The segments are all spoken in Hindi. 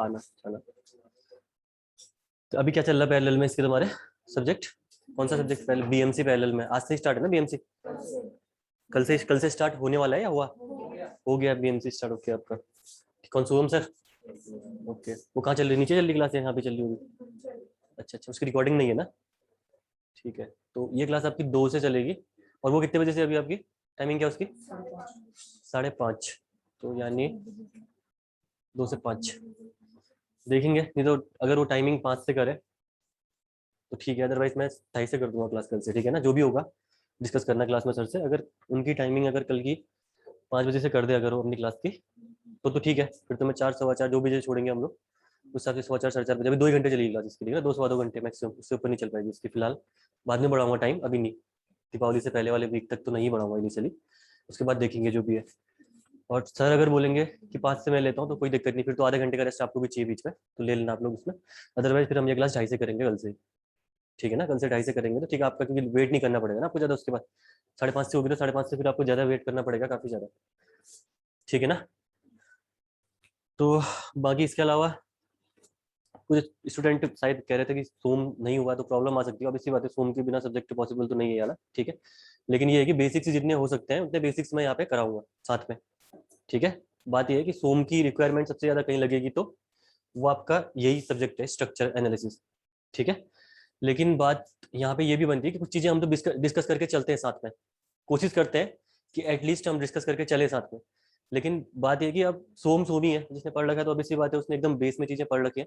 आना आना। तो अभी क्या चल रहा है पैरेलल में इसके तुम्हारे सब्जेक्ट? कौन सा सब्जेक्ट पहले? बीएमसी पैरेलल में आज से स्टार्ट है ना बीएमसी? कल से स्टार्ट होने वाला है या हुआ? हो गया बीएमसी स्टार्ट। ओके आपका कौन सोम सर? ओके वो कहाँ चल रही? नीचे चल रही क्लास है? यहाँ पे चल रही होगी। अच्छा अच्छा उसकी रिकॉर्डिंग नहीं है ना? ठीक है तो ये क्लास आपकी 2 से चलेगी। और वो कितने बजे से? अभी आपकी टाइमिंग क्या है उसकी? 5:30। तो यानी 2 से 5 देखेंगे। नहीं तो अगर वो टाइमिंग 5 से करे तो ठीक है, अदरवाइज मैं 2:30 से कर दूंगा क्लास कल से। ठीक है ना? जो भी होगा डिस्कस करना क्लास में सर से। अगर उनकी टाइमिंग अगर कल की 5 बजे से कर दे अगर वो अपनी क्लास की तो ठीक है। फिर तो मैं 4 सवा 4 जो बजे छोड़ेंगे हम लोग उस हिसाब से 4:15 साढ़े 4 बजे। अभी 2 ही घंटे चलेगी क्लास इसकी। ठीक है 2 सवा 2 घंटे मैक्सिमम, उससे ऊपर नहीं चल पाएगी इसकी फिलहाल। बाद में बढ़ाऊंगा टाइम, अभी नहीं। दीपावली से पहले वाले वीक तक तो नहीं बढ़ाऊंगा इनिशियली, उसके बाद देखेंगे जो भी है। और सर अगर बोलेंगे कि 5 से मैं लेता हूँ तो कोई दिक्कत नहीं, फिर तो आधे घंटे का रेस्ट आपको भी चाहिए बीच में, तो ले लेना आप लोग उसमें। अदरवाइज फिर हम ये क्लास 2:30 से करेंगे कल से। ठीक है ना? कल से 2:30 से करेंगे तो ठीक है आपका, क्योंकि वेट नहीं करना पड़ेगा ना आपको ज़्यादा। उसके बाद 5:30 से होगी तो 5:30 से फिर आपको ज़्यादा वेट करना पड़ेगा काफ़ी ज़्यादा। ठीक है ना? तो बाकी इसके अलावा कुछ स्टूडेंट शायद कह रहे थे कि सोम नहीं हुआ तो प्रॉब्लम आ सकती है। अब इसी बात है, सोम के बिना सब्जेक्ट पॉसिबल तो नहीं है यार। ठीक है लेकिन ये है कि बेसिक्स जितने हो सकते हैं उतने बेसिक्स मैं यहाँ पे कराऊंगा साथ में। ठीक है बात ये है कि सोम की रिक्वायरमेंट सबसे ज़्यादा कहीं लगेगी तो वो आपका यही सब्जेक्ट है, स्ट्रक्चर एनालिसिस। ठीक है लेकिन बात यहाँ पे ये भी बनती है कि कुछ चीज़ें हम तो डिस्कस करके चलते हैं साथ में, कोशिश करते हैं कि एटलीस्ट हम डिस्कस करके चले साथ में। लेकिन बात ये कि अब सोम ही है, जिसने पढ़ रखा है तो ऑब्वियसली बात है उसने एकदम बेस में चीज़ें पढ़ रखी है,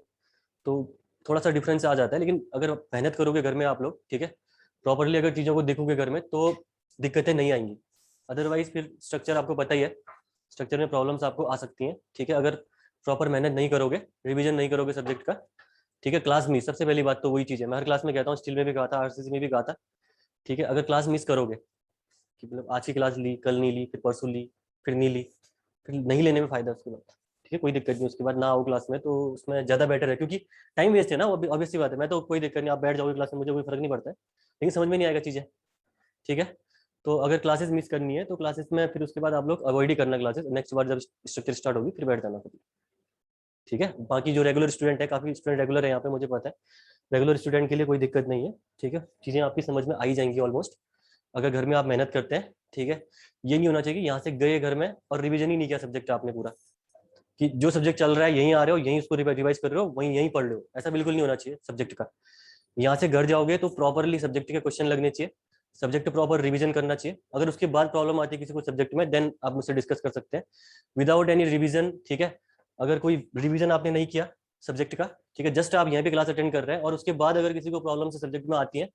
तो थोड़ा सा डिफरेंस आ जाता है। लेकिन अगर मेहनत करोगे घर में आप लोग, ठीक है, प्रॉपरली अगर चीज़ों को देखोगे घर में तो दिक्कतें नहीं आएंगी। अदरवाइज फिर स्ट्रक्चर आपको पता ही है, स्ट्रक्चर में प्रॉब्लम्स आपको आ सकती हैं। ठीक है अगर प्रॉपर मेहनत नहीं करोगे, रिविजन नहीं करोगे सब्जेक्ट का। ठीक है क्लास मिस, सबसे पहली बात तो वही चीज़ है। मैं हर क्लास में कहता हूँ, स्टिल में भी कहा था, आरसीसी में भी कहा था। ठीक है अगर क्लास मिस करोगे कि मतलब आज की क्लास ली, कल नहीं ली, फिर परसों ली, फिर नहीं ली, फिर नहीं लेने में फायदा उसके बाद। ठीक है कोई दिक्कत नहीं, उसके बाद ना आओ क्लास में तो उसमें ज़्यादा बेटर है, क्योंकि टाइम वेस्ट है ना। ऑब्वियसली बात है। मैं तो कोई दिक्कत नहीं, आप बैठ जाओगे क्लास में, मुझे कोई फर्क नहीं पड़ता है, लेकिन समझ में नहीं आएगा चीज़ें। ठीक है तो अगर क्लासेस मिस करनी है तो क्लासेस में फिर उसके बाद आप लोग अवॉइड ही करना क्लासेस। नेक्स्ट बार जब स्ट्रक्चर स्टार्ट होगी फिर बैठ जाना कभी। ठीक है बाकी जो रेगुलर स्टूडेंट है, काफ़ी स्टूडेंट रेगुलर है यहाँ पे, मुझे पता है। रेगुलर स्टूडेंट के लिए कोई दिक्कत नहीं है। ठीक है चीज़ें आपकी समझ में आई जाएंगी ऑलमोस्ट, अगर घर में आप मेहनत करते हैं। ठीक है ये नहीं होना चाहिए कि यहाँ से गए घर में और रिवीजन ही नहीं किया सब्जेक्ट आपने पूरा, कि जो सब्जेक्ट चल रहा है यहीं आ रहे हो, यहीं उसको रिवाइज कर रहे हो, वहीं यहीं पढ़ रहे हो। ऐसा बिल्कुल नहीं होना चाहिए सब्जेक्ट का। यहाँ से घर जाओगे तो प्रॉपरली सब्जेक्ट के क्वेश्चन लगने चाहिए, सब्जेक्ट प्रॉपर रिवीजन करना चाहिए। अगर उसके बाद प्रॉब्लम आती है किसी को सब्जेक्ट में, देन आप मुझसे डिस्कस कर सकते हैं विदाउट एनी रिवीजन। ठीक है अगर कोई रिवीजन आपने नहीं किया सब्जेक्ट का, ठीक है, जस्ट आप यहाँ पे क्लास अटेंड कर रहे हैं और उसके बाद अगर किसी को प्रॉब्लम से सब्जेक्ट में आती है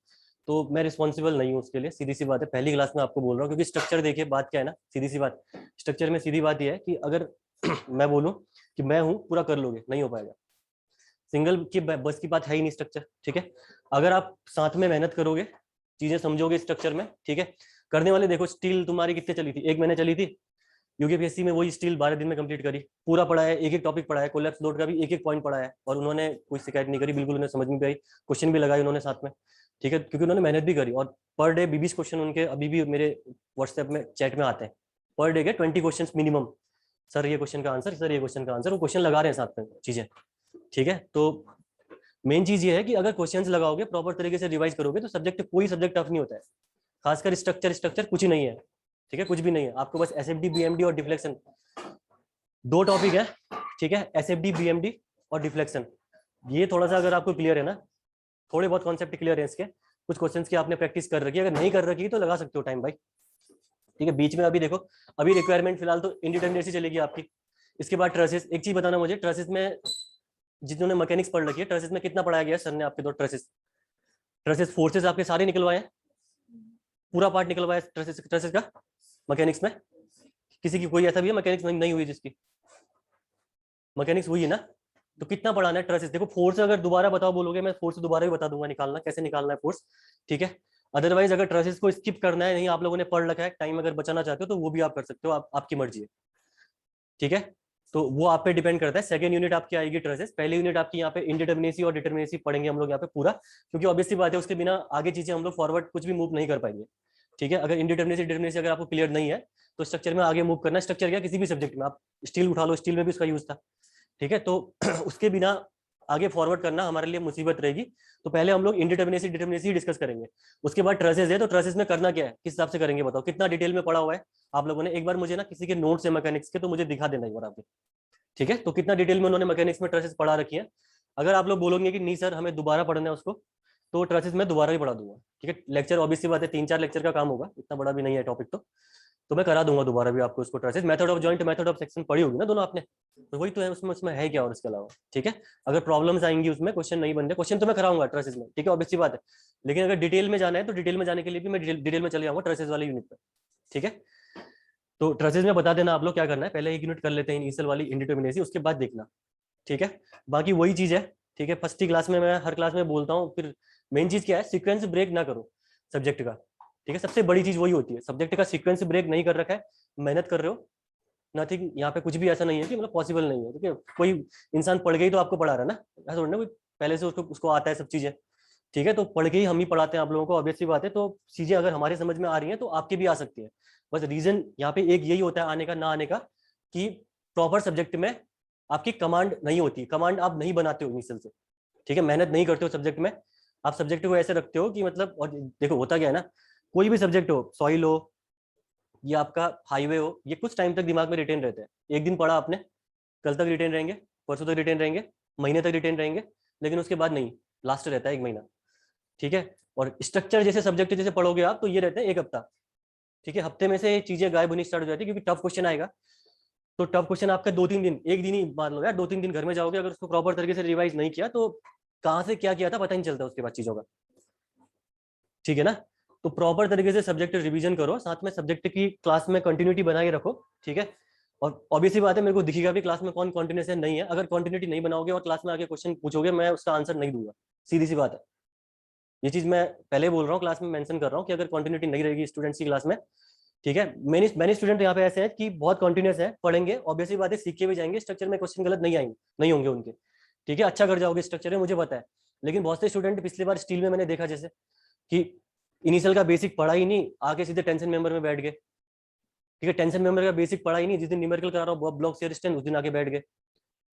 तो मैं रिस्पॉन्सिबल नहीं हूँ उसके लिए। सीधी सी बात है, पहली क्लास में आपको बोल रहा हूँ, क्योंकि स्ट्रक्चर देखिए, बात क्या है ना, सीधी सी बात, स्ट्रक्चर में सीधी बात यह है कि अगर मैं बोलूँ कि मैं हूँ पूरा कर लोगे, नहीं हो पाएगा। सिंगल की बस की बात है ही नहीं स्ट्रक्चर। ठीक है अगर आप साथ में मेहनत करोगे, चीजें समझोगे स्ट्रक्चर में। ठीक है करने वाले देखो, स्टील तुम्हारी कितने चली थी? 1 महीने चली थी। यूकेपीएससी में वही स्टील 12 दिन में कंप्लीट करी, पूरा पढ़ा है, एक एक टॉपिक पढ़ा है, कोलैप्स लोड का भी एक एक पॉइंट पढ़ा है, और उन्होंने कोई शिकायत नहीं करी, बिल्कुल उन्हें समझ में भी आई, क्वेश्चन भी लगाए उन्होंने साथ में। ठीक है क्योंकि उन्होंने मेहनत भी करी, और पर डे 20 क्वेश्चन उनके अभी भी मेरे व्हाट्सएप में चैट में आते हैं। पर डे के 20 क्वेश्चन मिनिमम। सर ये क्वेश्चन का आंसर, सर ये क्वेश्चन का आंसर, वो क्वेश्चन लगा रहे हैं साथ में चीजें। ठीक है तो मेन चीज ये है कि अगर क्वेश्चंस लगाओगे, प्रॉपर तरीके से रिवाइज करोगे, तो सब्जेक्ट, कोई सब्जेक्ट टफ नहीं होता है। खासकर स्ट्रक्चर, स्ट्रक्चर कुछ ही नहीं है। ठीक है कुछ भी नहीं है, आपको बस एसएफडी, बीएमडी और डिफ्लेक्शन, 2 टॉपिक है। ठीक है एसएफडी, बीएमडी और डिफ्लेक्शन, ये थोड़ा सा अगर आपको क्लियर है ना, थोड़े बहुत कॉन्सेप्ट क्लियर है इसके, कुछ क्वेश्चंस की आपने प्रैक्टिस कर रखी है, अगर नहीं कर रखी है तो लगा सकते हो टाइम भाई। ठीक है बीच में अभी देखो, अभी रिक्वायरमेंट फिलहाल तो इंडिटरमिनेसी चलेगी आपकी। इसके बाद ट्रेसेस, एक चीज बताना मुझे, ट्रेसेस में जिन्होंने मैकेनिक्स पढ़ रखी है, ट्रेसेस में कितना पढ़ाया गया सर ने आपके? 2 ट्रेसेस, ट्रेसेस फोर्सेस आपके सारे निकलवाए, पूरा पार्ट निकलवाया ट्रेसेस, ट्रेसेस का मैकेनिक्स में। किसी की कोई ऐसा भी है मैकेनिक्स नहीं हुई जिसकी? मैकेनिक्स हुई है ना? तो कितना पढ़ाना है ट्रेसेस? देखो फोर्स अगर दोबारा बताओ बोलोगे, मैं फोर्स दोबारा भी बता दूंगा निकालना, कैसे निकालना है फोर्स। ठीक है अदरवाइज अगर ट्रेसेस को स्किप करना है, नहीं आप लोगों ने पढ़ रखा है, टाइम अगर बचाना चाहते हो तो वो भी आप कर सकते हो, आपकी मर्जी है। ठीक है तो वो आप पे डिपेंड करता है। सेकंड यूनिट आपकी आएगी ट्रेसेस, पहली यूनिट आपकी यहाँ पे इंडिटरमिनेसी और डिटरमिनेसी पढ़ेंगे हम लोग यहाँ पे पूरा, क्योंकि ऑब्वियसली बात है उसके बिना आगे चीजें हम लोग फॉरवर्ड कुछ भी मूव नहीं कर पाएंगे। ठीक है अगर इंडिटरमिनेसी, डिटरमिनेसी अगर आपको क्लियर नहीं है तो स्ट्रक्चर में आगे मूव करना। स्ट्रक्चर क्या, किसी भी सब्जेक्ट में आप स्टील उठा लो, स्टील में भी उसका यूज था। ठीक है, तो उसके बिना आगे फॉरवर्ड करना हमारे लिए मुसीबत रहेगी। तो पहले हम लोग इंडिटर्मिनेसी डिटर्मिनेसी डिस्कस करेंगे, उसके बाद ट्रेसेस है, तो ट्रेसेस में करना क्या है, किस हिसाब से करेंगे बताओ, कितना डिटेल में पढ़ा हुआ है आप लोगों ने। एक बार मुझे ना किसी के नोट्स है मैकेनिक्स के, तो मुझे दिखा देना एक बार आपके, ठीक है। तो कितना डिटेल में उन्होंने मैकेनिक्स में ट्रेसेस पढ़ा रखी है। अगर आप लोग बोलोगे कि नहीं सर हमें दोबारा पढ़ना है उसको, तो ट्रेसेस मैं दोबारा ही पढ़ा दूंगा, ठीक है। लेक्चर ऑब्वियसली बात है 3-4 लेक्चर का काम होगा, इतना बड़ा भी नहीं है टॉपिक, तो मैं करा दूंगा दोबारा भी आपको उसको traces. Method of joint, method of section पढ़ी होगी ना दोनों आपने, तो वही तो है उसमें, उसमें है क्या और इसके अलावा, ठीक है। अगर प्रॉब्लम्स आएंगी उसमें, क्वेश्चन नहीं बन रहे, क्वेश्चन तो मैं कराऊंगा ट्रेसेस में, ठीक है, ऑब्वियसली बात है। लेकिन अगर डिटेल में जाना है तो डिटेल में जाने के लिए भी मैं डिटेल में चले जाऊंगा ट्रेसेस वाले यूनिट पर, ठीक है। तो ट्रेसेस में बता देना आप लोग क्या करना है, पहले एक यूनिट कर लेते हैं इनिशियल वाली इंडिटर्मिनेसी, उसके बाद देखना, ठीक है। बाकी वही चीज है, ठीक है। फर्स्ट ही क्लास में मैं हर क्लास में बोलता हूँ, फिर मेन चीज क्या है, सीक्वेंस ब्रेक ना करो सब्जेक्ट का, ठीक है। सबसे बड़ी चीज वही होती है, सब्जेक्ट का सीक्वेंस ब्रेक नहीं कर रखा है, मेहनत कर रहे हो, नथिंग यहाँ पे कुछ भी ऐसा नहीं है कि मतलब पॉसिबल नहीं है, ठीक है। कोई इंसान पढ़ के ही तो आपको पढ़ा रहा है ना, ऐसा थोड़ी ना कोई पहले से उसको आता है सब चीजें, ठीक है। तो पढ़ के ही हम ही पढ़ाते हैं आप लोगों को, ऑब्वियसली बात है। तो चीजें अगर हमारे समझ में आ रही हैं तो आपके भी आ सकती है। बस रीजन यहाँ पे एक यही होता है आने का ना आने का, कि प्रॉपर सब्जेक्ट में आपकी कमांड नहीं होती, कमांड आप नहीं बनाते हो इनिशियल से, ठीक है। मेहनत नहीं करते हो सब्जेक्ट में, आप सब्जेक्ट को ऐसे रखते हो कि मतलब, और देखो होता क्या है ना, कोई भी सब्जेक्ट हो, सॉइल हो, ये आपका हाईवे हो, ये कुछ टाइम तक दिमाग में रिटेन रहते हैं। एक दिन पढ़ा आपने, कल तक रिटेन रहेंगे, परसों तक रिटेन रहेंगे, महीने तक रिटेन रहेंगे, लेकिन उसके बाद नहीं, लास्ट रहता है 1 महीना, ठीक है। और स्ट्रक्चर जैसे सब्जेक्ट जैसे पढ़ोगे आप, तो ये रहते हैं 1 हफ्ता, ठीक है। हफ्ते में से चीजें गायब होनी स्टार्ट हो जाती है, क्योंकि टफ क्वेश्चन आएगा। तो टफ क्वेश्चन आपका 2-3 दिन, एक दिन ही मान लो यार, 2-3 दिन घर में जाओगे, अगर उसको प्रॉपर तरीके से रिवाइज नहीं किया तो कहाँ से क्या किया था पता नहीं चलता उसके बाद चीजों का, ठीक है ना। तो प्रॉपर तरीके से सब्जेक्ट रिवीजन करो, साथ में सब्जेक्ट की क्लास में कंटिन्यूटी बनाए रखो, ठीक है। और ऑब्वियसली बात है, मेरे को दिखेगा भी क्लास में कौन कॉन्टिन्यूस है नहीं है। अगर कॉन्टिन्यूटी नहीं बनाओगे और क्लास में आके क्वेश्चन पूछोगे, मैं उसका आंसर नहीं दूंगा, सीधी सी बात है। ये चीज मैं पहले बोल रहा हूँ, क्लास में मेंशन कर रहा हूँ कि अगर कंटिन्यूटी नहीं रहेगी स्टूडेंट्स की क्लास में, ठीक है। मैंने स्टूडेंट यहाँ पे ऐसे हैं कि बहुत कंटिन्यूस है, पढ़ेंगे, ऑब्वियसली बात है, सीख के भी जाएंगे, स्ट्रक्चर में क्वेश्चन गलत नहीं आएंगे, नहीं होंगे उनके, ठीक है। अच्छा कर जाओगे स्ट्रक्चर में, मुझे पता है। लेकिन बहुत से स्टूडेंट पिछली बार स्टील में मैंने देखा जैसे कि इनिशियल का बेसिक पढ़ा ही नहीं, आके सीधे टेंशन मेंबर में बैठ गए, ठीक है। टेंशन मेंबर का बेसिक पढ़ा ही नहीं, जिस दिन न्यूमेरिकल करा रहा हूँ ब्लॉक शेयर स्ट्रेंथ, उस दिन आके बैठ गए।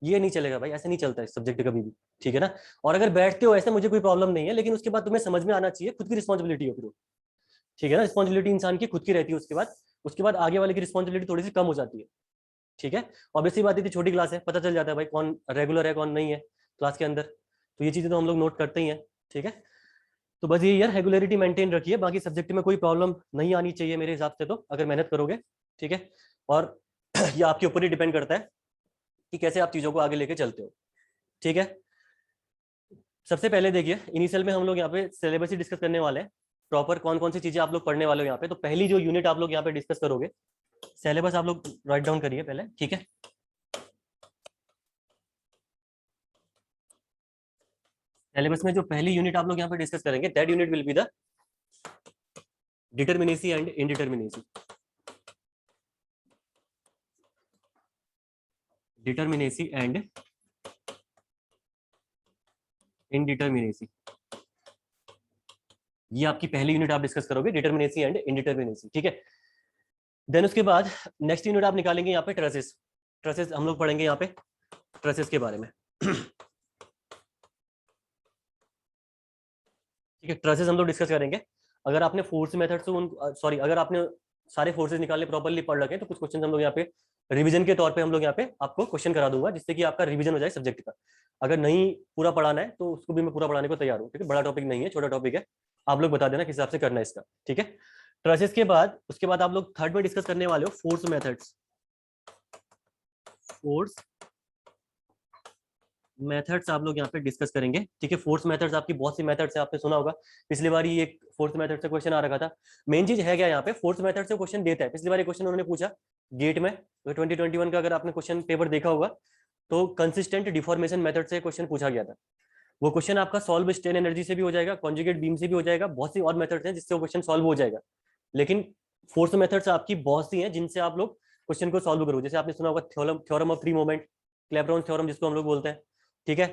ये नहीं चलेगा भाई, ऐसे नहीं चलता है सब्जेक्ट कभी भी, ठीक है ना। और अगर बैठते हो ऐसे, मुझे कोई प्रॉब्लम नहीं है, लेकिन उसके बाद तुम्हें समझ में आना चाहिए, खुद की रिस्पॉन्सिबिलिटी हो फिर, ठीक है ना। रिस्पॉन्सिबिलिटी इंसान की खुद की रहती है, उसके बाद आगे वाले की रिस्पॉन्सिबिलिटी थोड़ी सी कम हो जाती है, ठीक है। ऑब्वियसली बात है, छोटी क्लास है, पता चल जाता है भाई कौन रेगुलर है कौन नहीं है क्लास के अंदर, तो ये चीजें तो हम लोग नोट करते ही हैं, ठीक है। तो बस ये यार, रेगुलरिटी मेंटेन रखिए, बाकी सब्जेक्ट में कोई प्रॉब्लम नहीं आनी चाहिए मेरे हिसाब से, तो अगर मेहनत करोगे, ठीक है। और ये आपके ऊपर ही डिपेंड करता है कि कैसे आप चीजों को आगे लेके चलते हो, ठीक है। सबसे पहले देखिए, इनिशियल में हम लोग यहाँ पे सिलेबस ही डिस्कस करने वाले हैं, प्रॉपर कौन कौन सी चीजें आप लोग पढ़ने वाले हो यहाँ पे। तो पहली जो यूनिट आप लोग यहाँ पे डिस्कस करोगे, सिलेबस आप लोग राइट डाउन करिए पहले, ठीक है। सिलेबस में जो पहली यूनिट आप लोग यहाँ पे डिस्कस करेंगे, that unit will be the determinacy and indeterminacy. Determinacy and indeterminacy, ये आपकी पहली यूनिट आप डिस्कस करोगे, डिटर्मिनेसी एंड इनडिटर्मिनेसी, ठीक है। देन उसके बाद नेक्स्ट यूनिट आप निकालेंगे यहाँ पे ट्रेसेस। ट्रेसेस हम लोग पढ़ेंगे यहाँ पे, ट्रेसेस के बारे में, ठीक है। ट्रेसेस हम लोग डिस्कस करेंगे। अगर आपने फोर्स मेथड से उन सॉरी अगर आपने सारे फोर्सेस निकालने प्रॉपर्ली पढ़ रखे तो कुछ क्वेश्चन हम लोग यहाँ पे रिवीजन के तौर पे हम लोग यहाँ पे आपको क्वेश्चन करा दूंगा, जिससे कि आपका रिवीजन हो जाए सब्जेक्ट का। अगर नहीं पूरा पढ़ाना है तो उसको भी मैं पूरा पढ़ाने को तैयार हूँ, ठीक है। बड़ा टॉपिक नहीं है, छोटा टॉपिक है, आप लोग बता देना किस हिसाब से करना है इसका, ठीक है। ट्रेसेस के बाद उसके बाद आप लोग थर्ड में डिस्कस करने वाले हो फोर्स मेथड्स। फोर्स मेथड्स आप लोग यहाँ पे डिस्कस करेंगे, ठीक है। फोर्स मेथड्स आपकी बहुत सी मेथड्स है, आपने सुना होगा, पिछली बार ही एक फोर्स मेथड से क्वेश्चन आ रखा था। मेन चीज है क्या यहाँ पे, फोर्स मेथड से क्वेश्चन देता है। पिछली बार एक क्वेश्चन उन्होंने पूछा गेट में, 2021 का अगर आपने क्वेश्चन पेपर देखा होगा, तो कंसिस्टेंट डिफॉर्मेशन मेथड से क्वेश्चन पूछा गया था। वो क्वेश्चन आपका सॉल्व स्ट्रेन एनर्जी से भी हो जाएगा, कॉन्जुगेट बीम से भी हो जाएगा, बहुत सी और मेथड्स हैं जिससे वो क्वेश्चन सॉल्व हो जाएगा। लेकिन फोर्स मेथड्स आपकी बहुत सी हैं जिनसे आप लोग क्वेश्चन को सॉल्व करोगे। जैसे आपने सुना होगा theorem of free movement, Clapeyron theorem जिसको हम लोग बोलते हैं, ठीक है।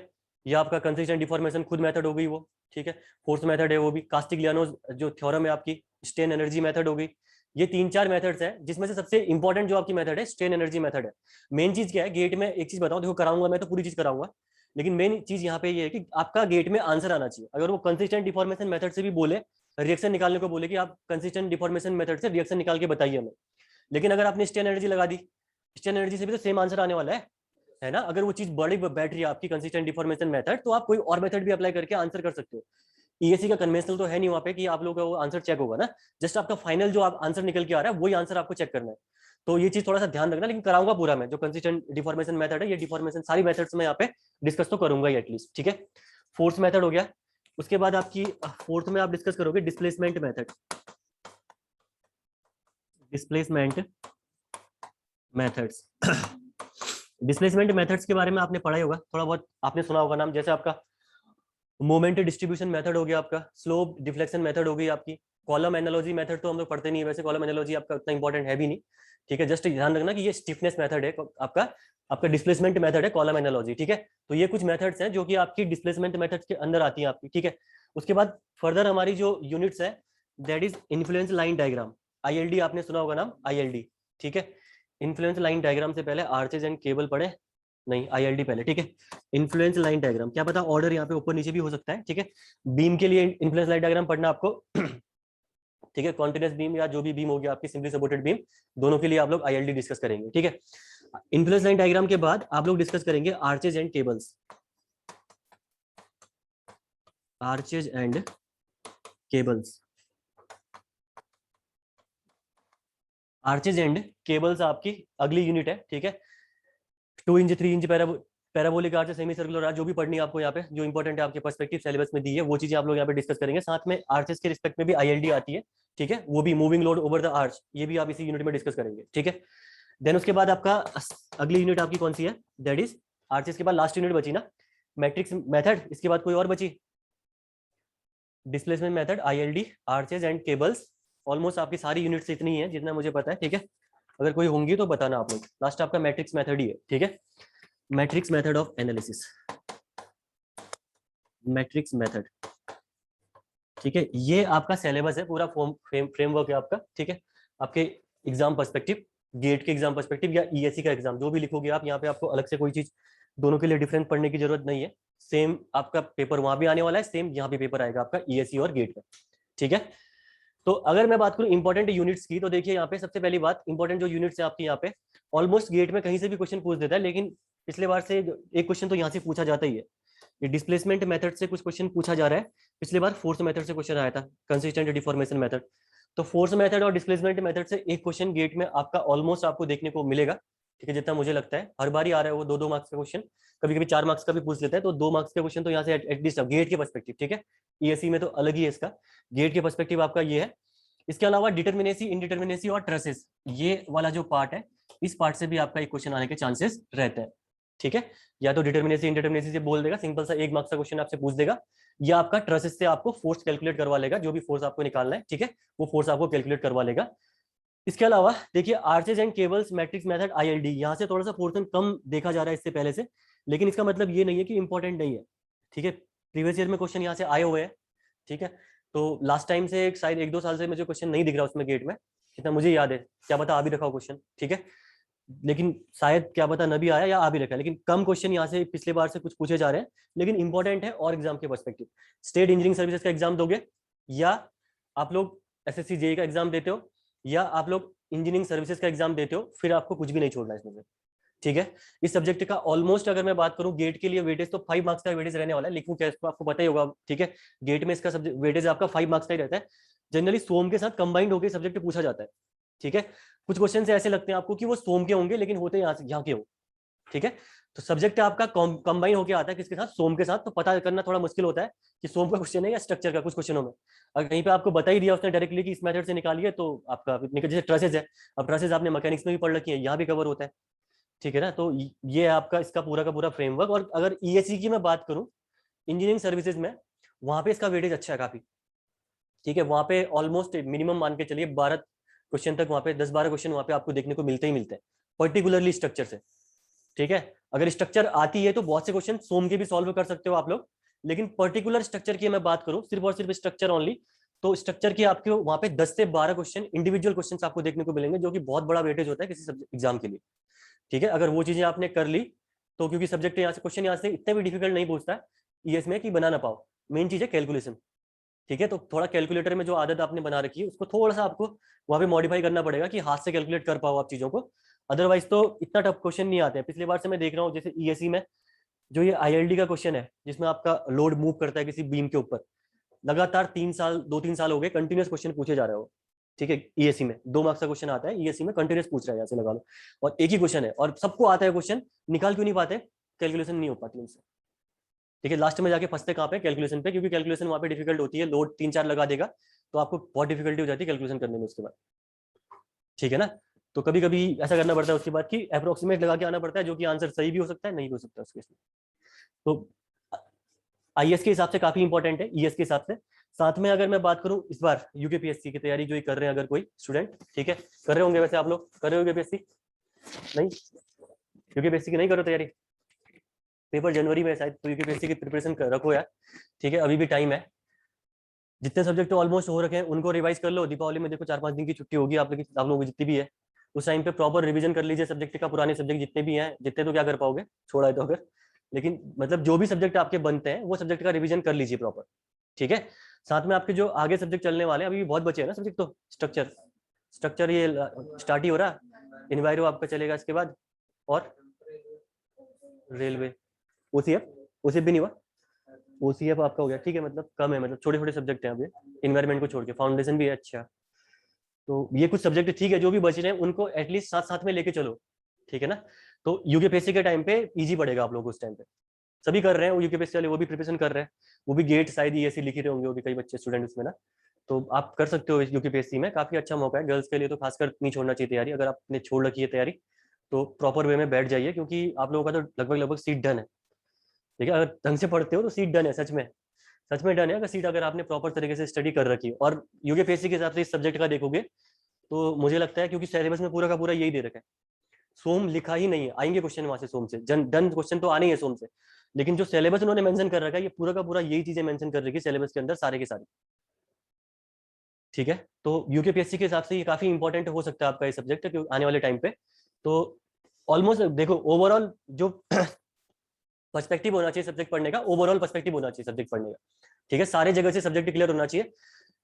ये आपका कंसिस्टेंट डिफॉर्मेशन खुद मेथड हो गई वो, ठीक है। फोर्स मेथड है वो भी। कास्टिग्लियानो जो थ्योरम है आपकी, स्ट्रेन एनर्जी मेथड हो गई, ये 3-4 मेथड्स हैं, जिसमें से सबसे इंपॉर्टेंट जो आपकी मेथड है स्ट्रेन एनर्जी मेथड है। मेन चीज क्या है गेट में, एक चीज बताऊं, देखो कराऊंगा मैं तो पूरी चीज कराऊंगा, लेकिन मेन चीज यहाँ पे ये है कि आपका गेट में आंसर आना चाहिए। अगर वो कंसिस्टेंट डिफॉर्मेशन मेथड से भी बोले, रिएक्शन निकालने को बोले कि आप कंसिस्टेंट डिफॉर्मेशन मेथड से रिएक्शन निकाल के बताइए हमें, लेकिन अगर आपने स्ट्रेन एनर्जी लगा दी, स्ट्रेन एनर्जी से भी तो सेम आंसर आने वाला है ना। अगर वो चीज बड़ी बैठ रही है आपकी कंसिस्टेंट डिफॉर्मेशन मेथड, तो आप कोई और मेथड भी अप्लाई करके आंसर कर सकते हो। ईएससी का कन्वेंशनल तो है नहीं वहां पे कि आप लोगों का वो आंसर चेक होगा ना, जस्ट आपका फाइनल जो आप आंसर निकल के आ रहा है वही आंसर आपको चेक करना है। तो ये चीज थोड़ा सा ध्यान रखना, लेकिन कराऊंगा पूरा मैं, जो कंसिस्टेंट डिफॉर्मेशन मेथड है, ये डिफॉर्मेशन सारी मेथड्स में यहाँ पे डिस्कस तो करूंगा ही एटलीस्ट, ठीक है। फोर्स मेथड हो गया। उसके बाद आपकी फोर्थ में आप डिस्कस करोगे displacement method. Displacement methods displacement methods के बारे में आपने पढ़ा ही होगा, थोड़ा बहुत आपने सुना होगा नाम, जैसे आपका मोमेंट डिस्ट्रीब्यूशन मेथड हो गया, आपका स्लोप डिफ्लेक्शन मेथड हो गई आपकी, कॉलम एनालॉजी मेथड तो हम लोग पढ़ते नहीं है वैसे, कॉलम एनालॉजी आपका उतना इंपॉर्टेंट है भी नहीं, ठीक है। जस्ट ध्यान रखना कि ये स्टिफनेस मेथड है आपका, आपका डिस्प्लेसमेंट मेथड है कॉलम एनालॉजी, ठीक है। तो ये कुछ मेथड्स हैं जो कि आपकी डिस्प्लेसमेंट मेथड्स के अंदर आती है आपकी, ठीक है। उसके बाद फर्दर हमारी जो यूनिट्स है that is influence line diagram, ILD आपने सुना होगा नाम, आईएलडी, ठीक है। इन्फ्लुएंस लाइन डायग्राम से पहले आर्चेज एंड केबल पढ़े नहीं, आईएलडी पहले, ठीक है। इन्फ्लुएंस लाइन डायग्राम क्या पता ऑर्डर यहाँ पे ऊपर नीचे भी हो सकता है, ठीक है। बीम के लिए इन्फ्लुएंस लाइन डायग्राम पढ़ना आपको ठीक है। कॉन्टिन्यूस बीम या जो भी बीम हो गया आपकी सिंपली सपोर्टेड बीम, दोनों के लिए आप लोग आईएलडी डिस्कस करेंगे, ठीक है। इन्फ्लुएंस लाइन डायग्राम के बाद आप लोग डिस्कस करेंगे arches and cables, arches and cables. Arches and cables आपकी अगली यूनिट है, ठीक है। 2 inch 3 inch parabolic arch, semi circular arch, जो भी पढ़नी है आपको यहाँ पे, जो इंपॉर्टेंट है आपके पर्सपेक्टिव सिलेबस में दी है, वो चीजें आप लोग यहाँ पे डिस्कस करेंगे। साथ में आर्चेस के रिस्पेक्ट में भी आईएलडी आती है, ठीक है, वो भी moving load over the arch, ये भी आप इसी यूनिट में डिस्कस करेंगे, ठीक है। देन उसके बाद आपका अगली यूनिट आपकी कौन सी है, दैट इज आर्चेस के बाद लास्ट यूनिट बची ना मैट्रिक्स मेथड, इसके बाद कोई और बची, displacement method, ILD, arches and cables. Almost आपकी सारी यूनिट्स इतनी है जितना मुझे पता है, ठीक है। अगर कोई होंगी तो बताना आप लोग। लास्ट आपका मैट्रिक्स मेथड ही है, ठीक है, matrix method of analysis, matrix method, ठीक है। ये आपका सिलेबस है पूरा, फ्रेमवर्क है आपका, ठीक है। आपके एग्जाम पर्सपेक्टिव, गेट के एग्जाम पर्सपेक्टिव या ईएससी का एग्जाम जो भी लिखोगे आप यहाँ पे, आपको अलग से कोई चीज दोनों के लिए डिफरेंस पढ़ने की जरूरत नहीं है। सेम आपका पेपर वहां भी आने वाला है, सेम यहाँ भी पेपर आएगा आपका ईएससी और गेट का, ठीक है। तो अगर मैं बात करूं इंपॉर्टेंट यूनिट्स की, तो देखिए यहाँ पे सबसे पहली बात, इंपॉर्टेंट जो यूनिट्स है आपकी यहाँ पे, ऑलमोस्ट गेट में कहीं से भी क्वेश्चन पूछ देता है, लेकिन पिछले बार से एक क्वेश्चन तो यहाँ से पूछा जाता ही है। ये डिस्प्लेसमेंट मेथड से कुछ क्वेश्चन पूछा जा रहा है, पिछले बार फोर्स मेथड से क्वेश्चन आया था, कंसिस्टेंट डिफॉर्मेशन मेथड। तो फोर्स मेथड और डिस्प्लेसमेंट मेथड से एक क्वेश्चन गेट में आपका ऑलमोस्ट आपको देखने को मिलेगा, ठीक है, जितना मुझे लगता है। हर बार ही आ रहा है वो 2-2 मार्क्स का क्वेश्चन, कभी कभी 4 मार्क्स का भी पूछ लेता है, तो 2 मार्क्स का क्वेश्चन तो यहाँ से एटलीस्ट गेट के पर्सपेक्टिव, ठीक है। ईएससी में तो अलग ही है इसका, गेट के पर्सपेक्टिव आपका ये है। इसके अलावा डिटर्मिनेसी, इनडिटर्मिनेसी और ट्रेसेस, ये वाला जो पार्ट है, इस पार्ट से भी आपका एक क्वेश्चन आने के चांसेस रहते हैं, ठीक है। या तो डिटर्मिनेसी इनडिटर्मिनेसी से बोल देगा, सिंपल सा 1 मार्क्स का क्वेश्चन आपसे पूछ देगा, या आपका ट्रेसेस से आपको फोर्स कैलकुलेट करवा लेगा, जो भी फोर्स आपको निकालना है, ठीक है, वो फोर्स आपको कैलकुलेट करवा लेगा। इसके अलावा देखिए arches and cables, matrix method, ILD, यहाँ से थोड़ा सा पोर्शन कम देखा जा रहा है इससे पहले से, लेकिन इसका मतलब ये नहीं है कि इंपॉर्टेंट नहीं है, ठीक है। प्रीवियस ईयर में क्वेश्चन यहाँ से आए हुए हैं, ठीक है। तो लास्ट टाइम से शायद 1-2 साल से मुझे क्वेश्चन नहीं दिख रहा उसमें गेट में, जितना मुझे याद है, क्या पता आ भी रखा हो क्वेश्चन, ठीक है, लेकिन शायद क्या पता न भी आया या आ भी रखा है, लेकिन कम क्वेश्चन यहाँ से पिछले बार से कुछ पूछे जा रहे हैं, लेकिन इंपॉर्टेंट है और एग्जाम के पर्सपेक्टिव। स्टेट इंजीनियरिंग सर्विसेज का एग्जाम दोगे, या आप लोग एसएससी जेईई का एग्जाम देते हो, या आप लोग इंजीनियरिंग सर्विसेज का एग्जाम देते हो, फिर आपको कुछ भी नहीं छोड़ना इसमें से, ठीक है। इस सब्जेक्ट का ऑलमोस्ट अगर मैं बात करूं गेट के लिए वेटेज, तो 5 मार्क्स का वेटेज रहने वाला है, लिखूं क्या इसको आपको पता ही होगा, ठीक है। गेट में इसका सब्जेक्ट वेटेज आपका 5 मार्क्स का ही रहता है, जनरली सोम के साथ कंबाइंड होकर सब्जेक्ट पूछा जाता है, ठीक है। कुछ क्वेश्चन ऐसे लगते हैं आपको कि वो सोम के होंगे, लेकिन होते यहाँ के हो, ठीक है। तो सब्जेक्ट आपका कंबाइन होकर आता है किसके साथ, सोम के साथ, तो पता करना थोड़ा मुश्किल होता है कि सोम का क्वेश्चन है या स्ट्रक्चर का। कुछ क्वेश्चनों में अगर कहीं पे आपको बता ही दिया उसने डायरेक्टली कि इस मेथड से निकालिए, तो आपका जैसे ट्रेसेज है, अब ट्रेसेज आपने मैकेनिक्स में भी पढ़ रखी है, यहाँ भी कवर होता है, ठीक है ना। तो ये आपका इसका पूरा का पूरा फ्रेमवर्क। और अगर ईएससी की मैं बात करूं इंजीनियरिंग सर्विसेज में, वहां पे इसका वेटेज अच्छा है काफी, ठीक है। वहां पे ऑलमोस्ट मिनिमम मान के चलिए 12 क्वेश्चन तक, वहां पे 10-12 क्वेश्चन वहां पे आपको देखने को मिलते ही मिलते हैं, पर्टिकुलरली स्ट्रक्चर से, ठीक है। अगर स्ट्रक्चर आती है तो बहुत से क्वेश्चन सोम के भी सॉल्व कर सकते हो आप लोग, लेकिन पर्टिकुलर स्ट्रक्चर की मैं बात करूं, सिर्फ और सिर्फ स्ट्रक्चर ओनली, तो स्ट्रक्चर की आपके वहां पे 10 से 12 क्वेश्चन इंडिविजुअल क्वेश्चन आपको देखने को मिलेंगे, जो कि बहुत बड़ा वेटेज होता है किसी एग्जाम के लिए। ठीक है, अगर वो चीजें आपने कर ली तो, क्योंकि सब्जेक्ट यहाँ से क्वेश्चन यहाँ से इतने भी डिफिकल्ट नहीं पूछता है ईएस में कि बना ना पाओ। मेन चीज है कैलकुलेशन। ठीक है, तो थोड़ा कैलकुलेटर में जो आदत आपने बना रखी है उसको थोड़ा सा आपको वहां पे मॉडिफाई करना पड़ेगा कि हाथ से कैलकुलेट कर पाओ आप चीजों को। अदरवाइज तो इतना टफ क्वेश्चन नहीं आते हैं। पिछली बार से मैं देख रहा हूँ जैसे ईएससी में जो ये आईएलडी का क्वेश्चन है, जिसमें आपका लोड मूव करता है किसी बीम के ऊपर, लगातार 3 साल 2-3 साल हो गए कंटिन्यूस क्वेश्चन पूछे जा रहे हो। ठीक है, ईएससी में 2 मार्क्स का क्वेश्चन आता है, ईएससी में कंटिन्यूस पूछ रहा है, यहाँ से लगा लो। और एक ही क्वेश्चन है और सबको आता है क्वेश्चन, निकाल क्यों नहीं पाते? कैलकुलेशन नहीं हो पाती उनसे। ठीक है, लास्ट में जाके फंसते कहाँ पे? कैलकुलेशन पे, क्योंकि कैलकुलेशन वहां पे डिफिकल्ट होती है। लोड 3-4 लगा देगा तो आपको बहुत डिफिकल्टी हो जाती है कैलकुलेशन करने में उसके बाद। ठीक है ना, तो कभी कभी ऐसा करना पड़ता है उसके बाद कि अप्रोक्सीमेट लगा के आना पड़ता है, जो कि आंसर सही भी हो सकता है, नहीं भी हो सकता उसके। तो आईएएस के हिसाब से काफी इंपॉर्टेंट है, ईएस के हिसाब से। साथ में अगर मैं बात करूं इस बार यूकेपीएससी की तैयारी जो कर रहे हैं अगर कोई स्टूडेंट, ठीक है, कर रहे होंगे वैसे आप लोग, कर रहे हो यूकेपीएससी? नहीं, यूकेपीएससी की नहीं करो तैयारी? पेपर जनवरी में शायद, तो यूकेपीएससी की प्रिपरेशन कर रखो यार। ठीक है, अभी भी टाइम है। जितने सब्जेक्ट ऑलमोस्ट हो रखे हैं उनको रिवाइज कर लो। दीपावली में देखो 4-5 दिन की छुट्टी होगी आप लोगों की जितनी भी है, उस टाइम पे प्रॉपर रिवीजन कर लीजिए सब्जेक्ट का, पुराने सब्जेक्ट जितने भी हैं, जितने तो क्या कर पाओगे छोड़ा है तो, अगर लेकिन मतलब जो भी सब्जेक्ट आपके बनते हैं वो सब्जेक्ट का रिवीजन कर लीजिए प्रॉपर। ठीक है, साथ में आपके जो आगे सब्जेक्ट चलने वाले हैं, अभी भी बहुत बचे हैं ना सब्जेक्ट, तो स्ट्रक्चर ये स्टार्ट ही हो रहा, इन्वायरो आपका चलेगा इसके बाद, और रेलवे, ओसीएफ भी नहीं हुआ, ओसीएफ आपका हो गया। ठीक है, मतलब कम है, मतलब छोटे छोटे सब्जेक्ट हैं अभी इन्वायरमेंट को छोड़ के, फाउंडेशन भी है। अच्छा, तो ये कुछ सब्जेक्ट ठीक है जो भी बच रहे हैं उनको एटलीस्ट साथ साथ में लेके चलो। ठीक है ना, तो यूकेपीएससी के टाइम पे इजी पड़ेगा आप लोग उस टाइम पे। सभी कर रहे हैं, वो यूकेपीएससी वाले वो भी प्रिपरेशन कर रहे हैं, वो भी गेट शायद ईएससी लिख रहे होंगे वो भी, कई बच्चे स्टूडेंट उसमें ना। तो आप कर सकते हो यूकेपीएससी में, काफी अच्छा मौका है गर्ल्स के लिए, तो खासकर नहीं छोड़ना चाहिए तैयारी। अगर आपने छोड़ रखी है तैयारी तो प्रॉपर वे में बैठ जाइए, क्योंकि आप लोगों का तो लगभग सीट डन है। ठीक है, अगर ढंग से पढ़ते हो तो सीट डन है, सच में डन है। अगर सीट अगर आपने प्रॉपर तरीके से स्टडी कर रखी है और यूकेपीएससी के हिसाब से इस सब्जेक्ट का देखोगे तो मुझे लगता है, क्योंकि सिलेबस में पूरा का पूरा यही दे रखा है, सोम लिखा ही नहीं है, आएंगे क्वेश्चन वहां से सोम से, डन क्वेश्चन तो आने ही है सोम से, लेकिन जो सिलेबस उन्होंने मेंशन कर रखा है ये पूरा का पूरा यही चीजें मेंशन कर रखी है सिलेबस के अंदर सारे के सारे। ठीक है, तो यूकेपीएससी के हिसाब से ये काफी इंपॉर्टेंट हो सकता है आपका ये सब्जेक्ट आने वाले टाइम पे। तो ऑलमोस्ट देखो ओवरऑल जो पर्सपेक्टिव होना चाहिए सब्जेक्ट पढ़ने का, ओवरऑल पर्सपेक्टिव होना चाहिए सब्जेक्ट पढ़ने का। ठीक है, सारे जगह से सब्जेक्ट क्लियर होना चाहिए,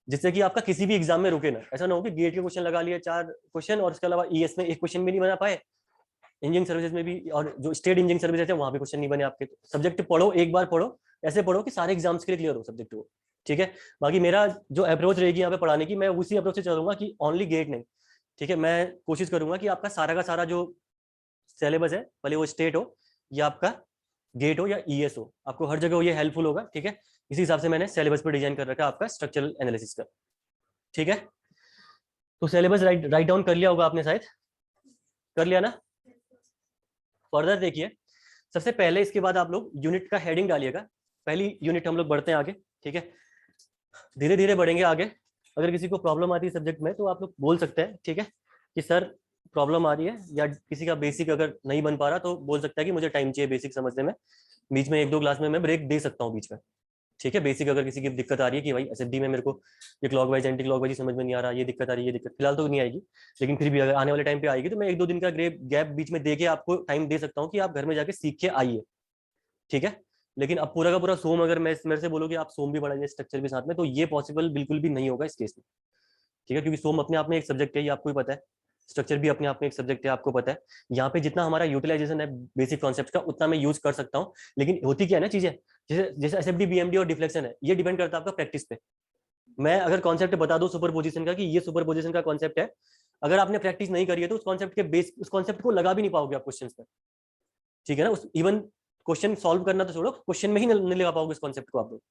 जिससे कि आपका किसी भी एग्जाम में रुके ना। ऐसा ना हो कि गेट के क्वेश्चन लगा लिए 4 क्वेश्चन और उसके अलावा ईएस में एक क्वेश्चन भी नहीं बना पाए, इंजीनियरिंग सर्विसेज में भी, और जो स्टेट इंजीनियरिंग सर्विसेज है वहां भी क्वेश्चन नहीं बने आपके। सब्जेक्ट पढ़ो, एक बार पढ़ो, ऐसे पढ़ो कि सारे एग्जाम्स के लिए क्लियर हो सब्जेक्ट वो। ठीक है, बाकी मेरा जो अप्रोच रहेगी यहाँ पे पढ़ाने की, मैं उसी अप्रोच से चलूंगा कि ओनली गेट नहीं। ठीक है, मैं कोशिश करूंगा कि आपका सारा का सारा जो सिलेबस है, भले वो स्टेट हो या आपका गेट हो या ईएस हो, आपको हर जगह ये हेल्पफुल होगा। ठीक है, इसी हिसाब से मैंने सिलेबस पर डिजाइन कर रखा है आपका स्ट्रक्चरल एनालिसिस का। ठीक है, तो सिलेबस राइट डाउन कर लिया होगा आपने, शायद कर लिया ना। फर्दर देखिए, सबसे पहले इसके बाद आप लोग यूनिट का हेडिंग डालिएगा। पहली यूनिट हम लोग बढ़ते हैं आगे। ठीक है, धीरे धीरे बढ़ेंगे आगे। अगर किसी को प्रॉब्लम आती है सब्जेक्ट में तो आप लोग बोल सकते हैं, ठीक है, कि सर प्रॉब्लम आ रही है, या किसी का बेसिक अगर नहीं बन पा रहा तो बोल सकता है कि मुझे टाइम चाहिए बेसिक समझने में, बीच में 1-2 क्लास में मैं ब्रेक दे सकता हूँ बीच में। ठीक है, बेसिक अगर किसी की दिक्कत आ रही है कि भाई एसएफडी में मेरे को ये क्लॉकवाइज एंटी क्लॉकवाइज समझ में नहीं आ रहा, ये दिक्कत आ रही है, ये दिक्कत फिलहाल तो नहीं आएगी, लेकिन फिर भी अगर आने वाले टाइम पे आएगी तो मैं 1-2 दिन का गैप बीच में देके आपको टाइम दे सकता हूँ कि आप घर में जाके सीख के आइए। ठीक है, लेकिन अब पूरा का पूरा सोम अगर मैं मेरे से बोलो कि आप सोम भी पढ़ाइए स्ट्रक्चर के साथ में, तो ये पॉसिबल बिल्कुल भी नहीं होगा इस केस में। ठीक है, क्योंकि सोम अपने आप में एक सब्जेक्ट है, ये आपको भी पता है, स्ट्रक्चर भी अपने आप में एक सब्जेक्ट है, आपको पता है। यहाँ पे जितना हमारा यूटिलाइजेशन है बेसिक कॉन्सेप्ट का उतना मैं यूज कर सकता हूँ, लेकिन होती क्या है ना चीजें, जैसे जैसे एसएफडी बीएमडी और डिफ्लेक्शन है, ये डिपेंड करता है आपका प्रैक्टिस पे। मैं अगर कॉन्सेप्ट बता दूं सुपर पोजिशन का कि ये सुपर पोजिशन का कॉन्सेप्ट है, अगर आपने प्रैक्टिस नहीं करी है तो उस कॉन्सेप्ट के बेस, उस कॉन्सेप्ट को लगा भी नहीं पाओगे आप क्वेश्चन पर। ठीक है ना, इवन क्वेश्चन सॉल्व करना तो छोड़ो, क्वेश्चन में ही नहीं लगा पाओगे इस कॉन्सेप्ट को आप लोग।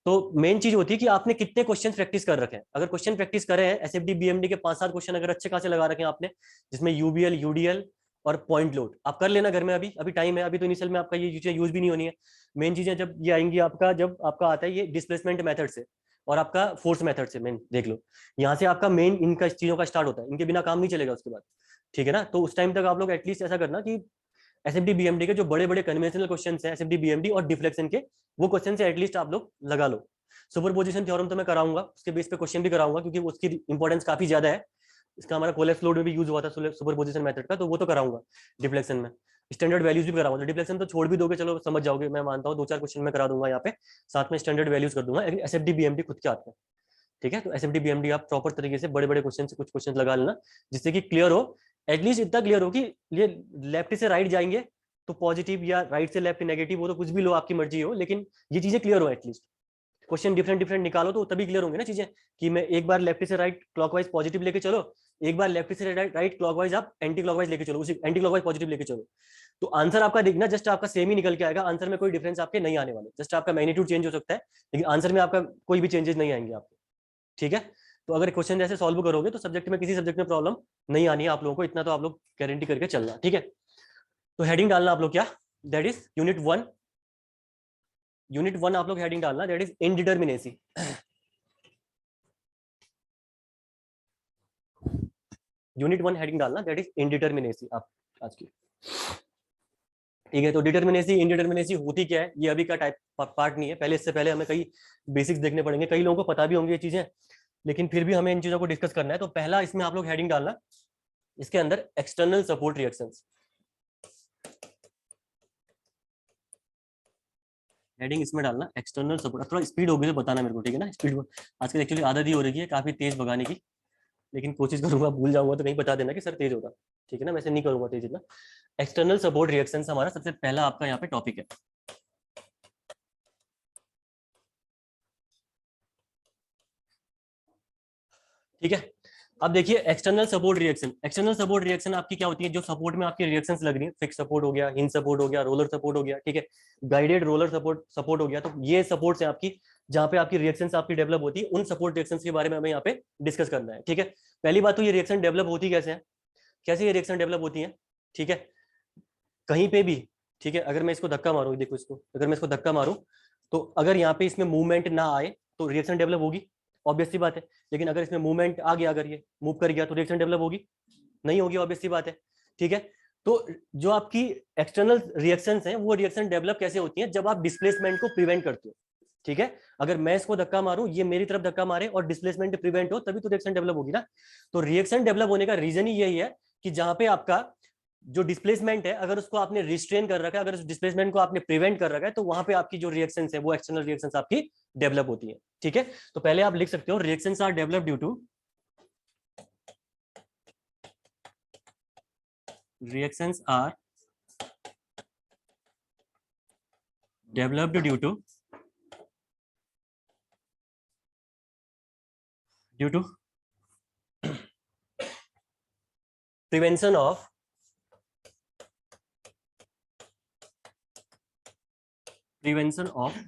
तो मेन चीज होती है कि आपने कितने क्वेश्चन प्रैक्टिस कर रखे हैं। अगर क्वेश्चन प्रैक्टिस करे हैं एसएफडी बीएमडी के 5-7 क्वेश्चन अगर अच्छे खासे लगा रखे हैं आपने, जिसमें यूबीएल यूडीएल और पॉइंट लोड, आप कर लेना घर में, अभी अभी टाइम है, अभी तो इनिशियल में आपका ये चीजें यूज भी नहीं होनी है। मेन चीजें जब ये आएंगी आपका, जब आपका आता है ये डिस्प्लेसमेंट मेथड से और आपका फोर्स मेथड से, मेन देख लो यहाँ से आपका मेन इनका चीजों का स्टार्ट होता है, इनके बिना काम नहीं चलेगा उसके बाद। ठीक है ना, तो उस टाइम तक आप लोग एटलीस्ट ऐसा करना कि एसएफडी बीएमडी के जो बड़े बड़े कन्वेंशनल क्वेश्चन है एसएफडी बीएमडी और डिफ्लेक्शन के, वो क्वेश्चन से एटलीस्ट आप लोग लगा लो। सुपरपोजिशन थ्योरम तो मैं कराऊंगा, उसके बेस पे क्वेश्चन भी कराऊंगा क्योंकि उसकी इंपॉर्टेंस काफी ज्यादा है। इसका हमारा कोलेप्स फ्लूइड में भी यूज हुआ था सुपरपोजिशन मेथड का, तो वो तो कराऊंगा। डिफ्लेक्शन में स्टैंडर्ड वैल्यूज भी कराऊंगा। डिफ्लेक्शन तो छोड़ भी दोगे, चलो समझ जाओगे, मैं मानता हूँ 2-4 क्वेश्चन में करा दूंगा यहाँ पे, साथ में स्टैंडर्ड वैल्यूज कर दूंगा। एसएफडी बीएमडी खुद के आते हैं, ठीक है। तो एसएफडी बीएमडी आप प्रॉपर तरीके से बड़े बड़े क्वेश्चन से कुछ क्वेश्चन लगा लेना, जिससे कि क्लियर हो, एटलीस्ट इतना क्लियर हो कि ये लेफ्ट से राइट जाएंगे तो पॉजिटिव, या राइट से लेफ्ट नेगेटिव, वो तो कुछ भी लो, आपकी मर्जी हो, लेकिन ये चीजें क्लियर हो। एटलीस्ट क्वेश्चन डिफरेंट डिफरेंट निकालो तो तभी क्लियर होंगे ना चीजें, कि मैं एक बार लेफ्ट से राइट क्लॉकवाइज पॉजिटिव लेके चलो, एक बार लेफ्ट से राइट क्लॉकवाइज आप एंटी क्लॉकवाइज लेके चलो, उसी एंटी क्लॉकवाइज पॉजिटिव लेके चलो, तो आंसर आपका देखना जस्ट आपका सेम ही निकल के आएगा। आंसर में कोई डिफरेंस आपके नहीं आने वाले, जस्ट आपका मैग्नीट्यूड चेंज हो सकता है, लेकिन आंसर में आपका कोई भी चेंजेस नहीं आएंगे आपके, ठीक है। तो अगर क्वेश्चन जैसे सॉल्व करोगे तो सब्जेक्ट में, किसी सब्जेक्ट में प्रॉब्लम नहीं आनी है आप लोगों को, इतना तो आप लोग गारंटी करके चलना, ठीक है। तो हेडिंग डालना आप लोग क्या, दैट इज यूनिट 1, यूनिट 1 आप लोग हेडिंग डालना, दैट इज इनडिटरमिनेसी। यूनिट 1 हेडिंग डालना, दैट इज इनडिटरमिनेसी आप आज की, ठीक है। तो डिटरमिनेसी इनडिटरमिनेसी होती क्या है, ये अभी का टाइप पार्ट नहीं है, पहले इससे पहले हमें कई बेसिक्स देखने पड़ेंगे, कई लोगों को पता भी होंगी ये चीजें, लेकिन फिर भी हमें इन चीजों को डिस्कस करना है। तो पहला इसमें आप लोग हेडिंग डालना, इसके अंदर एक्सटर्नल सपोर्ट रिएक्शंस, हेडिंग इसमें डालना एक्सटर्नल सपोर्ट। थोड़ा स्पीड होगी तो बताना मेरे को, ठीक है ना। स्पीड आजकल एक्चुअली आदत ही हो रही है काफी तेज भगाने की, लेकिन कोशिश करूंगा, भूल जाऊंगा तो कहीं बता देना कि सर तेज होगा, ठीक है ना, वैसे नहीं करूंगा तेज इतना। एक्सटर्नल सपोर्ट रिएक्शंस हमारा सबसे पहला आपका यहाँ पे टॉपिक है, ठीक है। अब देखिए external support reaction, external support reaction आपकी क्या होती है, जो सपोर्ट में आपकी रिएक्शंस लग रही है, फिक्स सपोर्ट हो गया, हिंज सपोर्ट हो गया, रोलर सपोर्ट हो गया, ठीक है, गाइडेड रोलर सपोर्ट सपोर्ट हो गया, तो ये सपोर्ट्स है आपकी, जहां पे आपकी रिएक्शंस आपकी डेवलप होती है, उन सपोर्ट रिएक्शंस के बारे में हमें यहाँ पे डिस्कस करना है, ठीक है। पहली बात तो ये रिएक्शन डेवलप होती कैसे है, कैसे ये रिएक्शन डेवलप होती है, ठीक है, कहीं पे भी, ठीक है। अगर मैं इसको धक्का मारूं, देखो इसको, अगर मैं इसको धक्का मारूं, तो अगर यहाँ पे इसमें मूवमेंट ना आए तो रिएक्शन डेवलप होगी, ऑब्वियस सी बात है। लेकिन अगर इसमें मूवमेंट आ गया, अगर ये मूव कर गया, तो रिएक्शन डेवलप होगी, नहीं होगी, ऑब्वियस सी बात है, ठीक है। तो जो आपकी एक्सटर्नल रिएक्शंस हैं, वो रिएक्शन डेवलप कैसे होती हैं, जब आप डिस्प्लेसमेंट को प्रिवेंट करते हो, ठीक है। अगर मैं इसको धक्का मारूं, ये मेरी तरफ धक्का मारे और डिस्प्लेसमेंट प्रिवेंट हो, तभी तो रिएक्शन डेवलप होगी ना। तो रिएक्शन डेवलप होने का रीजन ही यही है कि जहां पे आपका जो डिस्प्लेसमेंट है, अगर उसको आपने रिस्ट्रेन कर रखा है, अगर उस डिस्प्लेसमेंट को आपने प्रिवेंट कर रखा है, तो वहां पे आपकी जो रिएक्शंस है, वो एक्सटर्नल रिएक्शंस आपकी डेवलप होती है, ठीक है। तो पहले आप लिख सकते हो, reactions are develop due to, reactions are developed due to prevention of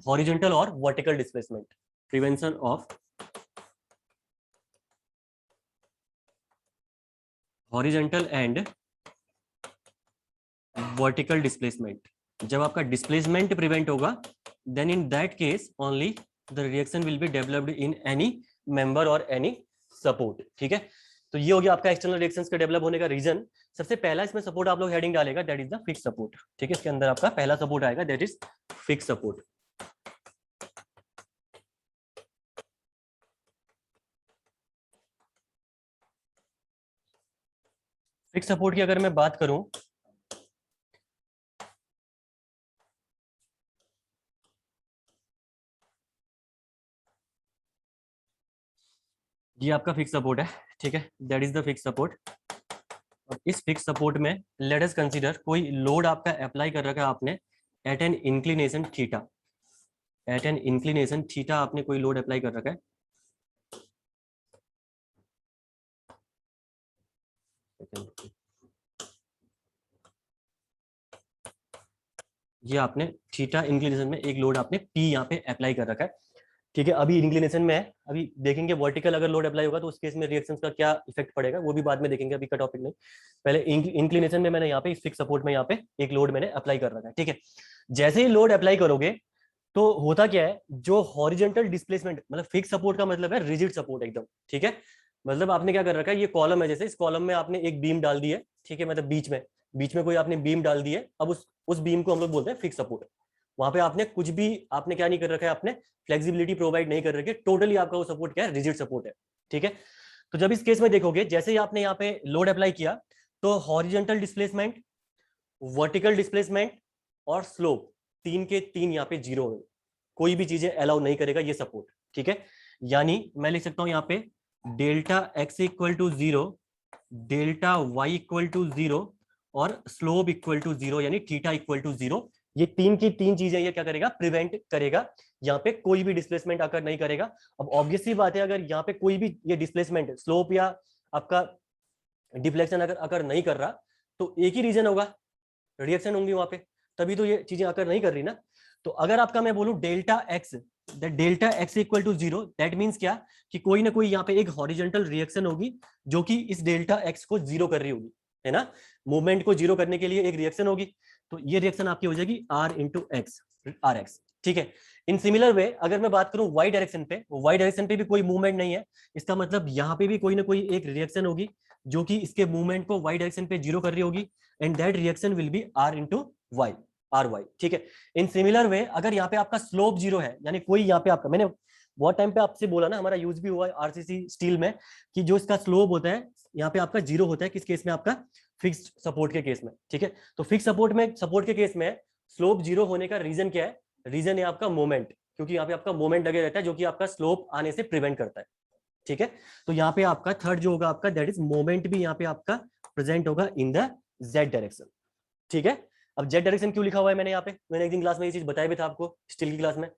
horizontal or vertical displacement, prevention of horizontal and vertical displacement। जब आपका डिस्प्लेसमेंट प्रिवेंट होगा, then in that case only the reaction will be developed in any member और एनी सपोर्ट, ठीक है। तो ये हो गया आपका एक्सटर्नल रिएक्शंस के डेवलप होने का रीजन। सबसे पहला इसमें सपोर्ट आप लोग हेडिंग डालेगा, that is the fix support, ठीक है। इसके अंदर आपका पहला सपोर्ट आएगा, that is fix support. Fix support की अगर मैं बात करूं, ये आपका फिक्स सपोर्ट है, ठीक है, that is the fix support. और इस फिक्स सपोर्ट में लेट अस कंसीडर कोई लोड आपका अप्लाई कर रखा है आपने at an inclination theta, at an inclination theta आपने कोई लोड अप्लाई कर रखा है, ये आपने थीटा इंक्लिनेशन में एक लोड आपने पी यहाँ पे अप्लाई कर रखा है, ठीक है। अभी इंक्लिनेशन में है, अभी देखेंगे वर्टिकल अगर लोड अप्लाई होगा तो उस केस में रिएक्शंस का क्या इफेक्ट पड़ेगा, वो भी बाद में देखेंगे, अभी का टॉपिक नहीं। पहले इंक्लिनेशन में मैंने यहाँ पे फिक्स सपोर्ट में यहाँ पे एक लोड मैंने अप्लाई कर रखा है, ठीक है। जैसे ही लोड अप्लाई करोगे तो होता क्या है, जो हॉरिजॉन्टल डिस्प्लेसमेंट, मतलब फिक्स सपोर्ट का मतलब है रिजिड सपोर्ट एकदम, ठीक है। मतलब आपने क्या कर रखा है, ये कॉलम है, जैसे इस कॉलम में आपने एक बीम डाल दी है, ठीक है, मतलब बीच में कोई आपने बीम डाल दी है। अब उस बीम को हम लोग बोलते हैं फिक्स सपोर्ट, वहां पे आपने कुछ भी आपने क्या नहीं कर रखा है, आपने फ्लेक्सिबिलिटी प्रोवाइड नहीं कर रखी है, टोटली आपका वो सपोर्ट क्या है, रिजिड सपोर्ट है। ठीक है, तो जब इस केस में देखोगे, जैसे ही आपने यहाँ पे लोड अप्लाई किया तो हॉरिजॉन्टल डिस्प्लेसमेंट, वर्टिकल डिस्प्लेसमेंट और स्लोप तीन के तीन यहाँ पे जीरो है, कोई भी चीजें अलाउ नहीं करेगा ये सपोर्ट। ठीक है, यानी मैं लिख सकता हूं यहाँ पे delta x equal to zero, delta Y equal to zero और स्लोप इक्वल टू जीरो, यानी थीटा इक्वल टू जीरो। ये तीन की तीन चीजें ये क्या करेगा, प्रिवेंट करेगा, यहाँ पे कोई भी डिस्प्लेसमेंट आकर नहीं करेगा। अब ऑब्वियसली बात है, अगर यहाँ पे कोई भी ये डिस्प्लेसमेंट, स्लोप या आपका डिफ्लेक्शन अगर अगर नहीं कर रहा, तो एक ही रीजन होगा, रिएक्शन होंगी वहां पे, तभी तो ये चीजें आकर नहीं कर रही ना। तो अगर आपका मैं बोलूं delta x, delta x equal to zero, that means क्या, कि कोई ना कोई यहाँ पे एक हॉरिजॉन्टल रिएक्शन होगी जो कि इस डेल्टा एक्स को जीरो कर रही होगी, है ना, मूवमेंट को जीरो करने के लिए एक रिएक्शन होगी। तो ये रिएक्शन आपकी हो जाएगी R into X, R X. ठीक है, इन सिमिलर वे अगर मैं बात करूं वाई डायरेक्शन पे, वाई डायरेक्शन पे भी कोई मूवमेंट नहीं है, इसका मतलब यहाँ पे भी कोई ना कोई एक रिएक्शन होगी जो कि इसके मूवमेंट को वाई डायरेक्शन पे जीरो कर रही होगी, and that reaction will be R into Y, R Y. ठीक है, इन सिमिलर वे अगर यहाँ पे आपका स्लोप जीरो है, यानी कोई यहाँ पे आपका, मैंने बहुत टाइम पे आपसे बोला ना, हमारा यूज भी हुआ है आरसीसी स्टील में, कि जो इसका स्लोप होता है यहाँ पे आपका जीरो होता है, किस केस में, आपका फिक्स्ड सपोर्ट के केस में। ठीक है, तो फिक्स सपोर्ट में, सपोर्ट के केस में स्लोप जीरो होने का रीजन क्या है, रीजन है आपका मोमेंट, क्योंकि यहाँ पे आपका मोमेंट लगे रहता है जो कि आपका स्लोप आने से प्रिवेंट करता है। ठीक है, तो यहाँ पे आपका थर्ड जो होगा आपका, दैट इज मोमेंट भी यहाँ पे आपका प्रेजेंट होगा इन द जेड डायरेक्शन। ठीक है, अब जेड डायरेक्शन क्यों लिखा हुआ है मैंने यहाँ पे, मैंने एक दिन क्लास में ये चीज बताया भी था आपको, स्टील की क्लास में।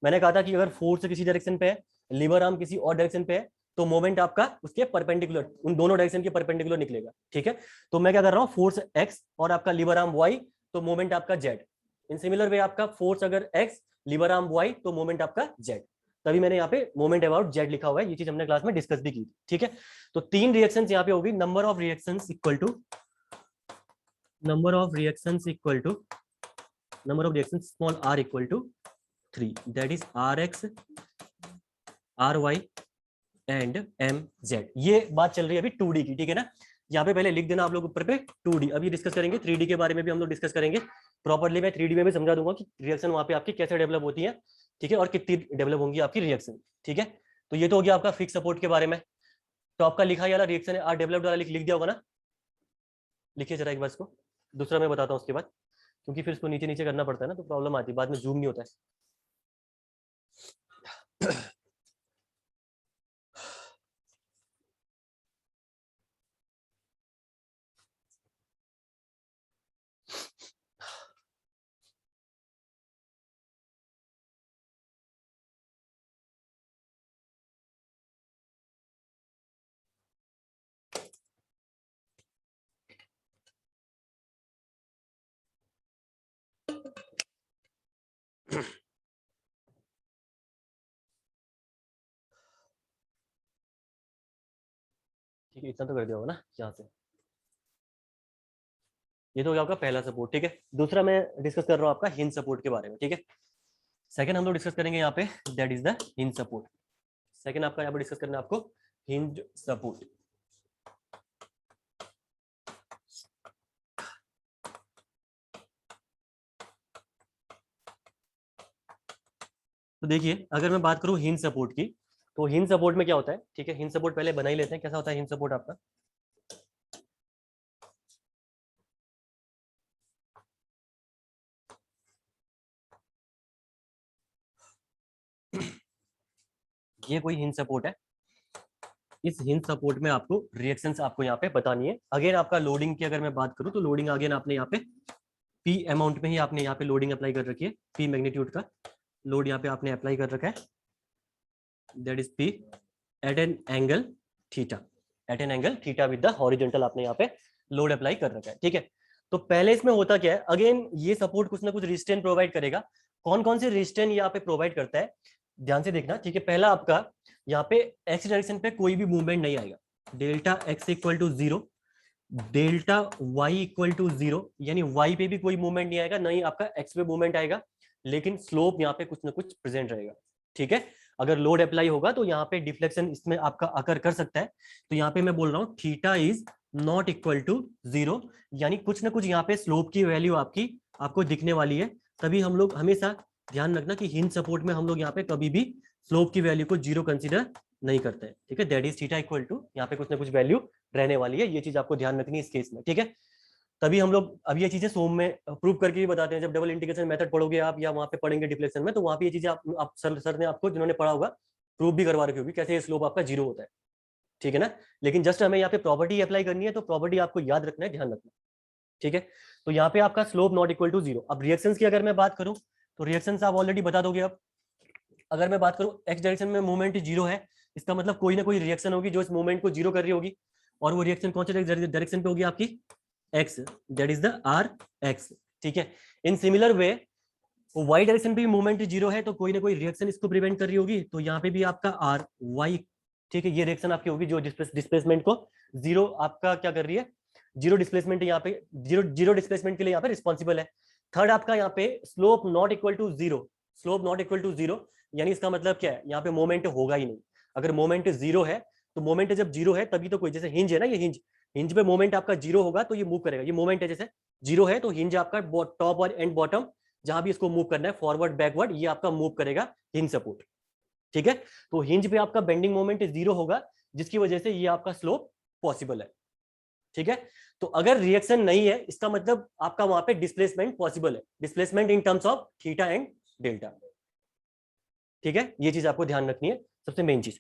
मैंने कहा था कि अगर फोर्स किसी डायरेक्शन पे है, लीवर आर्म किसी और डायरेक्शन पे है, तो मोमेंट आपका उसके परपेंडिकुलर, उन दोनों डायरेक्शन के परपेंडिकुलर निकलेगा। ठीक है, तो मैं क्या कर रहा हूँ, फोर्स एक्स और आपका लीवर आर्म वाई, तो मोमेंट आपका जेड। इन सिमिलर वे आपका फोर्स अगर एक्स, लीवर आर्म वाई, तो मोमेंट आपका जेड। तभी मैंने यहाँ पे मोमेंट अबाउट जेड लिखा हुआ है, ये चीज हमने क्लास में डिस्कस भी की थी। ठीक है, तो तीन रिएक्शंस यहाँ पे होगी, number of reactions equal to, number of reactions equal to, number of reactions small r equal to 3, that is rx, ry and mz। ये बात चल रही है अभी 2D की। ठीक है ना, यहाँ पे पहले लिख देना आप लोग ऊपर पे 2D, अभी डिस्कस करेंगे 3D के बारे में भी हम लोग डिस्कस करेंगे प्रॉपर्ली। मैं 3D में भी समझा दूंगा कि रिएक्शन वहां पे आपकी कैसे डेवलप होती है, ठीक है, और कितनी डेवलप होंगी आपकी रिएक्शन। ठीक है, तो ये तो हो गया आपका फिक्स सपोर्ट के बारे में। तो आपका लिखा वाला रिएक्शन है आर डेवलप्ड वाला, लिख दिया होगा ना, लिखिए जरा एक बार इसको, दूसरा मैं बताता हूँ उसके बाद, क्योंकि फिर इसको नीचे नीचे करना पड़ता है ना, तो प्रॉब्लम आती है बाद में, जूम नहीं होता है। ठीक है, इतना तो कर दिया होगा ना यहाँ से। ये तो हो गया आपका पहला सपोर्ट। ठीक है, दूसरा मैं डिस्कस कर रहा हूँ आपका हिंज सपोर्ट के बारे में। ठीक है, सेकंड हम लोग डिस्कस करेंगे यहाँ पे, that is the hinge support. Second आपका यहाँ पे डिस्कस करना है आपको हिंज सपोर्ट। तो देखिए, अगर मैं बात करूँ हिंज सपोर्ट की, तो हिंज सपोर्ट में क्या होता है, ठीक है, हिंज सपोर्ट पहले बना ही लेते हैं, कैसा होता है हिंज सपोर्ट आपका। ये कोई हिंज सपोर्ट है, इस हिंज सपोर्ट में आपको रिएक्शंस आपको यहाँ पे बतानी है। अगेन आपका लोडिंग की अगर मैं बात करूँ, तो लोडिंग अगेन आपने यहाँ पे पी अमाउंट में ही आपने यहाँ पे लोडिंग अप्लाई कर रखी है, पी मैग्नीट्यूड का लोड यहाँ पे आपने अप्लाई कर रखा है, that is P at an angle theta, at an angle theta with the horizontal आपने यहाँ पे लोड अप्लाई कर रखा है। ठीक है, तो पहले इसमें होता क्या है, अगेन ये सपोर्ट कुछ ना कुछ रेजिस्टेंस प्रोवाइड करेगा। कौन कौन से रेजिस्टेंस यहाँ पे प्रोवाइड करता है, ध्यान से देखना। ठीक है, पहला आपका यहाँ पे एक्स डायरेक्शन पे कोई भी मूवमेंट नहीं आएगा, delta x equal to zero, delta Y equal to zero, यानी वाई पे भी कोई मूवमेंट नहीं आएगा, नहीं आपका एक्स पे मूवमेंट आएगा, लेकिन स्लोप यहाँ पे कुछ ना कुछ प्रेजेंट रहेगा। ठीक है, अगर लोड अप्लाई होगा तो यहाँ पे डिफ्लेक्शन इसमें आपका अकर कर सकता है। तो यहाँ पे मैं बोल रहा हूँ theta is not equal to zero, यानी कुछ ना कुछ यहाँ पे स्लोप की वैल्यू आपकी आपको दिखने वाली है, तभी हम लोग हमेशा ध्यान रखना कि हिंज सपोर्ट में हम लोग यहाँ पे कभी भी स्लोप की वैल्यू को 0 कंसीडर नहीं करते हैं, ठीक है। That is theta equal to, यहाँ पे कुछ ना कुछ वैल्यू रहने वाली है, ये चीज आपको ध्यान रखनी है इस केस में, ठीक है। तभी हम लोग अब ये चीजें सोम में प्रूव करके भी बताते हैं, जब डबल इंटीग्रेशन मेथड पढ़ोगे आप या वहाँ पे पढ़ेंगे डिफ्लेक्शन में, तो वहाँ पे ये चीजें आप सर ने आपको, जिन्होंने पढ़ा होगा, प्रूव भी करवा रखी होगी कैसे स्लोप आपका 0 होता है, ठीक है ना। लेकिन जस्ट हमें यहाँ पे प्रॉपर्टी अप्लाई करनी है, तो प्रॉपर्टी आपको याद रखना है, ध्यान रखना, ठीक है। तो यहाँ पे आपका स्लोप नॉट इक्वल टू 0। अब रिएक्शंस की अगर मैं बात करूँ तो रिएक्शंस आप ऑलरेडी बता दोगे। अब अगर मैं बात करूँ एक्स डायरेक्शन में मूवमेंट 0 है, इसका मतलब कोई ना कोई रिएक्शन होगी जो इस मूवमेंट को 0 कर रही होगी, और वो रिएक्शन कौन से डायरेक्शन पे होगी आपकी, X, that is the R X, ठीक है। In similar way Y direction पे मूवमेंट 0 है, तो कोई ना कोई रिएक्शन इसको प्रिवेंट कर रही होगी, तो यहाँ पे भी आपका आर वाई, ठीक है, ये रिएक्शन आपकी होगी जो डिस्प्लेसमेंट को 0 आपका क्या कर रही है, 0 डिस्प्लेसमेंट यहाँ पे, जीरो डिस्प्लेसमेंट के लिए यहाँ पे रिस्पॉन्सिबल है। थर्ड आपका यहाँ पे slope not equal to 0, slope not equal to 0, यानी इसका मतलब क्या है, यहाँ पे मोमेंट होगा ही नहीं। अगर मोमेंट 0 है तो मोमेंट जब 0 है तभी तो कोई, जैसे हिंज है ना, ये हिंज पे मोमेंट आपका 0 होगा तो ये मूव करेगा, ये मोमेंट है जैसे 0 है तो हिंज आपका टॉप और एंड बॉटम जहां भी इसको मूव करना है, फॉरवर्ड बैकवर्ड, ये आपका मूव करेगा हिंज सपोर्ट, ठीक है। तो हिंज पे आपका बेंडिंग मोमेंट 0 होगा, जिसकी वजह से ये आपका स्लोप पॉसिबल है, ठीक है। तो अगर रिएक्शन नहीं है, इसका मतलब आपका वहां पे डिस्प्लेसमेंट पॉसिबल है, displacement in terms of theta and delta, ठीक है। ये चीज आपको ध्यान रखनी है, सबसे मेन चीज।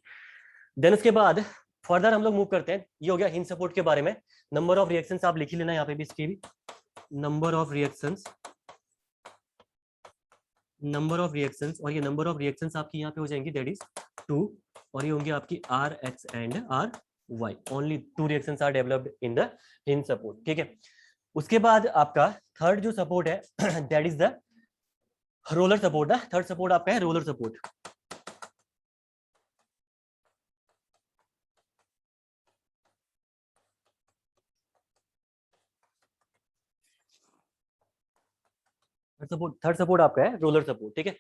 देन उसके बाद फर्दर हम लोग मूव करते हैं, ये हो गया हिंज सपोर्ट के बारे में। नंबर ऑफ रिएक्शंस आप लिख ही लेना यहाँ पे भी, इसके भी नंबर ऑफ रिएक्शंस, और ये नंबर ऑफ रिएक्शंस आपकी यहाँ पे हो जाएंगी, दैट इज 2, और ये होंगी आपकी R X and R Y. Only 2 reactions are developed in the hinge support, ठीक है। उसके बाद आपका थर्ड जो सपोर्ट है that is the roller support. Third support आपका है रोलर सपोर्ट। थर्ड सपोर्ट आपका है रोलर सपोर्ट, ठीक है।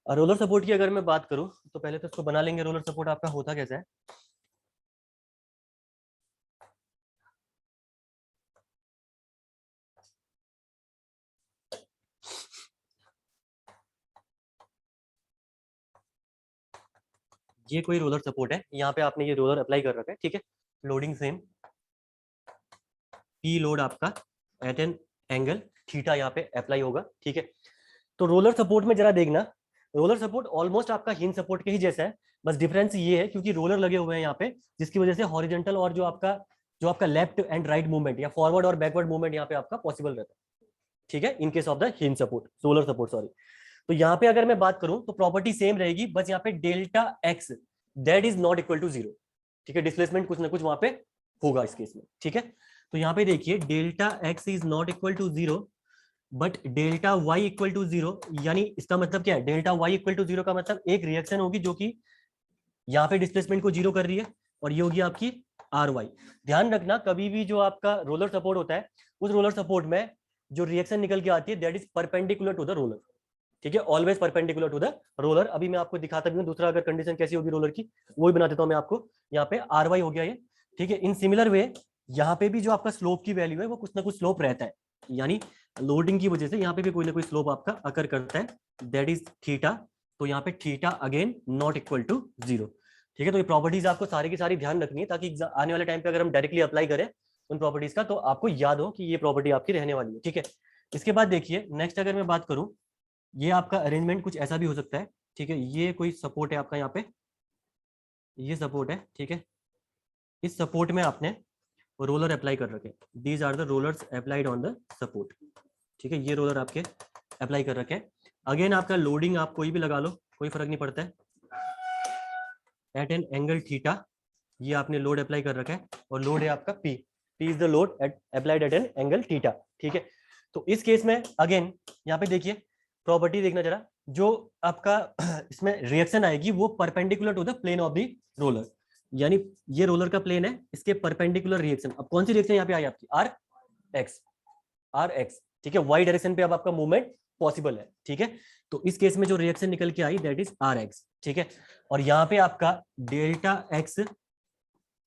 रोलर सपोर्ट की अगर मैं बात करूं तो पहले तो इसको बना लेंगे, रोलर सपोर्ट आपका होता कैसा है। ये कोई रोलर सपोर्ट है, यहाँ पे आपने ये रोलर अप्लाई कर रखा है, ठीक है। लोडिंग सेम, पी लोड आपका एट एन एंगल थीटा यहाँ पे अप्लाई होगा, ठीक है। तो रोलर सपोर्ट में जरा देखना, रोलर सपोर्ट ऑलमोस्ट आपका हिंज सपोर्ट के ही जैसा है, बस डिफरेंस ये है क्योंकि रोलर लगे हुए हैं यहाँ पे, जिसकी वजह से हॉरिजॉन्टल और जो आपका लेफ्ट एंड राइट मूवमेंट या फॉरवर्ड और बैकवर्ड मूवमेंट यहाँ पे आपका पॉसिबल रहता है, ठीक है, इन case of the hinge support, roller support, sorry. तो यहाँ पे अगर मैं बात करूं तो प्रॉपर्टी सेम रहेगी, बस यहाँ पे delta X that is not equal to 0, ठीक है। डिस्प्लेसमेंट कुछ ना कुछ वहां पे होगा इस केस में, ठीक है। तो यहाँ पे देखिए delta X is not equal to 0 but delta Y equal to 0, यानी इसका मतलब क्या है, डेल्टा वाई इक्वल टू 0 का मतलब एक रिएक्शन होगी जो कि यहाँ पे डिस्प्लेसमेंट को 0 कर रही है, और ये होगी आपकी आर वाई। ध्यान रखना कभी भी जो आपका रोलर सपोर्ट होता है, उस रोलर सपोर्ट में जो रिएक्शन निकल के आती है that is perpendicular to the roller, ठीक है, always perpendicular to the roller. अभी मैं आपको दिखाता भी हूँ दूसरा अगर कंडीशन कैसी होगी रोलर की, वो भी बना देता हूँ मैं आपको। यहाँ पे आर वाई हो गया ये, ठीक है। इन सिमिलर वे यहाँ पे भी जो आपका स्लोप की वैल्यू है वो कुछ ना कुछ स्लोप रहता है, यानी लोडिंग की वजह से यहाँ पे भी कोई ना कोई स्लोप आपका अकर करता है, दैट इज थीटा। तो यहाँ पे theta again not equal to 0, ठीक है। तो ये प्रॉपर्टीज आपको सारी की सारी ध्यान रखनी है, ताकि आने वाले टाइम पे अगर हम डायरेक्टली अप्लाई करें उन प्रॉपर्टीज का, तो आपको याद हो कि ये प्रॉपर्टी आपकी रहने वाली है, ठीक है। इसके बाद देखिए नेक्स्ट अगर मैं बात करूं, ये आपका अरेंजमेंट कुछ ऐसा भी हो सकता है, ठीक है। ये कोई सपोर्ट है आपका, यहाँ पे ये सपोर्ट है, ठीक है। इस सपोर्ट में आपने रोलर अप्लाई कर रखे, these are the rollers applied on the support, ठीक है। ये रोलर आपके अप्लाई कर रखे हैं। अगेन आपका लोडिंग आप कोई भी लगा लो, कोई फर्क नहीं पड़ता है, एट एन एंगल थीटा, ये आपने लोड अप्लाई कर रखा है, और लोड है आपका P, P is the load applied at an angle theta, ठीक है। तो इस केस में अगेन यहाँ पे देखिए प्रॉपर्टी देखना जरा, जो आपका इसमें रिएक्शन आएगी वो perpendicular to the plane of the roller, यानी ये रोलर का प्लेन है, इसके परपेंडिकुलर रिएक्शन। अब कौन सी रिएक्शन यहाँ पे आई आपकी, आर एक्स, ठीक है। वाई डायरेक्शन पे अब आपका मूवमेंट पॉसिबल है, ठीक है। तो इस केस में जो रिएक्शन निकल के आई दैट इज आर एक्स, ठीक है। और यहाँ पे आपका डेल्टा एक्स,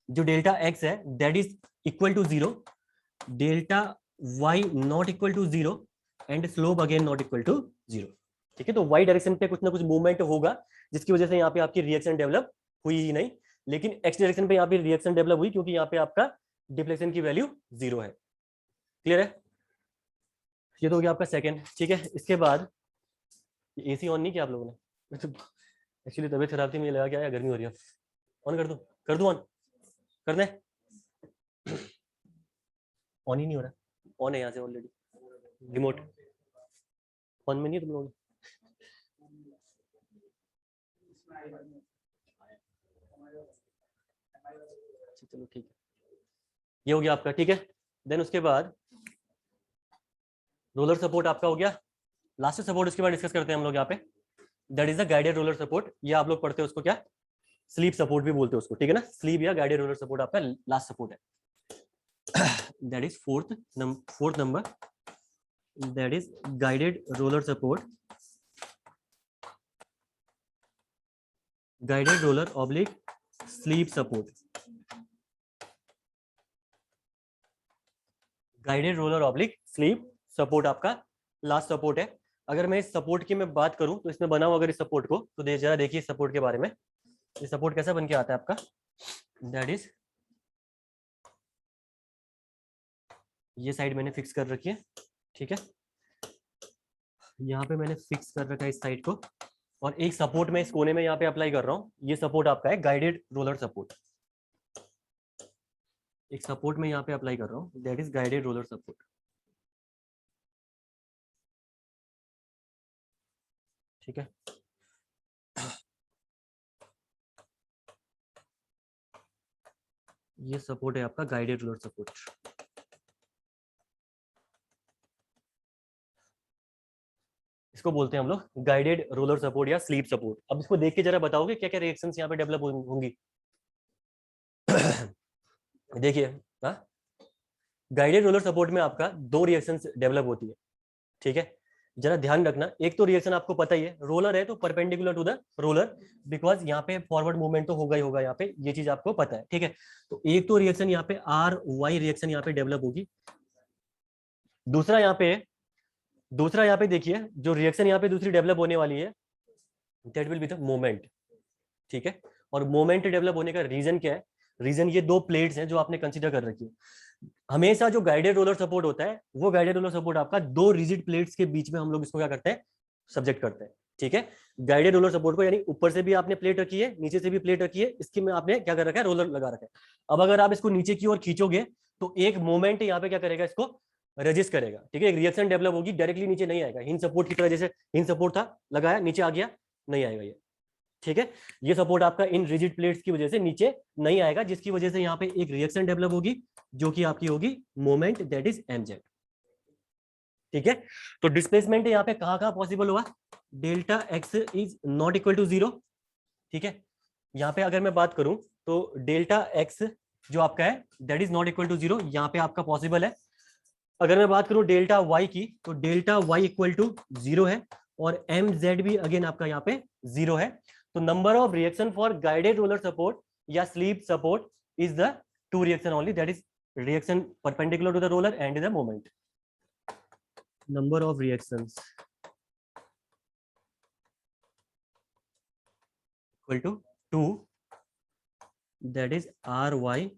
जो डेल्टा एक्स है that is equal to 0, delta Y not equal to 0 and slope again not equal to zero. ठीक है, तो वाई डायरेक्शन पे कुछ ना कुछ मूवमेंट होगा जिसकी वजह से यहाँ पे आपकी रिएक्शन डेवलप हुई ही नहीं, लेकिन एक्स डायरेक्शन पे यहाँ पे रिएक्शन डेवलप हुई क्योंकि यहाँ पे आपका डिफ्लेक्शन की वैल्यू जीरो है। क्लियर है? ये तो हो गया आपका सेकंड। ठीक है, इसके बाद एसी ऑन नहीं किया आप लोगों ने? एक्चुअली तबीयत खराब थी, मुझे लगा क्या गर्मी हो रही है। ऑन कर दूं? कर दूं ऑन? कर दें? ऑन ही नहीं हो रहा। ऑन है यहाँ से ऑलरेडी, रिमोट ऑन में नहीं है तुम लोग। चलो ठीक है, ये हो गया आपका। ठीक है, देन उसके बाद रोलर सपोर्ट आपका हो गया। लास्ट सपोर्ट उसके बाद डिस्कस करते हैं हम लोग यहाँ पे, that is the guided roller support. ये आप लोग पढ़ते हो उसको क्या, स्लीप सपोर्ट भी बोलते हो उसको। ठीक है ना, स्लीप या गाइडेड रोलर सपोर्ट आपका लास्ट सपोर्ट है। That is fourth number, that is guided roller support, guided roller oblique sleep support, guided roller oblique sleep support आपका लास्ट सपोर्ट है। अगर मैं इस सपोर्ट की मैं बात करूं तो इसमें बनाऊं अगर इस सपोर्ट को, तो जरा देखिए सपोर्ट के बारे में। ये सपोर्ट कैसा बन के आता है आपका, दैट इज ये साइड मैंने फिक्स कर रखी है। ठीक है, यहाँ पे मैंने फिक्स कर रखा है इस साइड को, और एक सपोर्ट में इस कोने में यहाँ पे अप्लाई कर रहा हूँ। ये सपोर्ट आपका है गाइडेड रोलर सपोर्ट। एक सपोर्ट में यहाँ पे अप्लाई कर रहा हूँ, that is guided roller support. ठीक है, ये सपोर्ट है आपका गाइडेड रोलर सपोर्ट। इसको बोलते हैं हम लोग गाइडेड रोलर सपोर्ट या स्लीप सपोर्ट। अब इसको देख के जरा बताओगे क्या क्या रिएक्शंस यहाँ पे डेवलप होंगी। देखिए, गाइडेड रोलर सपोर्ट में आपका दो रिएक्शंस डेवलप होती है। ठीक है, जरा ध्यान रखना। एक तो रिएक्शन आपको पता ही है, रोलर है तो perpendicular to the roller, because यहाँ पे फॉरवर्ड मूवमेंट तो होगा ही होगा, यहाँ पे ये चीज आपको पता है। ठीक है, तो एक तो रिएक्शन यहाँ पे आर वाई रिएक्शन यहाँ पे डेवलप होगी। दूसरा यहाँ पे देखिए, जो रिएक्शन यहाँ पे दूसरी डेवलप होने वाली है, that will be the moment. ठीक है, और मोमेंट डेवलप होने का रीजन क्या है, रीजन ये दो प्लेट्स हैं जो आपने कंसीडर कर रखी है। हमेशा जो गाइडेड रोलर सपोर्ट होता है, वो गाइडेड रोलर सपोर्ट आपका दो रिजिड प्लेट्स के बीच में हम लोग इसको क्या करते हैं, सब्जेक्ट करते हैं। ठीक है, गाइडेड रोलर सपोर्ट को, यानी ऊपर से भी आपने प्लेट रखी है, नीचे से भी प्लेट रखी है, इसकी में आपने क्या कर रखा है, रोलर लगा रखा है। अब अगर आप इसको नीचे की ओर खींचोगे तो एक मोमेंट यहाँ पे क्या करेगा, इसको रजिस्ट करेगा। ठीक है, एक रिएक्शन डेवलप होगी, डायरेक्टली नीचे नहीं आएगा। हिंज सपोर्ट की तरह, जैसे हिंज सपोर्ट था लगाया, नीचे आ गया, नहीं आएगा ये। ठीक है, ये सपोर्ट आपका इन रिजिड प्लेट्स की वजह से नीचे नहीं आएगा, जिसकी वजह से यहाँ पे एक रिएक्शन डेवलप होगी जो कि आपकी होगी मोमेंट, दैट इज mz। ठीक है, तो डिस्प्लेसमेंट यहाँ पे कहाँ पॉसिबल हुआ, delta X is not equal to zero. ठीक है, यहाँ पे अगर मैं बात करूं तो डेल्टा एक्स जो आपका है that is not equal to zero, यहाँ पे आपका पॉसिबल है। अगर मैं बात करूं डेल्टा वाई की, तो delta Y equal to zero है, और एम जेड भी अगेन आपका यहाँ पे जीरो है। तो number of reaction for guided roller support या slip support is the two reaction only, that is reaction perpendicular to the roller and the moment. Number of reactions equal to two, that is R Y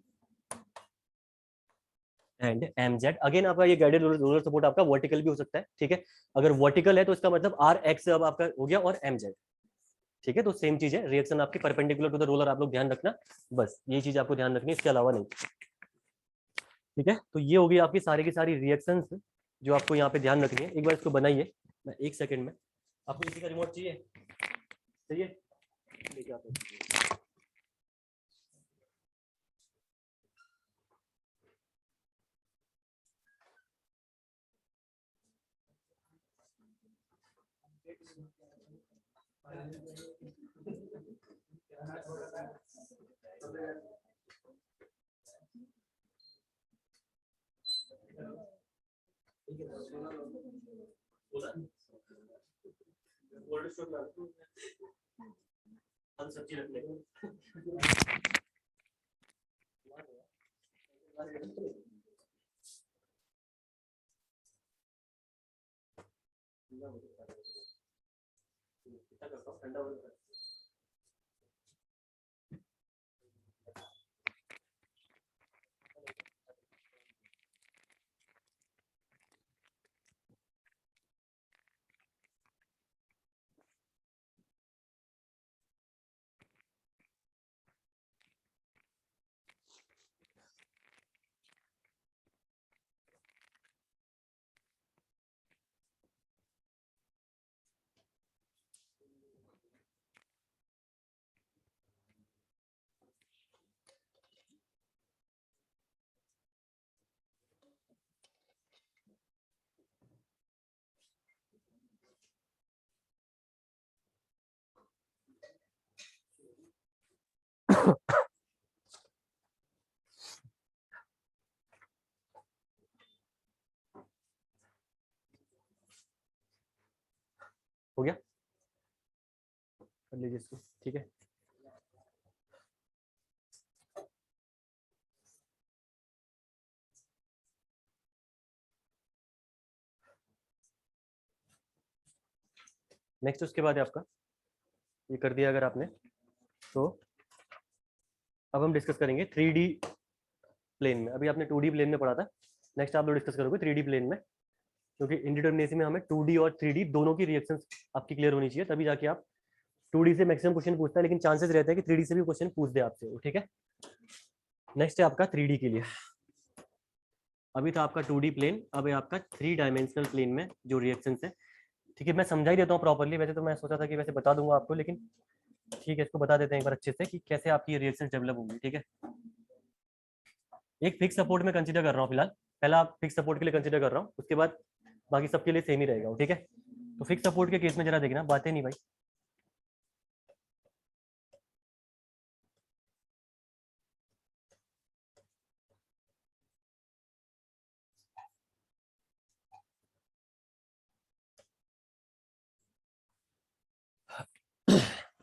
and M Z. Again आपका ये गाइडेड रोलर सपोर्ट आपका वर्टिकल भी हो सकता है। ठीक है, अगर वर्टिकल है तो इसका मतलब आर एक्स अब आपका हो गया और एम जेड। ठीक है, तो सेम चीज है, रिएक्शन आपकी परपेंडिकुलर टू द रोलर, आप लोग ध्यान रखना, बस ये चीज आपको ध्यान रखनी है, इसके अलावा नहीं। ठीक है, तो ये हो गई आपकी सारी की सारी रिएक्शंस जो आपको यहाँ पे ध्यान रखनी है। एक बार इसको बनाइए, मैं एक सेकंड में। आपको इसी का रिमोट चाहिए? चाहिए, लेके आते हैं। हम सब्जी रख लेंगे। हो गया, कर लीजिए इसको, ठीक है। नेक्स्ट उसके बाद है आपका, ये कर दिया अगर आपने, तो अब हम डिस्कस करेंगे 3D प्लेन में। अभी आपने 2D प्लेन में पढ़ा था, नेक्स्ट आप लोग डिस्कस करोगे 3D प्लेन में, क्योंकि इंडिटरमिनेसी में हमें 2D और 3D दोनों की रिएक्शंस आपकी क्लियर होनी चाहिए, तभी जाके आप 2D से मैक्सिमम क्वेश्चन पूछता है, लेकिन चांसेस रहते हैं कि 3D से भी क्वेश्चन पूछ दे आपसे, ठीक है। नेक्स्ट है आपका 3D के लिए, अभी था आपका 2D प्लेन, अब है आपका 3 डायमेंशनल प्लेन में जो रिएक्शंस है, ठीक है। मैं समझा ही देता हूँ प्रॉपर्ली, वैसे तो मैं सोचा था कि वैसे बता दूंगा आपको, लेकिन ठीक है इसको बता देते हैं एक बार अच्छे से कि कैसे आपकी रिएक्शंस डेवलप होंगी, ठीक है। एक फिक्स सपोर्ट में कंसीडर कर रहा हूँ फिलहाल, पहला आप फिक्स सपोर्ट के लिए कंसीडर कर रहा हूँ, उसके बाद बाकी सबके लिए सेम ही रहेगा, ठीक है। तो फिक्स सपोर्ट के केस में जरा देखना, बातें नहीं भाई,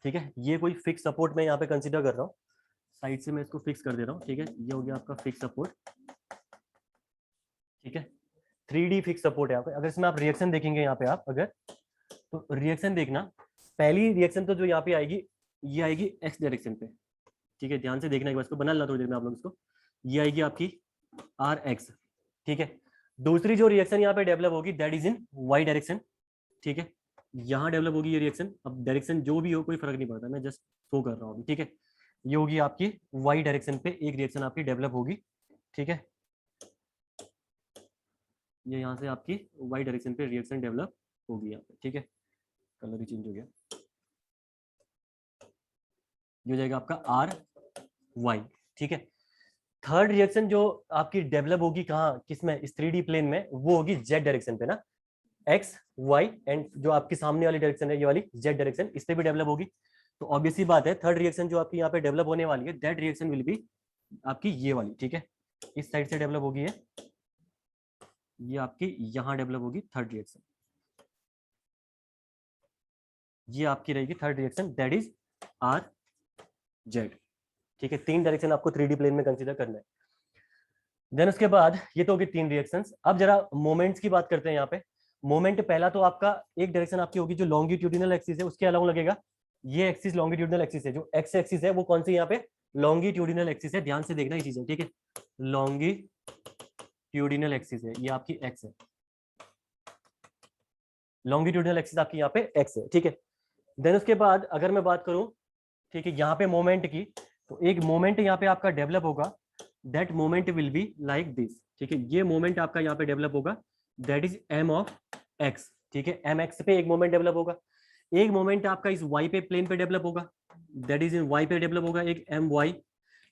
ठीक है। ये कोई फिक्स सपोर्ट में यहाँ पे कंसीडर कर रहा हूँ, साइड से मैं इसको फिक्स कर दे रहा हूँ, ठीक है। ये हो गया आपका फिक्स सपोर्ट, ठीक है। 3D फिक्स सपोर्ट है यहाँ पे। अगर इसमें आप रिएक्शन देखेंगे यहाँ पे आप अगर, तो रिएक्शन देखना, पहली रिएक्शन तो जो यहाँ पे आएगी, ये आएगी एक्स डायरेक्शन पे, ठीक है। ध्यान से देखना एक बार, इसको बना लेना थोड़ी देर में आप लोग इसको, ये आएगी आपकी आर एक्स, ठीक है। दूसरी जो रिएक्शन यहाँ पे डेवलप होगी that is in Y direction, ठीक है। यहाँ डेवलप होगी ये रिएक्शन, अब डायरेक्शन जो भी हो कोई फर्क नहीं पड़ता, मैं जस्ट शो कर रहा हूँ, ठीक है। ये होगी आपकी वाई डायरेक्शन पे एक रिएक्शन आपकी डेवलप होगी, ठीक है। ये यहाँ से आपकी वाई डायरेक्शन पे रिएक्शन डेवलप होगी यहाँ पे, ठीक है। कलर ही चेंज हो गया, ये हो जाएगा आपका आर वाई, ठीक है। थर्ड रिएक्शन जो आपकी डेवलप होगी कहाँ, किसमें, इस 3D प्लेन में, वो होगी जेड डायरेक्शन पे ना, एक्स वाई एंड जो आपकी सामने वाली डायरेक्शन है ये वाली जेड डायरेक्शन, इस पे भी डेवलप होगी। तो ऑब्वियसली बात है थर्ड रिएक्शन जो आपकी यहाँ पे डेवलप होने वाली है दैट रिएक्शन विल बी आपकी ये वाली, ठीक है। इस साइड से डेवलप होगी ये आपकी यहाँ डेवलप होगी थर्ड रिएक्शन, ये आपकी रहेगी third reaction that is are Z, ठीक है। 3 डायरेक्शन आपको 3D प्लेन में कंसीडर करना है। देन उसके बाद ये तो होगी 3 रिएक्शंस। अब जरा मोमेंट्स की बात करते हैं यहाँ पे। मोमेंट पहला तो आपका एक डायरेक्शन आपकी होगी जो लॉन्गिट्यूडिनल एक्सिस है उसके अलाउंग लगेगा, ये एक्सिस लॉन्गिट्यूडिनल एक्सिस है, जो एक्स एक्सिस है वो कौन सी यहाँ पे लॉन्गिट्यूडिनल एक्सिस है, ध्यान से देखना ये चीजें, ठीक है। लॉन्गिट्यूडिनल एक्सिस है, ये आपकी एक्स है, लॉन्गिट्यूडिनल एक्सिस आपकी यहाँ पे एक्स है, ठीक है। देन उसके बाद अगर मैं बात करूं, ठीक है, यहाँ पे मोमेंट की, तो एक मोमेंट यहाँ पे आपका डेवलप होगा, that moment will be like this, ठीक है। ये मोमेंट आपका यहाँ पे डेवलप होगा that is M of X, ठीक है। एम एक्स पे एक मोमेंट डेवलप होगा, एक मोमेंट आपका इस वाई पे प्लेन पे डेवलप होगा, दैट इज इन वाई पे डेवलप होगा एक एम वाई,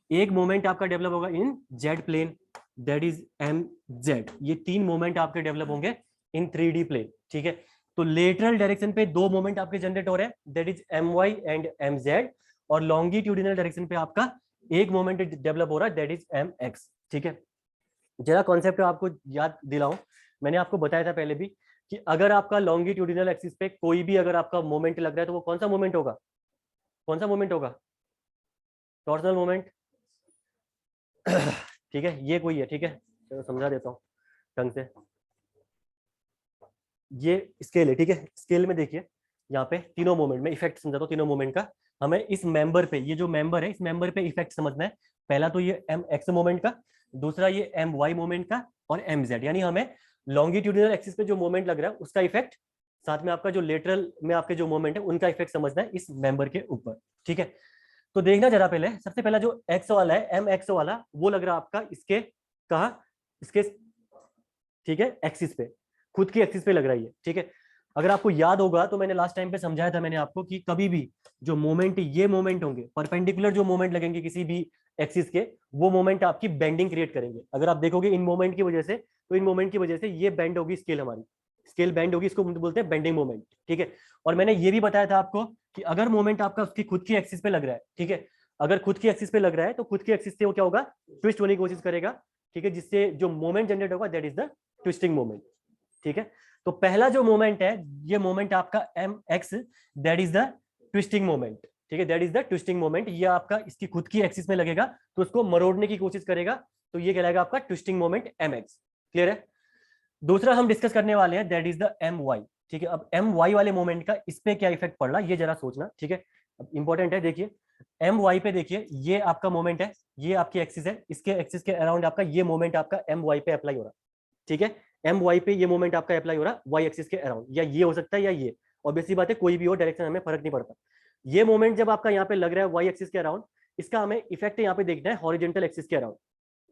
एक मोमेंट आपका डेवलप होगा in Z plane, that is M Z. ये 3 मोमेंट आपके डेवलप होंगे इन 3D प्लेन, ठीक है। तो लेटरल डायरेक्शन पे 2 मोमेंट आपके जनरेट हो रहे हैं, that is M Y and M Z, और लॉन्गिट्यूडिनल डायरेक्शन पे आपका एक मोमेंट डेवलप हो रहा है दैट इज एम एक्स, ठीक है। जरा कॉन्सेप्ट आपको याद दिलाऊं, मैंने आपको बताया था पहले भी कि अगर आपका लॉन्गिट्यूडिनल एक्सिस पे कोई भी अगर आपका मोमेंट लग रहा है तो वो कौन सा मोमेंट होगा, कौन सा मोमेंट होगा, टॉर्सनल मोमेंट, ठीक है। ये कोई है, ठीक है, चलो समझा देता हूँ ढंग से। ये स्केल है, ठीक है। स्केल में देखिए, यहाँ पे तीनों मोमेंट में इफेक्ट समझाता हूँ, तीनों मोमेंट का हमें इस मेंबर पे, ये जो मेंबर है इस मेंबर पे इफेक्ट समझना है। पहला तो ये एम एक्स मोमेंट का, दूसरा ये एम वाई मोमेंट का, और एम जेड, यानी हमें लॉन्गिट्यूडिनल एक्सिस पे जो मोमेंट लग रहा है उसका इफेक्ट, साथ में आपका जो लेटरल में आपके जो मोमेंट है उनका इफेक्ट समझना है इस मेंबर के ऊपर। ठीक है, तो देखना जरा पहले, सबसे पहला जो एक्स वाला है एम एक्स वाला, वो लग रहा है आपका इसके, कहा, इसके, ठीक है, एक्सिस पे, खुद की एक्सिस पे लग रहा है ये। ठीक है, अगर आपको याद होगा तो मैंने लास्ट टाइम पे समझाया था मैंने आपको कि कभी भी जो मोमेंट, ये मोमेंट होंगे परपेंडिकुलर, जो मोमेंट लगेंगे किसी भी एक्सिस के, वो मोमेंट आपकी बेंडिंग क्रिएट करेंगे। अगर आप देखोगे इन मोमेंट की वजह से, तो इन मोमेंट की वजह से ये बेंड होगी स्केल, हमारी स्केल बेंड होगी, इसको बोलते हैं बेंडिंग मोमेंट। ठीक है, और मैंने ये भी बताया था आपको कि अगर मोमेंट आपका उसकी खुद की एक्सिस पे लग रहा है, ठीक है, अगर खुद की एक्सिस पे लग रहा है तो खुद की एक्सिस से वो क्या होगा, ट्विस्ट होने की कोशिश करेगा। ठीक है, जिससे जो मोमेंट जनरेट होगा that is the twisting moment. ठीक है, तो पहला जो मोमेंट है, ये मोमेंट आपका M X, that is the twisting moment. ठीक है, that is the twisting moment. ये आपका इसकी खुद की एक्सिस में लगेगा तो उसको मरोड़ने की कोशिश करेगा, तो ये कहलाएगा आपका twisting moment M X. Clear है? दूसरा हम डिस्कस करने वाले हैं that is the M Y. ठीक है, अब एम वाई वाले मोमेंट का इस पे क्या इफेक्ट पड़ रहा है ये जरा सोचना। ठीक है, अब इंपॉर्टेंट है, देखिए एम वाई पे देखिए, ये आपका मोमेंट है, ये आपकी एक्सिस है, इसके एक्सिस के अराउंड आपका ये मोमेंट आपका एम वाई पे अप्लाई हो रहा है। ठीक है, एम वाई पे ये मोमेंट आपका अप्लाई हो रहा है वाई एक्सिस के अराउंड, या ये हो सकता है या ये, और बेसिक बात है कोई भी हो डायरेक्शन हमें फर्क नहीं पड़ता। ये मोमेंट जब आपका यहाँ पे लग रहा है वाई एक्सिस के अराउंड, इसका हमें इफेक्ट यहाँ पे देखना है हॉरिजेंटल एक्सिस के अराउंड।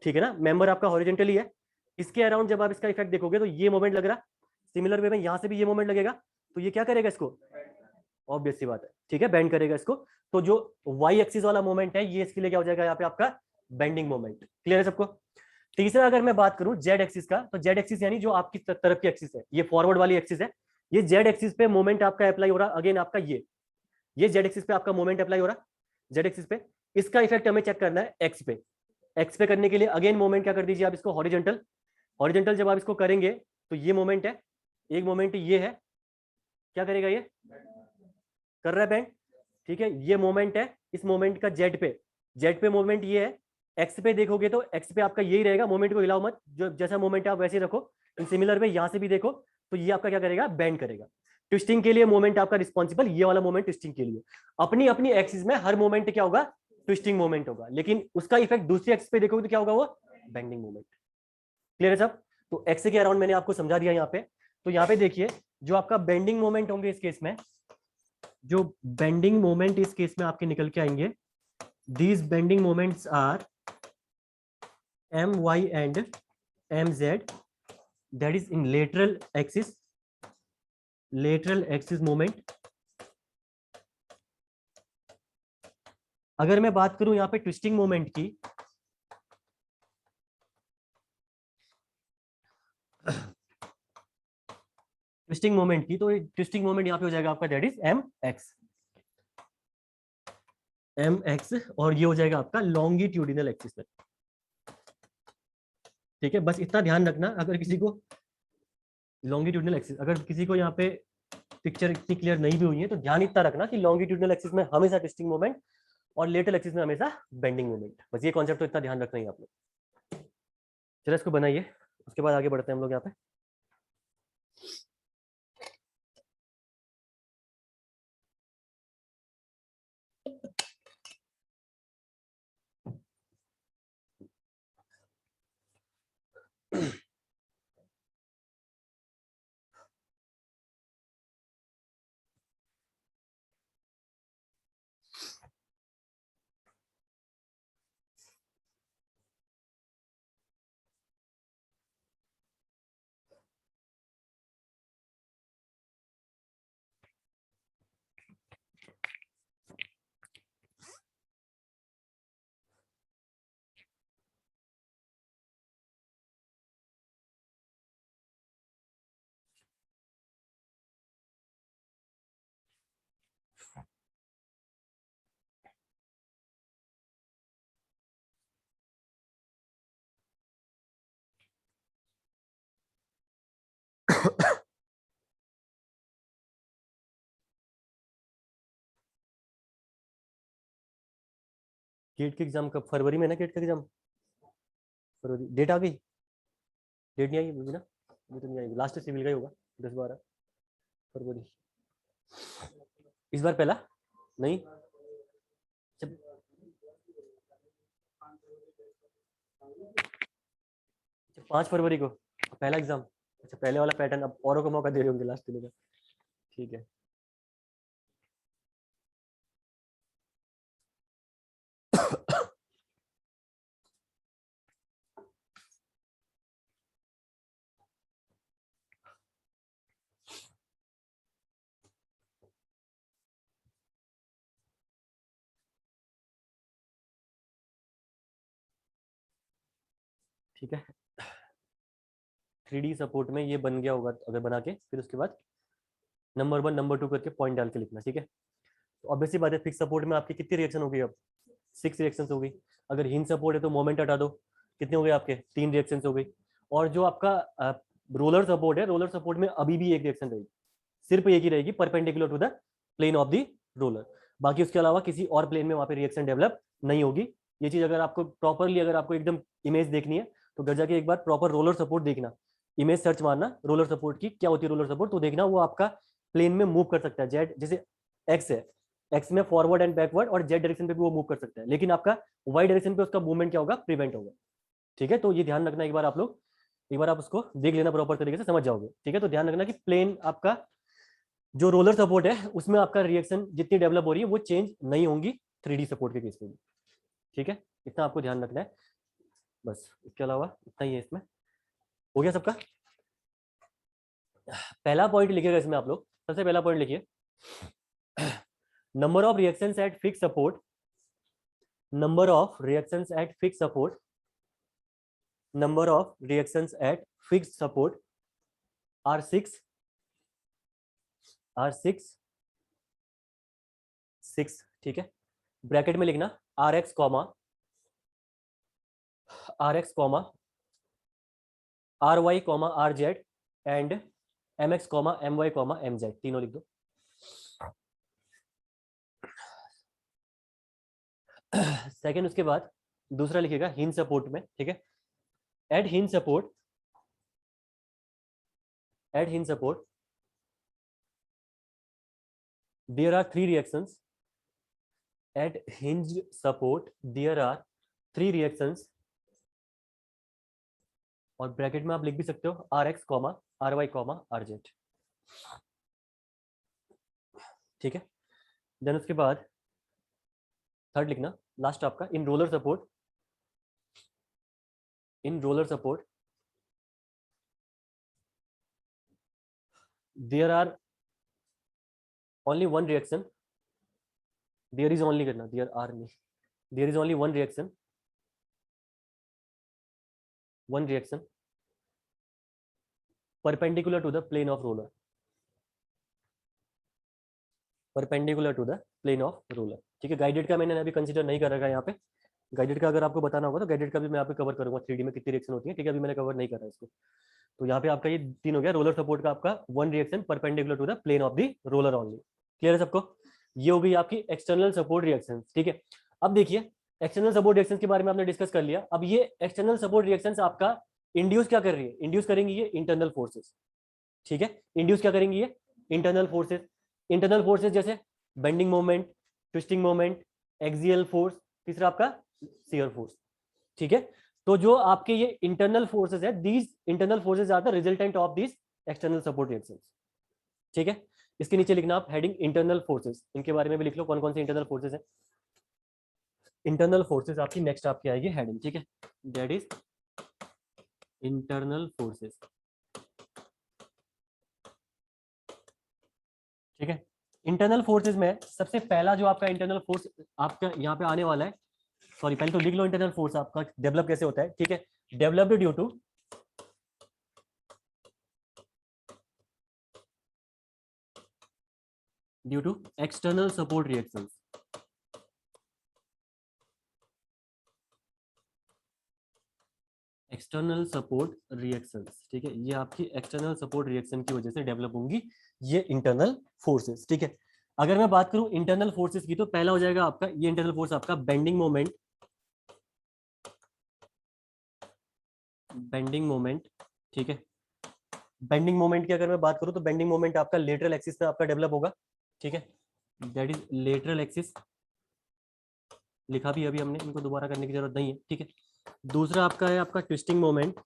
ठीक है ना, मेंबर आपका हॉरिजेंटली है, इसके अराउंड जब आप इसका इफेक्ट देखोगे तो ये मोमेंट लग रहा है, सिमिलर वे में यहाँ से भी ये मोमेंट लगेगा, तो ये क्या करेगा इसको, ऑब्वियस सी बात है, ठीक है, बेंड करेगा इसको। तो जो वाई एक्सिस वाला मोमेंट है ये इसके लिए क्या हो जाएगा यहाँ पे आपका बेंडिंग मोमेंट। क्लियर है सबको? तीसरा अगर मैं बात करूं जेड एक्सिस का, तो जेड एक्सिस यानी जो आपकी तरफ की एक्सिस है, ये फॉरवर्ड वाली एक्सिस है, ये जेड एक्सिस पे मोमेंट आपका अप्लाई हो रहा है अगेन आपका ये जेड एक्सिस पे आपका मोमेंट अप्लाई हो रहा है जेड एक्सिस पे। इसका इफेक्ट हमें चेक करना है एक्स पे। एक्स पे करने के लिए अगेन मोमेंट क्या कर दीजिए आप इसको हॉरिजेंटल। हॉरिजेंटल जब आप इसको करेंगे तो ये मोमेंट है, एक मोमेंट ये है, क्या करेगा ये, कर रहा है बैंड। ठीक है, ये मोमेंट है, इस मोमेंट का जेड पे मोमेंट ये है। एक्स पे देखोगे तो एक्स पे आपका यही रहेगा, मोमेंट को हिलाओ मत, जो जैसा मोमेंट है आप वैसे रखो। इन सिमिलर वे यहां से भी देखो तो ये आपका क्या करेगा, बैंड करेगा। ट्विस्टिंग के लिए मोमेंट आपका रिस्पॉन्सिबल, ये वाला मोमेंट ट्विस्टिंग के लिए। अपनी अपनी एक्सिस में हर मोमेंट क्या होगा, ट्विस्टिंग मोमेंट होगा, लेकिन उसका इफेक्ट दूसरी एक्सिस पे देखोगे तो क्या होगा, वो बेंडिंग मोमेंट। क्लियर है सब? तो एक्स के अराउंड मैंने आपको समझा दिया यहाँ पे। तो यहाँ पे देखिए जो आपका बेंडिंग मोमेंट होंगे इस केस में, जो बेंडिंग मोमेंट इस केस में आपके निकल के आएंगे, these bending moments are M Y and M Z, that is in lateral axis moment. अगर मैं बात करूं यहाँ पे ट्विस्टिंग मोमेंट की, तो ट्विस्टिंग मोमेंट यहाँ पे हो जाएगा आपका दैट इज एम एक्स, और ये हो जाएगा आपका लॉन्गिट्यूडिनल एक्सिस में। ठीक है, बस इतना ध्यान रखना, अगर किसी को लॉन्गिट्यूडिनल एक्सिस, अगर किसी को यहाँ पे पिक्चर इतनी क्लियर नहीं भी हुई है तो ध्यान इतना रखना कि लॉन्गिट्यूडिनल एक्सिस में हमेशा ट्विस्टिंग मोमेंट और लेटरल एक्सिस में हमेशा बेंडिंग मोमेंट। बस ये कॉन्सेप्ट तो इतना ध्यान रखना ही आप लोग। चलो इसको बनाइए, उसके बाद आगे बढ़ते हैं हम लोग यहाँ पे। गेट के एग्जाम कब, फरवरी में ना गेट का एग्जाम? फरवरी डेट आ गई? डेट नहीं आई अभी ना, अभी तो नहीं आई, लास्ट सिविल का ही होगा 10-12 फरवरी। इस बार पहला नहीं, 5 फरवरी को पहला एग्जाम। अच्छा, पहले वाला पैटर्न, अब औरों को मौका दे रहे होंगे लास्ट देने का। ठीक है। ठीक है, 3D सपोर्ट में ये बन गया होगा, अगर बना के फिर उसके बाद नंबर 1 नंबर 2 करके पॉइंट डाल के लिखना। ठीक है, तो ऑब्वियसली बात है, फिक्स सपोर्ट में आपकी कितनी रिएक्शन होगी अब? 6 रिएक्शन हो गई। अगर हिंज सपोर्ट है तो मोमेंट हटा दो, कितने हो गए आपके? 3 रिएक्शन हो गई। और जो आपका रोलर सपोर्ट है, रोलर सपोर्ट में अभी भी एक रिएक्शन रहेगी, सिर्फ एक ही रहेगी, perpendicular to the plane of the roller. बाकी उसके अलावा किसी और प्लेन में वहां पे रिएक्शन डेवलप नहीं होगी। ये चीज अगर आपको प्रॉपरली, अगर आपको एकदम इमेज देखनी है तो घर जाके एक बार प्रॉपर रोलर सपोर्ट देखना, इमेज सर्च मारना रोलर सपोर्ट की, क्या होती है रोलर सपोर्ट, तो देखना वो आपका प्लेन में मूव कर सकता है। जेड जैसे एक्स है, एक्स में फॉरवर्ड एंड बैकवर्ड और जेड डायरेक्शन पे भी वो मूव कर सकता है, लेकिन आपका वाई डायरेक्शन पे उसका मूवमेंट क्या होगा? प्रिवेंट होगा। ठीक है, तो ये ध्यान रखना, एक बार आप लोग, एक बार आप उसको देख लेना प्रॉपर तरीके से, समझ जाओगे। ठीक है, तो ध्यान रखना कि प्लेन आपका जो रोलर सपोर्ट है उसमें आपका रिएक्शन जितनी डेवलप हो रही है वो चेंज नहीं होंगी 3D सपोर्ट के केस में भी। ठीक है, इतना आपको ध्यान रखना है बस, इसके अलावा इतना ही है इसमें। हो गया सबका? पहला पॉइंट लिखिएगा इसमें आप लोग, सबसे पहला पॉइंट लिखिए, number of reactions eight fix support, number of reactions at fixed support, number of reactions at fixed support are 6, are 6 6। ठीक है, ब्रैकेट में लिखना R X comma R Y comma R Z and M X comma M Y comma M Z, तीनों लिख दो। सेकेंड, उसके बाद दूसरा लिखिएगा हिंज सपोर्ट में। ठीक है, at hinge support, at hinge support there are 3 reactions, at hinge support there are 3 reactions, और ब्रैकेट में आप लिख भी सकते हो R X comma R Y comma R Z. ठीक है, देन उसके बाद थर्ड लिखना लास्ट आपका, in roller support, in roller support there are only one reaction, there is only करना, देयर आर नहीं, there is only one reaction, one reaction perpendicular to the plane of roller, perpendicular to the plane of roller. ठीक है, गाइडेड का मैंने अभी कंसीडर नहीं कर रखा है यहाँ पे, गाइडेड का अगर आपको बताना होगा तो गाइडेड का भी मैं आपको कवर करूंगा 3D में कितनी रिएक्शन होती है। ठीक है, अभी मैंने कवर नहीं करा इसको। तो यहाँ पे आपका ये 3 हो गया, रोलर सपोर्ट का आपका one reaction perpendicular to the plane of the roller only. Clear है सबको? ये हो गई आपकी एक्सटर्नल सपोर्ट रिएक्शन। ठीक है, अब देखिए एक्सटर्नल सपोर्ट रिएक्शन के बारे में आपने डिस्कस कर लिया। अब ये एक्सटर्नल सपोर्ट रिएक्शन आपका इंड्यूस क्या कर रही है? इंड्यूस करेंगी ये इंटरनल फोर्सेस। ठीक है, इंड्यूस क्या करेंगी ये? Internal forces. इंटरनल फोर्सेस जैसे bending moment, twisting moment, axial force, तीसरा आपका शियर फोर्स। ठीक है, तो जो आपके ये इंटरनल फोर्सेस है, these internal forces are the resultant of this external support reactions. ठीक है, इसके नीचे लिखना आप हेडिंग इंटरनल फोर्सेस, इनके बारे में भी लिख लो कौन कौन से इंटरनल फोर्सेस है। इंटरनल फोर्सेस आपकी नेक्स्ट आपकी आएगी हेडिंग। ठीक है, दैट इज इंटरनल फोर्सेस। ठीक है, इंटरनल फोर्सेस में सबसे पहला जो आपका इंटरनल फोर्स आपका यहाँ पे आने वाला है, सॉरी पहले तो लिख लो इंटरनल फोर्स आपका डेवलप कैसे होता है। ठीक है, developed due to external support reactions, external support reactions. ठीक है, ये आपकी एक्सटर्नल सपोर्ट रिएक्शन की वजह से डेवलप होंगी ये इंटरनल फोर्सेस। ठीक है, अगर मैं बात करूं इंटरनल फोर्सेस की तो पहला हो जाएगा आपका ये इंटरनल फोर्स आपका बेंडिंग मोमेंट, बेंडिंग मोमेंट। ठीक है, बेंडिंग मोमेंट की अगर मैं बात करूं तो बेंडिंग मोमेंट आपका लेटरल एक्सिस में आपका डेवलप होगा। ठीक है, दैट इज लेटरल एक्सिस, लिखा भी अभी हमने, इनको दोबारा करने की जरूरत नहीं है। ठीक है, दूसरा आपका है आपका ट्विस्टिंग मोमेंट।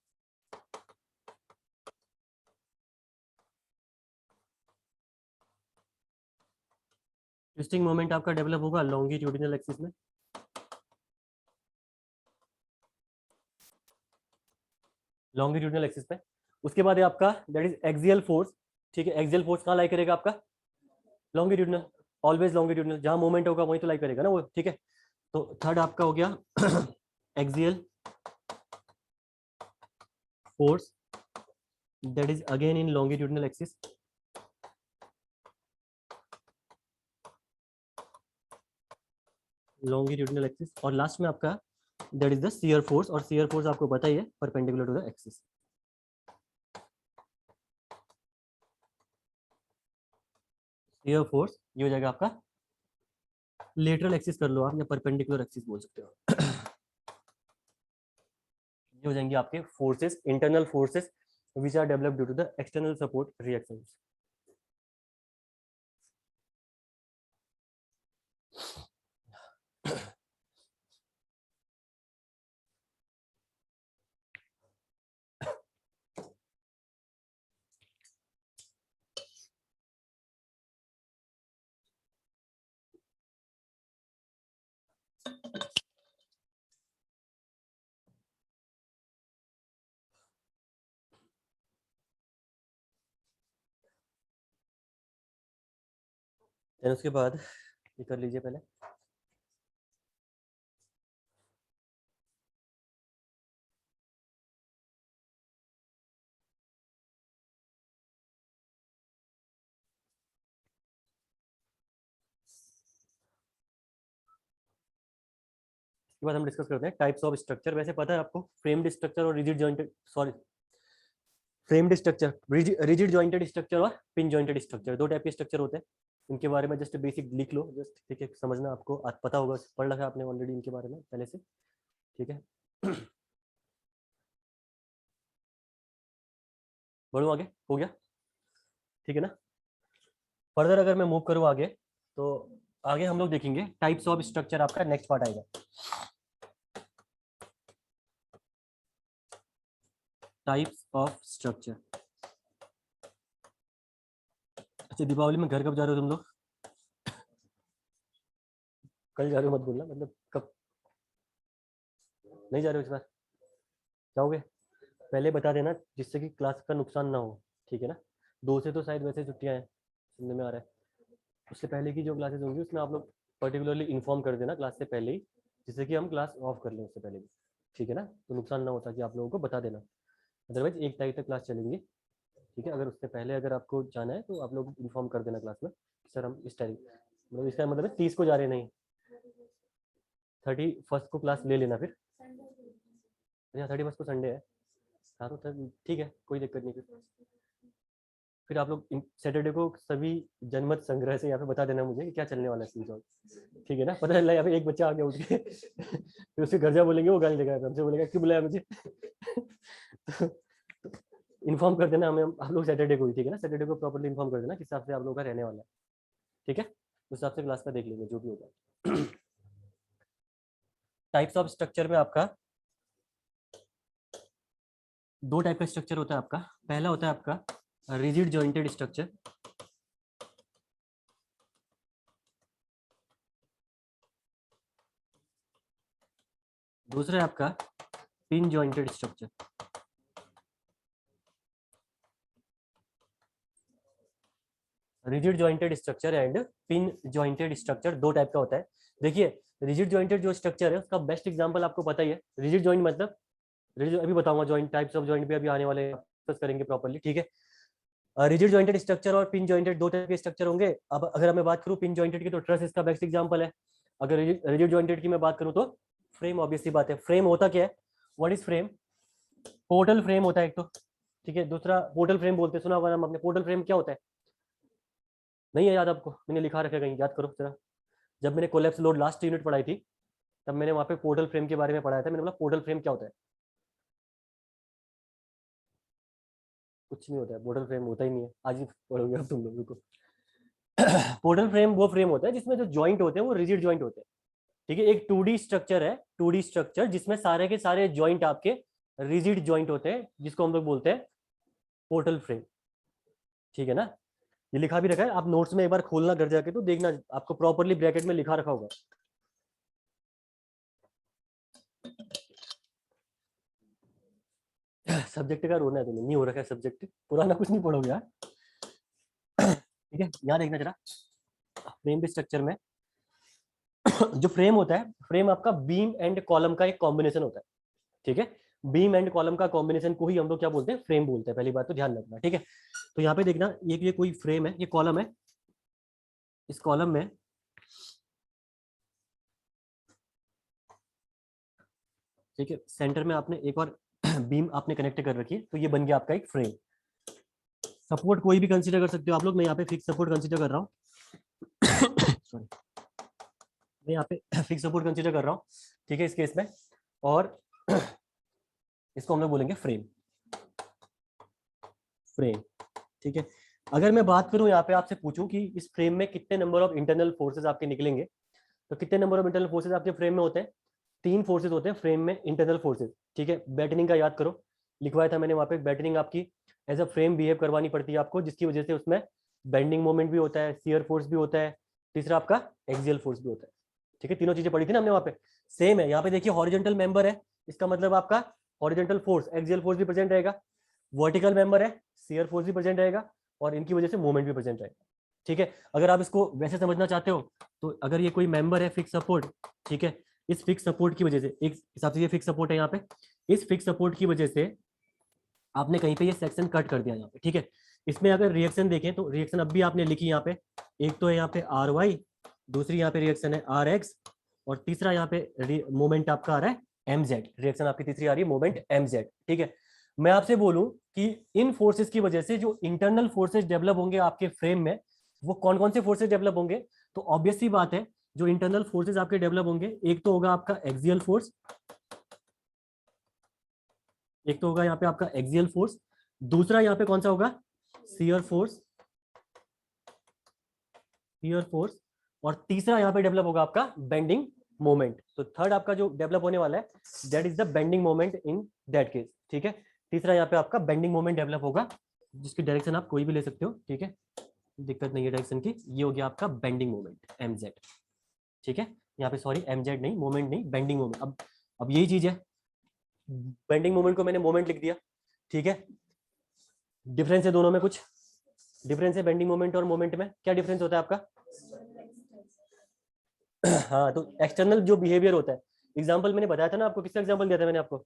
ट्विस्टिंग मोमेंट आपका डेवलप होगा लॉन्गिट्यूडिनल एक्सिस में। लॉन्गिट्यूडिनल एक्सिस पे। उसके बाद है आपका दैट इज एक्सियल फोर्स। ठीक है, एक्सियल फोर्स कहाँ लाई करेगा आपका? लॉन्गिट्यूडिनल, ऑलवेज लॉन्गिट्यूडिनल, जहां मूवमेंट होगा वहीं तो लाई करेगा ना वो। ठीक है, तो थर्ड आपका हो गया axial force, that is again in longitudinal axis. Longitudinal axis, और लास्ट में आपका that is the shear force, और शियर फोर्स आपको पता ही है perpendicular to the axis. Shear force ये हो जाएगा आपका लेटरल एक्सिस कर लो आप, या परपेंडिकुलर एक्सिस बोल सकते हो। ये हो जाएंगे आपके forces, internal forces which are developed due to the external support reactions. उसके बाद ये कर लीजिए पहले। इसके बाद हम डिस्कस करते हैं टाइप्स ऑफ स्ट्रक्चर। वैसे पता है आपको फ्रेम्ड स्ट्रक्चर और rigid jointed, sorry framed structure, rigid jointed structure और पिन जॉइंटेड स्ट्रक्चर, दो टाइप के स्ट्रक्चर होते हैं। इनके बारे में जस्ट बेसिक लिख लो, जस्ट ठीक है, समझना आपको पता होगा, पढ़ रखा है आपने ऑलरेडी इनके बारे में पहले से। ठीक है, बढ़ो आगे, हो गया? ठीक है ना? फर्दर अगर मैं मूव करूँ आगे, तो आगे हम लोग देखेंगे टाइप्स ऑफ स्ट्रक्चर, आपका नेक्स्ट पार्ट आएगा। Types of structure. अच्छा, दीपावली में घर कब जा रहे हो तुम लोग? कल जा रहे हो मत बोलना, मतलब कब? नहीं जा रहे हो इस बार? जाओगे? पहले बता देना, जिससे कि क्लास का नुकसान ना हो। ठीक है ना? 2 से तो शायद वैसे छुट्टियां हैं, सुनने में आ रहा है। उससे पहले की जो क्लासेस होंगी उसमें आप लोग पर्टिकुलरली इन्फॉर्म कर देना क्लास से पहले ही, जिससे कि हम क्लास ऑफ कर लें उससे पहले भी। ठीक है ना? तो नुकसान ना होता कि आप लोगों को बता देना। अदरवाइज 1 तारीख तक क्लास चलेंगी। ठीक है, अगर उससे पहले अगर आपको जाना है तो आप लोग इन्फॉर्म कर देना क्लास में, सर हम इस तारीख, मतलब इसका मतलब है 30 को जा रहे, नहीं 31st को क्लास ले लेना फिर। अच्छा, 31st को संडे है। हाँ तो ठीक है, कोई दिक्कत नहीं। फिर आप लोग सैटरडे को सभी जनमत संग्रह से यहाँ पे बता देना मुझे कि क्या चलने वाला है सीजन। ठीक है ना? पता चल रहा है यहाँ पे एक बच्चा आ गया उठ के फिर उसके घर जा बोलेंगे, वो गाली देगा, हमसे बोलेगा क्यों बुलाया मुझे। इन्फॉर्म कर देना हमें, आप लोग सैटरडे को ही। ठीक है ना? सैटरडे को प्रॉपर्ली इन्फॉर्म कर देना किस हिसाब से आप लोगों का रहने वाला है। ठीक है, उस हिसाब से क्लास का देख लेंगे जो भी होगा। टाइप्स ऑफ स्ट्रक्चर में आपका 2 टाइप का स्ट्रक्चर होता है आपका। पहला होता है आपका रिजिड जॉइंटेड स्ट्रक्चर, दूसरा है आपका pin jointed structure. Rigid jointed structure and pin jointed structure 2 type का होता है। देखिए, रिजिड जॉइंटेड जो स्ट्रक्चर है उसका बेस्ट एग्जांपल आपको पता ही है। रिजिड जॉइंट मतलब, रिजिड अभी बताऊंगा, जॉइंट टाइप्स ऑफ जॉइंट भी अभी आने वाले डिस्कस करेंगे प्रॉपर्ली। ठीक है, रिजिड जॉइंटेड स्ट्रक्चर और पिन जॉइंटेड 2 टाइप के स्ट्रक्चर होंगे। अब अगर मैं बात करूं पिन जॉइंटेड की, तो ट्रस इसका बेस्ट एग्जांपल है। अगर रिजिड जॉइंटेड की मैं बात करूं तो फ्रेम, ऑब्वियसली बात है। फ्रेम होता क्या है? What is frame? Portal frame होता है एक तो। ठीक है, दूसरा पोर्टल फ्रेम बोलते हैं, सुना होगा नाम आपने। पोर्टल फ्रेम क्या होता है? नहीं है याद आपको? मैंने लिखा रखा है कहीं, याद करो जरा। जब मैंने कोलैप्स लोड लास्ट यूनिट पढ़ाई थी, तब मैंने वहां पे पोर्टल फ्रेम के बारे में पढ़ाया था। मैंने बोला पोर्टल फ्रेम क्या होता है? कुछ नहीं होता है, पोर्टल फ्रेम होता ही नहीं है। आज ही पढ़ोगे अब तुम लोगों को। पोर्टल फ्रेम वो फ्रेम होता है जिसमें जो जॉइंट होते हैं वो रिजिड जॉइंट होते हैं, ठीक है। एक 2D स्ट्रक्चर है, 2D स्ट्रक्चर जिसमें सारे के सारे जॉइंट आपके रिजिड जॉइंट होते हैं, जिसको हम लोग बोलते हैं पोर्टल फ्रेम, ठीक है ना। ये लिखा भी रखा है, आप नोट्स में एक बार खोलना घर जाके तो देखना, आपको प्रॉपरली ब्रैकेट में लिखा रखा होगा। सब्जेक्ट का रोना है तुम्हें, नहीं हो रखा है सब्जेक्ट, पुराना कुछ नहीं पढ़ोगे यार। ठीक है, यहाँ देखना जरा फ्रेम के स्ट्रक्चर में जो फ्रेम होता है, फ्रेम आपका बीम एंड कॉलम का एक कॉम्बिनेशन होता है, ठीक है। बीम एंड कॉलम का कॉम्बिनेशन को ही हम लोग क्या बोलते हैं, फ्रेम बोलते हैं, पहली बात तो ध्यान रखना, ठीक है। तो यहाँ पे देखना, ये कोई फ्रेम है, ये कॉलम है, इस कॉलम में ठीक है सेंटर में आपने एक और बीम आपने कनेक्ट कर रखी है, तो ये बन गया आपका एक फ्रेम। सपोर्ट कोई भी कंसीडर कर सकते हो आप लोग, मैं यहाँ पे फिक्स सपोर्ट कंसीडर कर रहा हूँ सॉरी, मैं यहाँ पे फिक्स सपोर्ट कंसीडर कर रहा हूँ, ठीक है, इस केस में। और इसको हम लोग बोलेंगे फ्रेम, फ्रेम, ठीक है। अगर मैं बात करूं यहाँ पे आपसे पूछूं कि इस फ्रेम में कितने नंबर ऑफ इंटरनल फोर्सेज आपके निकलेंगे, तो कितने नंबर ऑफ इंटरनल फोर्सेज आपके फ्रेम में होते हैं, 3 फोर्सेज होते हैं फ्रेम में, इंटरनल फोर्सेज, ठीक है। बैटनिंग का याद करो, लिखवाया था मैंने वहां पे, बैटनिंग आपकी एज अ फ्रेम बिहेव करवानी पड़ती है आपको, जिसकी वजह से उसमें बेंडिंग मोमेंट भी होता है, शियर फोर्स भी होता है, तीसरा आपका एक्सियल फोर्स भी होता है, ठीक है। तीनों चीजें पढ़ी थी ना हमने वहां पे, सेम है यहाँ पे। देखिए हॉरिजॉन्टल मेंबर है, इसका मतलब आपका हॉरिजॉन्टल फोर्स, एक्सियल फोर्स भी प्रेजेंट रहेगा, वर्टिकल मेंबर है, शियर फोर्स भी प्रेजेंट रहेगा, और इनकी वजह से मूवमेंट भी प्रेजेंट रहेगा, ठीक है। अगर आप इसको वैसे समझना चाहते हो, तो अगर ये कोई मेंबर है फिक्स सपोर्ट, ठीक है, इस फिक्स सपोर्ट की वजह से, एक हिसाब से ये फिक्स सपोर्ट है यहाँ पे, इस फिक्स सपोर्ट की वजह से आपने कहीं पे ये सेक्शन कट कर दिया यहाँ पे, ठीक है। इसमें अगर रिएक्शन देखें तो रिएक्शन अब भी आपने लिखी यहाँ पे, एक तो है यहाँ पे आर वाई, दूसरी यहाँ पे रिएक्शन है आर एक्स, और तीसरा यहाँ पे मोमेंट आपका आ रहा है एम जेड, रिएक्शन आपकी तीसरी आ रही है मोमेंट एम जेड, ठीक है। मैं आपसे बोलूं कि इन फोर्सेस की वजह से जो इंटरनल फोर्सेस डेवलप होंगे आपके फ्रेम में, वो कौन कौन से फोर्सेस डेवलप होंगे, तो ऑब्वियस सी बात है, जो इंटरनल फोर्सेस आपके डेवलप होंगे, एक तो होगा आपका एक्सियल फोर्स, एक तो होगा यहाँ पे आपका एक्सियल फोर्स, दूसरा यहाँ पे कौन सा होगा, शियर फोर्स, शियर फोर्स, और तीसरा यहाँ पे डेवलप होगा आपका बेंडिंग मोमेंट। तो थर्ड आपका जो डेवलप होने वाला है, that is the bending moment in that case, ठीक है। तीसरा यहाँ पे आपका बेंडिंग मोमेंट डेवलप होगा, जिसकी डायरेक्शन आप कोई भी ले सकते हो, ठीक है, दिक्कत नहीं है डायरेक्शन की। ये हो गया आपका बेंडिंग मोमेंट एम जेड, ठीक है। यहाँ पे सॉरी एम जेड नहीं, मोमेंट नहीं, बेंडिंग मोमेंट। अब यही चीज है, बेंडिंग मोमेंट को मैंने मोमेंट लिख दिया, ठीक है। डिफरेंस है दोनों में, कुछ डिफरेंस है बेंडिंग मोमेंट और मोमेंट में, क्या डिफरेंस होता है आपका? हाँ, तो एक्सटर्नल जो बिहेवियर होता है, एग्जांपल मैंने बताया था ना आपको, किसका एग्जांपल दिया था मैंने आपको,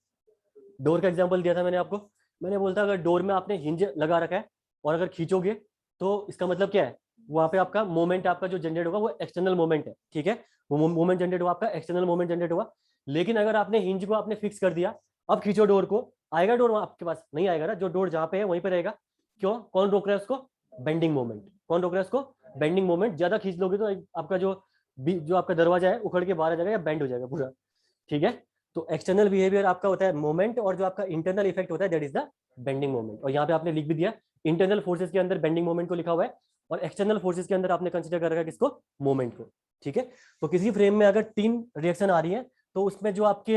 डोर का एग्जांपल दिया था मैंने आपको। मैंने बोलता अगर डोर में आपने हिंज लगा रखा है और अगर खींचोगे तो इसका मतलब क्या है, वहां पे आपका मोमेंट आपका जो जनरेट होगा वो एक्सटर्नल मोमेंट है, ठीक है। वो मोमेंट जनरेट हुआ आपका, एक्सटर्नल मोमेंट जनरेट हुआ। लेकिन अगर आपने हिंज को आपने फिक्स कर दिया, अब खींचो डोर को, आएगा डोर आपके पास? नहीं आएगा ना, जो डोर जहां पे है वहीं पे रहेगा। क्यों? कौन रोक रहा है उसको? Bending moment. कौन रोक रहा है उसको? Bending moment. ज्यादा खींच लोगे तो आपका जो आपका दरवाजा है उखड़ के बाहर आ जाएगा या बेंड हो जाएगा पूरा, ठीक है। तो एक्सटर्नल बिहेवियर आपका होता है मोमेंट, और जो आपका इंटरनल इफेक्ट होता है that is the bending moment. और यहाँ पे आपने लिख भी दिया, इंटरनल फोर्सेस के अंदर बेंडिंग मोमेंट को लिखा हुआ है, और एक्सटर्नल फोर्सेस के अंदर आपने कंसीडर कर रखा है किसको? मोमेंट को, ठीक है। तो किसी फ्रेम में अगर 3 रिएक्शन आ रही है, तो उसमें जो आपके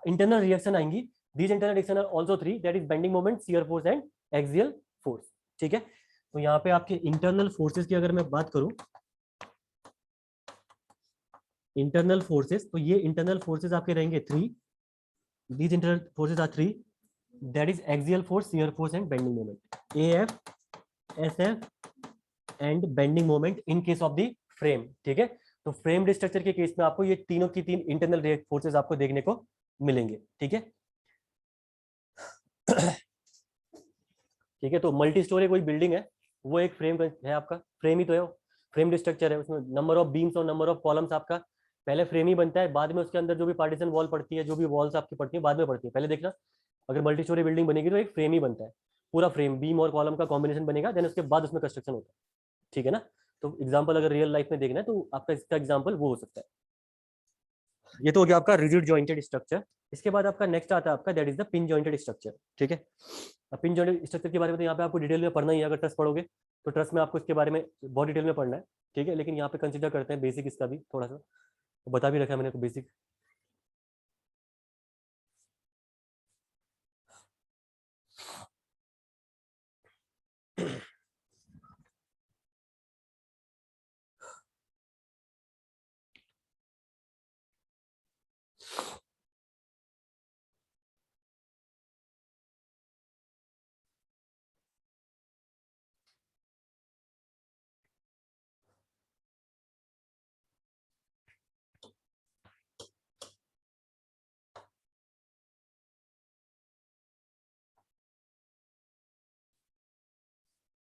इंटरनल रिएक्शन आएंगी, these internal reaction are also 3, that is bending moment, shear force and axial force, ठीक है। तो यहाँ पे आपके इंटरनल फोर्सेस की अगर मैं बात करूं, इंटरनल फोर्सेस, तो ये इंटरनल फोर्सेस आपके रहेंगे 3, these internal forces are 3, that is axial force, shear force and bending moment, AF, SF and bending moment in case of the frame, ठीक है। तो फ्रेम स्ट्रक्चर के केस में आपको ये तीनों की 3 इंटरनल फोर्सेस आपको देखने को मिलेंगे, ठीक है। ठीक है, तो मल्टी स्टोरी कोई बिल्डिंग है, वो एक फ्रेम है आपका, फ्रेम ही तो है, फ्रेम स्ट्रक्चर है, उसमें नंबर ऑफ बीम्स और नंबर ऑफ कॉलम्स आपका पहले फ्रेम ही बनता है, बाद में उसके अंदर जो भी पार्टीशन वॉल पड़ती है, जो भी वॉल्स आपकी पड़ती है बाद में पड़ती है, पहले देखना। अगर मल्टी स्टोरी बिल्डिंग बनेगी तो एक फ्रेम ही बनता है, पूरा फ्रेम बीम और कॉलम का कॉम्बिनेशन बनेगा, देन उसके बाद उसमें कंस्ट्रक्शन होता है, ठीक है ना। तो एग्जाम्पल अगर रियल लाइफ में देखना है तो आपका इसका एग्जाम्पल वो हो सकता है। ये तो हो गया आपका रिजिड जॉइंटेड स्ट्रक्चर। इसके बाद आपका नेक्स्ट आता है आपका that is the pin jointed structure. ठीक है, अब पिन जॉइंटेड स्ट्रक्चर के बारे में तो यहाँ पे आपको डिटेल में पढ़ना ही है। अगर ट्रस्ट पढ़ोगे तो ट्रस्ट में आपको इसके बारे में बहुत डिटेल में पढ़ना है। ठीक है, लेकिन यहाँ पे कंसिडर करते हैं बेसिक इसका भी थोड़ा सा, तो बता भी रखा है मैंने, तो बेसिक।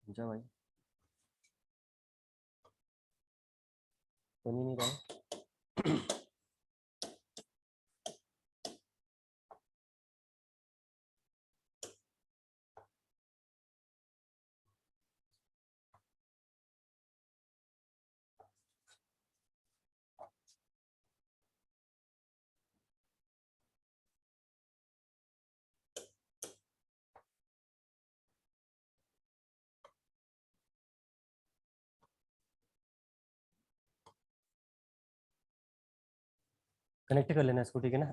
जा भाई, सुन ही नहीं रहा। कनेक्ट कर लेना इसको, ठीक है ना।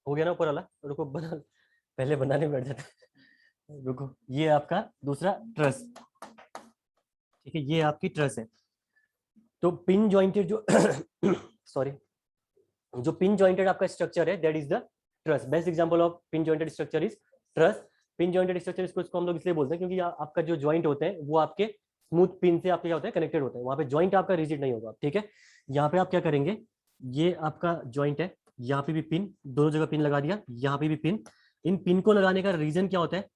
हो गया ना ऊपर वाला, रुको बना, पहले बनाने बैठ जाते हैं। रुको, ये आपका दूसरा ट्रस, ठीक है, ये आपकी ट्रस है। तो पिन जॉइंटेड जो सॉरी, जो पिन जॉइंटेड आपका स्ट्रक्चर है that is the truss. Best example of pin jointed structure is truss. Pin jointed structure इसको हम लोग इसलिए बोलते हैं क्योंकि आपका जो जॉइंट होते हैं वो आपके स्मूथ पिन से आपके क्या होते हैं, कनेक्टेड होते हैं। वहां पे जॉइंट आपका रिजिड नहीं होगा। ठीक है, यहाँ पे आप क्या करेंगे, ये आपका जॉइंट है, यहाँ पे भी पिन, दोनों जगह पिन लगा दिया, यहाँ पे भी पिन। इन पिन को लगाने का रीजन क्या होता है,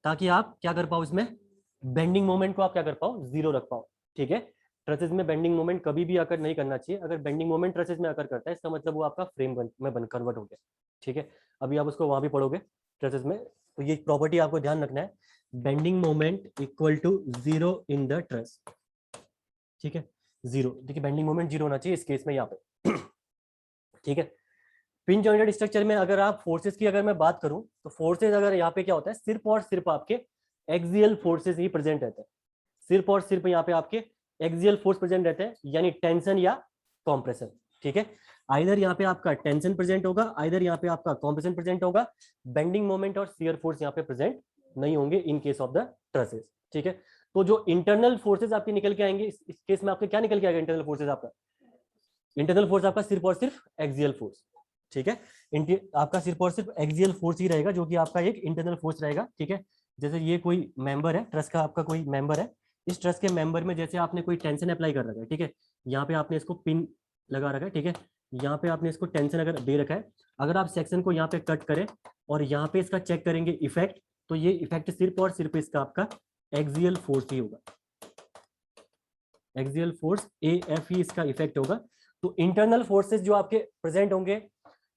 ताकि आप क्या कर पाओ, इसमें बेंडिंग मोमेंट को आप क्या कर पाओ, जीरो रख पाओ। ठीक है, ट्रसेस में बेंडिंग मोमेंट कभी भी आकर नहीं करना चाहिए। अगर बेंडिंग मोमेंट ट्रसेस में आकर करता है इसका मतलब वो आपका फ्रेम में कन्वर्ट हो गया। ठीक है, अभी आप उसको वहां भी पढ़ोगे ट्रसेस में, तो ये प्रॉपर्टी आपको ध्यान रखना है, bending moment equal to zero in the truss. ठीक है, जीरो, देखिए बेंडिंग मोमेंट जीरो होना चाहिए इस केस में यहाँ पे। ठीक है, पिन जॉइंटेड स्ट्रक्चर में अगर आप फोर्सेस की अगर मैं बात करूं तो फोर्सेस अगर यहाँ पे क्या होता है, सिर्फ और सिर्फ आपके एक्सियल फोर्सेस ही प्रेजेंट रहते हैं। सिर्फ और सिर्फ यहाँ पे आपके एक्सियल फोर्स प्रेजेंट रहते हैं, यानी टेंशन या कॉम्प्रेशन। ठीक है, आइदर यहाँ पे आपका टेंशन प्रेजेंट होगा, आइदर यहाँ पे आपका कॉम्प्रेशन प्रेजेंट होगा। बेंडिंग मोमेंट और शियर फोर्स यहाँ पे प्रेजेंट नहीं होंगे इन केस ऑफ द ट्रसेस। ठीक है, तो जो इंटरनल फोर्सेज आपके निकल के आएंगे इस केस में आपके क्या निकल के आएगा, इंटरनल फोर्सेज आपका, इंटरनल फोर्स आपका सिर्फ और सिर्फ एक्सियल फोर्स। ठीक है, आपका सिर्फ और सिर्फ एक्सियल फोर्स ही रहेगा, जो कि आपका एक इंटरनल फोर्स रहेगा। ठीक है, जैसे ये कोई मेंबर है ट्रस्ट का, आपका कोई मेंबर है, इस ट्रस्ट के मेंबर में जैसे आपने कोई टेंशन अप्लाई कर रखा है, ठीक है, यहाँ पे आपने इसको पिन लगा रखा है, ठीक है, यहाँ पे आपने इसको टेंशन अगर दे रखा है, अगर आप सेक्शन को यहाँ पे कट करें और यहाँ पे इसका चेक करेंगे इफेक्ट, तो ये इफेक्ट सिर्फ और सिर्फ इसका आपका एक्सियल फोर्स ही होगा। एक्सियल फोर्स ए एफ ही इसका इफेक्ट होगा। तो इंटरनल फोर्सेस जो आपके प्रेजेंट होंगे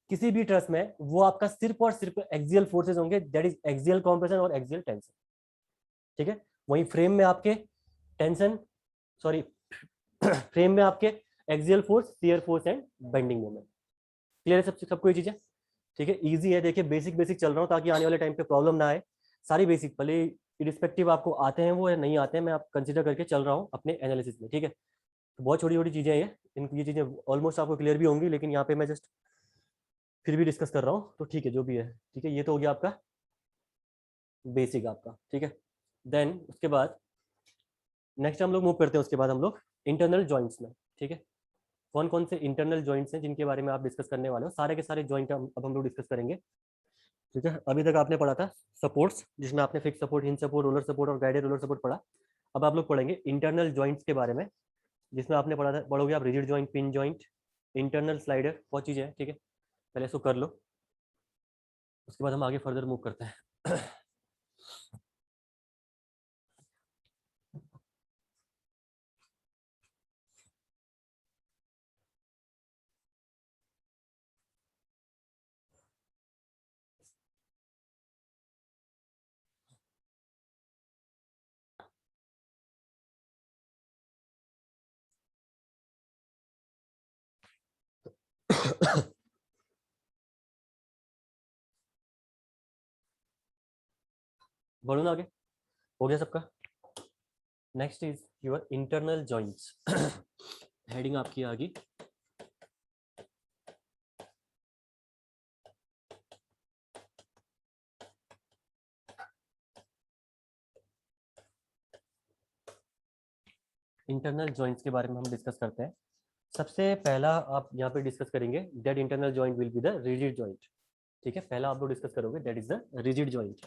किसी भी ट्रस में, वो आपका सिर्फ और सिर्फ एक्सियल फोर्सेस होंगे, दैट इज एक्सियल कॉम्प्रेशन और एक्सियल टेंशन। ठीक है, वहीं फ्रेम में आपके टेंशन, सॉरी, फ्रेम में आपके axial force, shear force and bending moment. Clear है सबको ये चीजें? ठीक है, इजी है। देखिए बेसिक बेसिक चल रहा हूँ ताकि आने वाले टाइम पे प्रॉब्लम ना आए। सारी बेसिक भले इरिस्पेक्टिव आपको आते हैं वो या नहीं आते हैं, मैं आप कंसिडर करके चल रहा हूँ अपने एनालिसिस में। ठीक है, तो बहुत छोटी छोटी चीजें ये, ये चीजें ऑलमोस्ट आपको क्लियर भी होंगी, लेकिन यहाँ पे मैं जस्ट फिर भी डिस्कस कर रहा हूँ, तो ठीक है जो भी है। ठीक है, ये तो हो गया आपका बेसिक आपका। ठीक है, देन उसके बाद नेक्स्ट हम लोग मूव करते हैं, उसके बाद हम लोग इंटरनल जॉइंट्स में। ठीक है, कौन कौन से इंटरनल जॉइंट्स हैं जिनके बारे में आप डिस्कस करने वाले हो, सारे के सारे जॉइंट अब हम लोग डिस्कस करेंगे। ठीक है, अभी तक आपने पढ़ा था सपोर्ट्स, जिसमें आपने fix support, hinge support, roller support और गाइडेड रोलर सपोर्ट पढ़ा। अब आप लोग पढ़ेंगे इंटरनल जॉइंट्स के बारे में, जिसमें आपने पढ़ा था, पढ़ोगे आप rigid joint, pin joint, internal slider, बहुत चीजें हैं। ठीक है, पहले इसको कर लो, उसके बाद हम आगे फर्दर मूव करते हैं। बोलो ना आगे, हो गया सबका। Next is your internal joints. Heading आपकी आ गई। इंटरनल जॉइंट्स के बारे में हम डिस्कस करते हैं। सबसे पहला आप यहाँ पे डिस्कस करेंगे that internal joint will be the rigid joint. ठीक है, पहला आप लोग डिस्कस करोगे that is the rigid joint.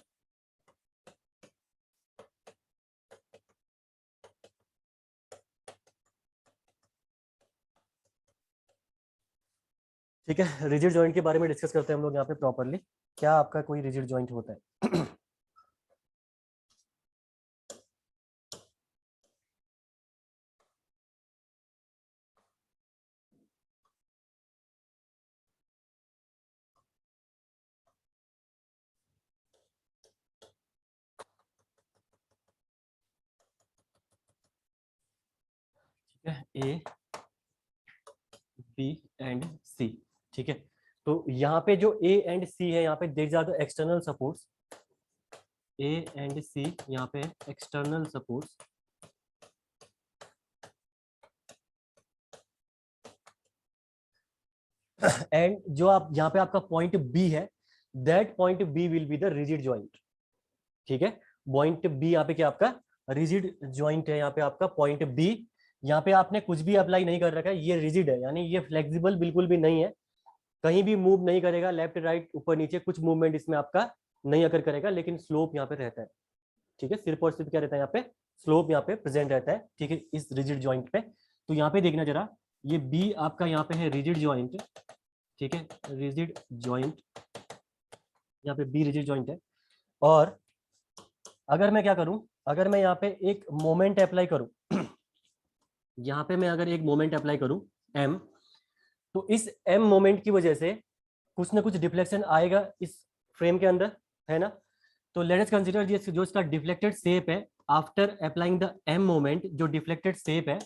ठीक है, रिजिड जॉइंट के बारे में डिस्कस करते हैं हम लोग यहाँ पे प्रॉपरली। क्या आपका कोई रिजिड जॉइंट होता है? ठीक है, ए बी एंड सी। ठीक है, तो यहाँ पे जो ए एंड सी है, यहाँ पे देख जाते एक्सटर्नल सपोर्ट्स। ए एंड सी यहाँ पे एक्सटर्नल सपोर्ट्स। एंड जो आप यहाँ पे आपका पॉइंट बी है, that point B will be the rigid joint. ठीक है, पॉइंट बी यहाँ पे क्या आपका रिजिड जॉइंट है। यहाँ पे आपका पॉइंट बी, यहाँ पे आपने कुछ भी अप्लाई नहीं कर रखा है, ये रिजिड है, यानी ये फ्लेक्सिबल बिल्कुल भी नहीं है, कहीं भी मूव नहीं करेगा, लेफ्ट राइट ऊपर नीचे कुछ मूवमेंट इसमें आपका नहीं अकर करेगा, लेकिन स्लोप यहाँ पे रहता है। ठीक है, सिर्फ और सिर्फ क्या रहता है यहाँ पे, स्लोप यहाँ पे प्रेजेंट रहता है। ठीक है, इस रिजिड जॉइंट पे। तो यहाँ पे देखना जरा, ये बी आपका यहाँ पे है रिजिड जॉइंट। ठीक है, रिजिड जॉइंट, यहाँ पे बी रिजिड जॉइंट है। और अगर मैं क्या करूं, अगर मैं यहाँ पे एक मोमेंट अप्लाई करूं, यहाँ पे मैं अगर एक मोमेंट अप्लाई करूं एम, तो इस एम मोमेंट की वजह से कुछ ना कुछ डिफ्लेक्शन आएगा इस फ्रेम के अंदर, है ना। तो लेट अस कंसीडर दिस, जो इसका डिफ्लेक्टेड शेप है after applying the M moment, जो डिफ्लेक्टेड शेप है,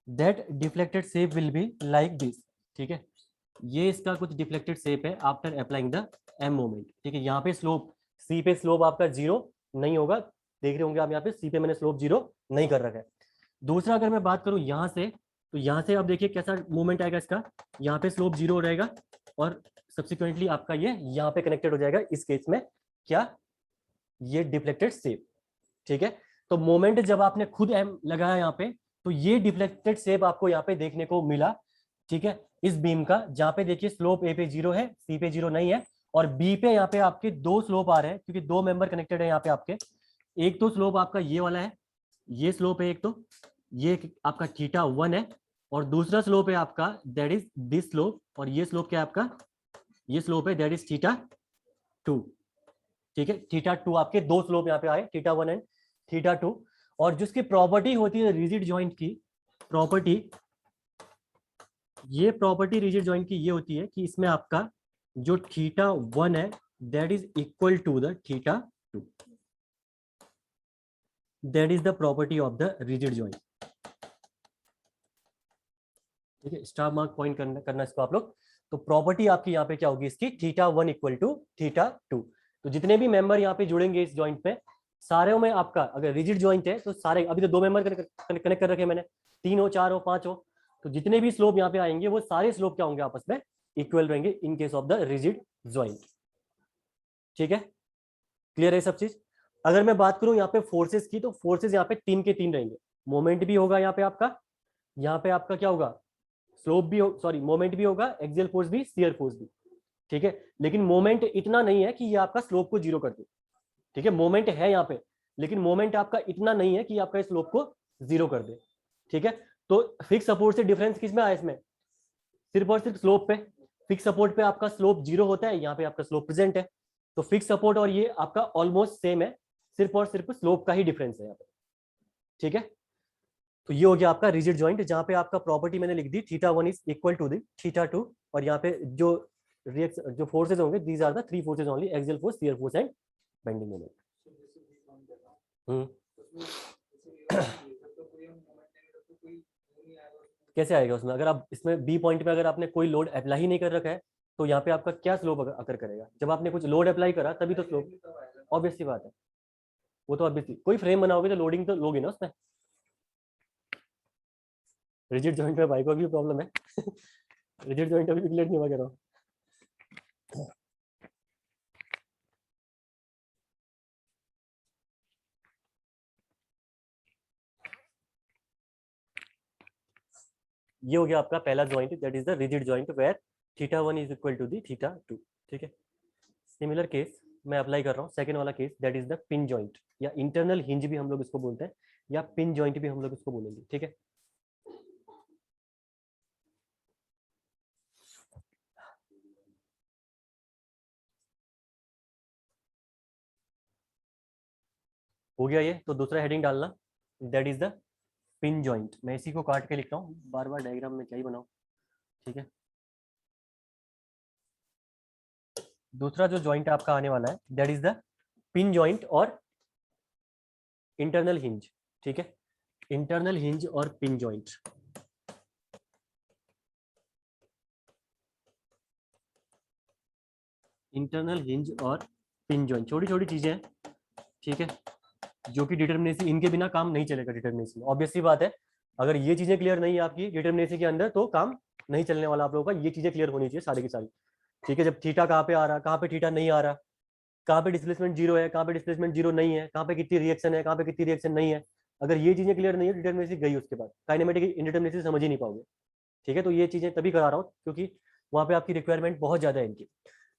that deflected shape will be like this. ठीक है, ये इसका कुछ डिफ्लेक्टेड शेप है after applying the M moment. ठीक है, यहाँ पे स्लोप, सी पे स्लोप आपका जीरो नहीं होगा, देख रहे होंगे आप यहाँ पे सी पे मैंने स्लोप जीरो नहीं कर रखा है। दूसरा अगर मैं बात करूं यहाँ से, तो यहाँ से आप देखिए कैसा मूवमेंट आएगा इसका, यहाँ पे स्लोप जीरो रहेगा और सब्सिक्वेंटली आपका ये यहाँ पे कनेक्टेड हो जाएगा इस केस में, क्या, ये डिफ्लेक्टेड शेप। ठीक है, तो मोमेंट जब आपने खुद एम लगाया यहाँ पे, तो ये डिफ्लेक्टेड शेप आपको यहाँ पे देखने को मिला। ठीक है, इस बीम का, जहाँ पे देखिए स्लोप ए पे जीरो है, सी पे जीरो नहीं है, और बी पे यहाँ पे आपके दो स्लोप आ रहे हैं, क्योंकि दो मेंबर कनेक्टेड है यहाँ पे आपके। एक तो स्लोप आपका ये वाला है, ये स्लोप है एक, तो ये आपका थीटा वन है, और दूसरा स्लोप है आपका दैट इज दिस स्लोप, और ये स्लोप क्या है आपका, ये स्लोप है दैट इज थीटा टू। ठीक है, थीटा टू, आपके दो स्लोप यहाँ पे आए, theta one and theta two. और जिसकी प्रॉपर्टी होती है रिजिड जॉइंट की, प्रॉपर्टी, ये प्रॉपर्टी रिजिड जॉइंट की ये होती है कि इसमें आपका जो थीटा वन है that is equal to the theta two. That is the property of the rigid joint. ठीक है, स्टार मार्क पॉइंट करना इसको आप लोग। तो प्रॉपर्टी आपकी यहाँ पे क्या होगी इसकी, theta one equal to theta two. तो जितने भी मेंबर यहाँ पे जुड़ेंगे इस जॉइंट में, सारे में आपका अगर रिजिड जॉइंट है तो सारे, अभी तो दो मेंबर कनेक्ट कर रखे मैंने, तीन हो, चार हो, पांच हो, तो जितने भी स्लोप यहाँ पे आएंगे वो सारे स्लोप क्या होंगे, आपस में इक्वल रहेंगे इन case of the rigid joint. ठीक है, क्लियर है सब चीज। अगर मैं बात करूं यहाँ पे फोर्सेस की, तो फोर्सेस यहाँ पे तीन के तीन रहेंगे। मोमेंट भी होगा यहाँ पे आपका, यहाँ पे आपका क्या होगा, स्लोप भी हो, सॉरी मोमेंट भी होगा, एक्सियल फोर्स भी, शियर फोर्स भी। ठीक है, लेकिन मोमेंट इतना नहीं है कि ये आपका स्लोप को जीरो कर दे। ठीक है, मोमेंट है यहाँ पे, लेकिन मोमेंट आपका इतना नहीं है कि आपका स्लोप को जीरो कर दे। ठीक है, तो फिक्स सपोर्ट से डिफरेंस किसमें आया, इसमें सिर्फ और सिर्फ स्लोप पे। फिक्स सपोर्ट पे आपका स्लोप जीरो होता है, यहाँ पे आपका स्लोप प्रेजेंट है, तो फिक्स सपोर्ट और ये आपका ऑलमोस्ट सेम है, सिर्फ और सिर्फ स्लोप का ही डिफरेंस है यहाँ पे। ठीक है, तो ये हो गया आपका रिजिड जॉइंट, जहां पे आपका प्रॉपर्टी मैंने लिख दी, theta one is equal to the theta two, और यहाँ पे जो जो फोर्सेज होंगे, these are the three forces only, axial force, shear force and bending moment. कैसे आएगा उसमें? अगर आप इसमें बी पॉइंट पे अगर आपने कोई लोड अप्लाई ही नहीं कर रखा है तो यहाँ पे आपका क्या स्लोप अकर करेगा? जब आपने कुछ लोड अप्लाई करा तभी तो स्लोप, ऑब्वियसली बात है। वो तो ऑब्वियसली, कोई फ्रेम बनाओगे तो लोडिंग तो लोगे ना उसमें। रिजिड जॉइंट में भाई को भी प्रॉब्लम है। रिजिड जॉइंट अभी क्लियर नहीं हुआ, कह रहा हूँ। ये हो गया आपका पहला joint, that is the rigid joint where theta 1 is equal to the theta 2। ठीक है, सिमिलर केस मैं अप्लाई कर रहा हूँ, सेकंड वाला case, that is the pin joint, या इंटरनल हिंज भी हम लोग इसको बोलते हैं, या पिन जॉइंट भी हम लोग इसको बोलेंगे। ठीक है, हो गया ये, तो दूसरा हेडिंग डालना, that is the pin joint. मैं इसी को काट के लिखता हूँ, बार बार डायग्राम में क्या ही बनाऊं। ठीक है, दूसरा जो जॉइंट आपका आने वाला है that is the pin joint और इंटरनल हिंज। ठीक है, इंटरनल हिंज और पिन जॉइंट। इंटरनल हिंज और पिन जॉइंट छोटी छोटी चीजें हैं, ठीक है, जो कि डिटर्मिनेसी, इनके बिना काम नहीं चलेगा डिटर्मिनेसी में। ऑब्वियसली बात है, अगर ये चीजें क्लियर नहीं है आपकी डिटर्मिनेसी के अंदर तो काम नहीं चलने वाला आप लोगों का। ये चीजें क्लियर होनी चाहिए सारी की सारी। ठीक है, जब थीटा कहाँ पे आ रहा, कहाँ पे थीटा नहीं आ रहा, कहाँ पे डिस्प्लेसमेंट जीरो है, कहाँ पे डिस्प्लेसमेंट जीरो नहीं है, कहाँ पे कितनी रिएक्शन है, कहाँ पे कितनी रिएक्शन नहीं है, अगर ये चीजें क्लियर नहीं है डिटर्मिनेसी गई, उसके बाद काइनेमेटिक इंडिटर्मिनेसी समझ ही नहीं पाओगे। ठीक है, तो ये चीजें तभी करा रहा हूँ क्योंकि वहां पे आपकी रिक्वायरमेंट बहुत ज्यादा है इनकी।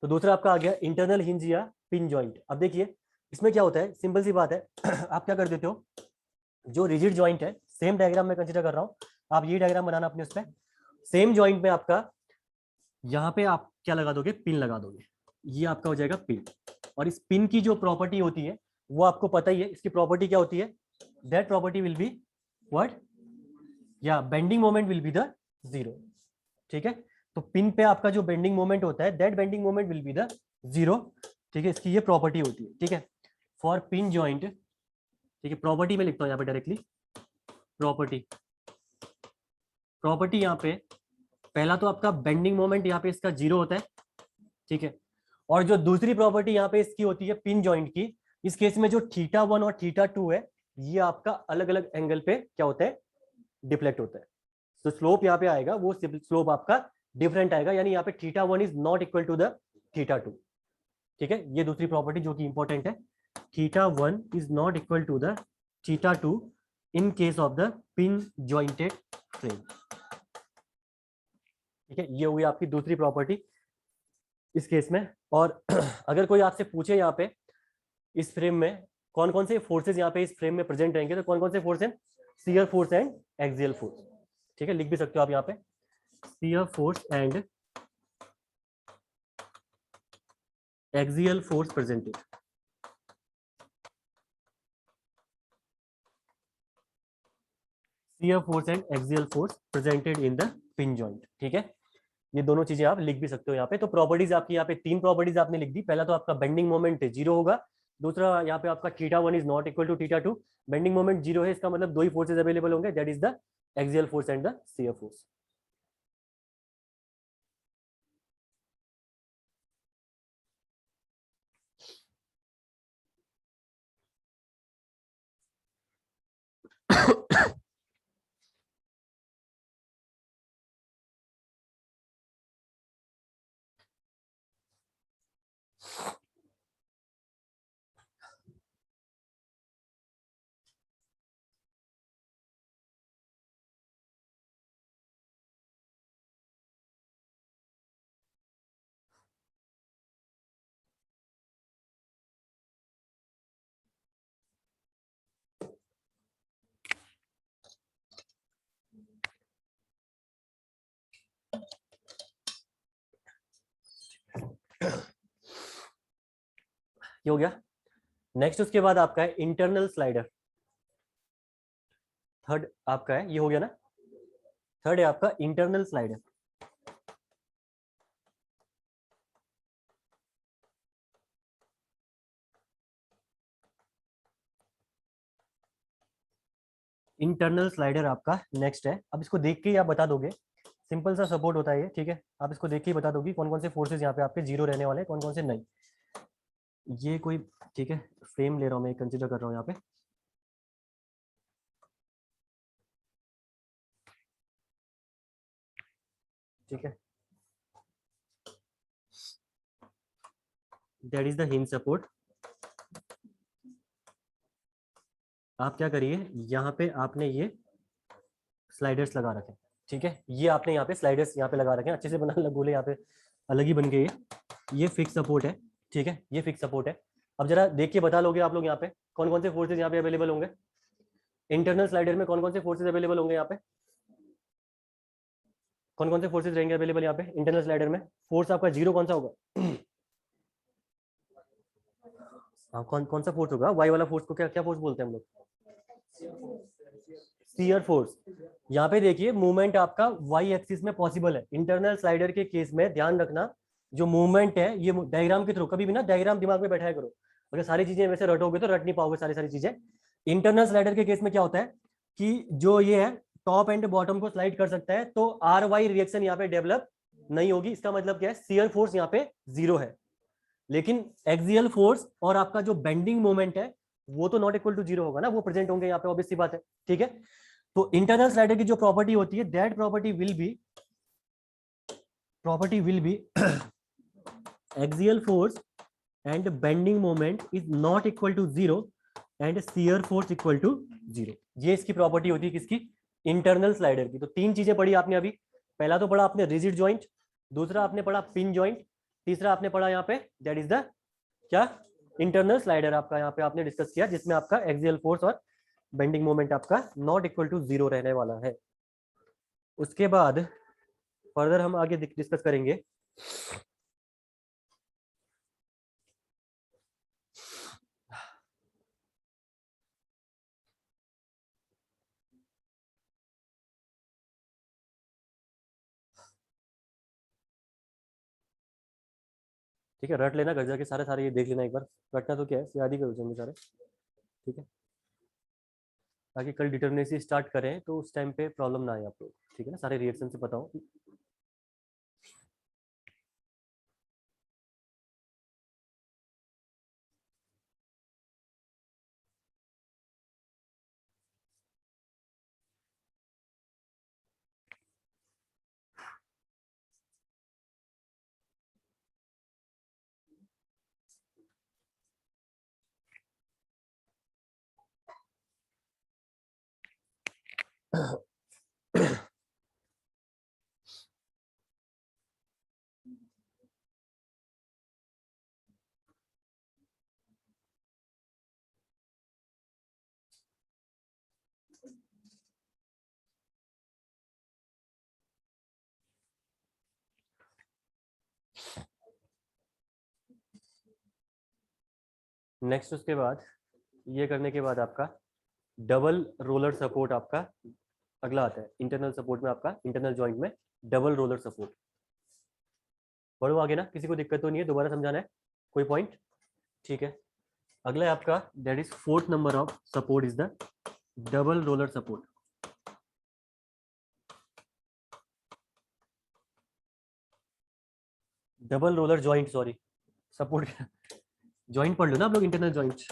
तो दूसरा आपका आ गया इंटरनल हिंज या पिन जॉइंट। अब देखिए इसमें क्या होता है, सिंपल सी बात है। आप क्या कर देते हो, जो रिजिड जॉइंट है, सेम डायग्राम में कंसीडर कर रहा हूँ, आप ये डायग्राम बनाना अपने उस पर। सेम जॉइंट में आपका यहाँ पे आप क्या लगा दोगे, पिन लगा दोगे, ये आपका हो जाएगा पिन। और इस पिन की जो प्रॉपर्टी होती है वो आपको पता ही है, इसकी प्रॉपर्टी क्या होती है, that property will be what, या bending moment will be the zero. ठीक है, तो पिन पे आपका जो बेंडिंग मोमेंट होता है that bending moment will be the zero. ठीक है, इसकी ये प्रॉपर्टी होती है। ठीक है, फॉर पिन जॉइंट, ठीक है, प्रॉपर्टी में लिखता हूं यहाँ पे डायरेक्टली, प्रॉपर्टी, प्रॉपर्टी यहाँ पे पहला तो आपका बेंडिंग मोमेंट यहाँ पे इसका जीरो होता है। ठीक है, और जो दूसरी प्रॉपर्टी यहाँ पे इसकी होती है पिन जॉइंट की, इस केस में जो थीटा 1 और थीटा 2 है ये आपका अलग अलग एंगल पे क्या होता है, डिफ्लेक्ट होता है। तो स्लोप यहाँ पे आएगा, वो स्लोप आपका डिफरेंट आएगा, यानी यहाँ पे theta 1 is not equal to the theta 2। ठीक है, ये दूसरी प्रॉपर्टी जो कि इंपॉर्टेंट है, theta 1 is not equal to the theta 2 in case of the pin jointed frame. ठीक है, ये हुई आपकी दूसरी प्रॉपर्टी इस केस में। और अगर कोई आपसे पूछे यहाँ पे इस फ्रेम में कौन कौन से फोर्सेस यहाँ पे इस फ्रेम में प्रेजेंट रहेंगे, तो कौन कौन से फोर्स हैं, shear force and axial force. ठीक है, लिख भी सकते हो आप यहाँ पे, shear force and axial force presented. Shear force and axial force presented in the pin joint. ठीक है, ये दोनों चीजें आप लिख भी सकते हो यहाँ पे। तो प्रॉपर्टीज आपकी यहाँ पे तीन प्रॉपर्टीज आपने लिख दी। पहला तो आपका बेंडिंग मोमेंट जीरो होगा, दूसरा यहाँ पे आपका theta 1 is not equal to theta 2, bending moment zero है, इसका मतलब दो ही फोर्सेज अवेलेबल होंगे, that is the axial force and the shear force. ये हो गया। नेक्स्ट उसके बाद आपका है इंटरनल स्लाइडर। थर्ड आपका है, ये हो गया ना, थर्ड है आपका इंटरनल स्लाइडर। इंटरनल स्लाइडर आपका नेक्स्ट है। अब इसको देख के ही आप बता दोगे, सिंपल सा सपोर्ट होता है ये, ठीक है। आप इसको देख के ही बता दोगे कौन कौन से फोर्सेज यहाँ पे आपके जीरो रहने वाले हैं, कौन कौन से नहीं। ये कोई, ठीक है, फ्रेम ले रहा हूँ मैं, कंसिडर कर रहा हूँ यहाँ पे। ठीक है, that is the hinge support. आप क्या करिए, यहाँ पे आपने ये स्लाइडर्स लगा रखे, ठीक है। ये आपने यहाँ पे स्लाइडर्स यहाँ पे लगा रखे हैं, अच्छे से बना बोले यहाँ पे अलग ही बन गए ये फिक्स सपोर्ट है, ठीक है, ये फिक्स सपोर्ट है। अब जरा देख के बता लोगे आप लोग यहाँ पे कौन कौन से फोर्सेज यहाँ पे अवेलेबल होंगे, इंटरनल स्लाइडर में कौन कौन से फोर्सेज अवेलेबल होंगे यहाँ पे, कौन कौन से फोर्सेज रहेंगे अवेलेबल यहाँ पे इंटरनल स्लाइडर में। फोर्स आपका जीरो कौन सा होगा? हाँ, कौन कौन सा फोर्स होगा? वाई वाला फोर्स को क्या क्या फोर्स बोलते हैं हम लोग? Shear force. यहाँ पे देखिए मूवमेंट आपका वाई एक्सिस में पॉसिबल है। इंटरनल स्लाइडर के केस में ध्यान रखना, जो मूवमेंट है ये डायग्राम के थ्रू, कभी भी ना डायग्राम दिमाग में बैठाया करो, अगर सारी चीजें वैसे रटोगे तो रट नहीं पाओगे सारी सारी चीजें। इंटरनल स्लाइडर के केस में क्या होता है कि जो ये है टॉप एंड बॉटम को स्लाइड कर सकता है, तो आर वाई रिएक्शन यहाँ पे डेवलप नहीं होगी। इसका मतलब क्या है, शियर फोर्स यहाँ पे जीरो है, लेकिन एक्सियल फोर्स और आपका जो बेंडिंग मोमेंट है वो तो नॉट इक्वल टू जीरो होगा ना, वो प्रेजेंट होंगे यहाँ पे, ऑब्वियस सी बात है, ठीक है। तो इंटरनल स्लाइडर की जो प्रॉपर्टी होती है, that property will be axial force and bending moment is not equal to zero and shear force equal to zero. ये इसकी प्रॉपर्टी होती है किसकी? इंटरनल स्लाइडर की। तो तीन चीजें पढ़ी आपने अभी। पहला तो पढ़ा आपने रिजिड जॉइंट, दूसरा आपने पढ़ा पिन जॉइंट, तीसरा आपने पढ़ा यहाँ पे दैट इज द क्या, इंटरनल स्लाइडर आपका यहाँ पे आपने डिस्कस किया, जिसमें आपका एक्सियल फोर्स और बेंडिंग मोमेंट आपका नॉट इक्वल टू जीरो रहने वाला है। उसके बाद फर्दर हम आगे डिस्कस करेंगे ठीक है। रट लेना घर जाके, सारे सारे ये देख लेना एक बार, रटना तो क्या है, याद ही करो जाएंगे सारे, ठीक है, ताकि कल डिटर्मिनेसी स्टार्ट करें तो उस टाइम पे प्रॉब्लम ना आए आप लोग, ठीक है ना, सारे रिएक्शन से पता हो। नेक्स्ट उसके बाद ये करने के बाद आपका डबल रोलर सपोर्ट आपका अगला आता है। इंटरनल सपोर्ट में आपका इंटरनल जॉइंट में डबल रोलर सपोर्ट। बढ़ो आगे ना, किसी को दिक्कत तो नहीं है, दोबारा समझाना है कोई पॉइंट, ठीक है। अगला है आपका that is fourth number of support is the double roller support. Double roller joint, sorry, support joint पढ़ लो ना आप लोग, internal joint.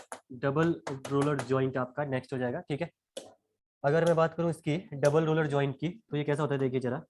Double roller joint आपका नेक्स्ट हो जाएगा, ठीक है। अगर मैं बात करूं इसकी डबल रोलर जॉइंट की, तो ये कैसा होता है देखिए जरा।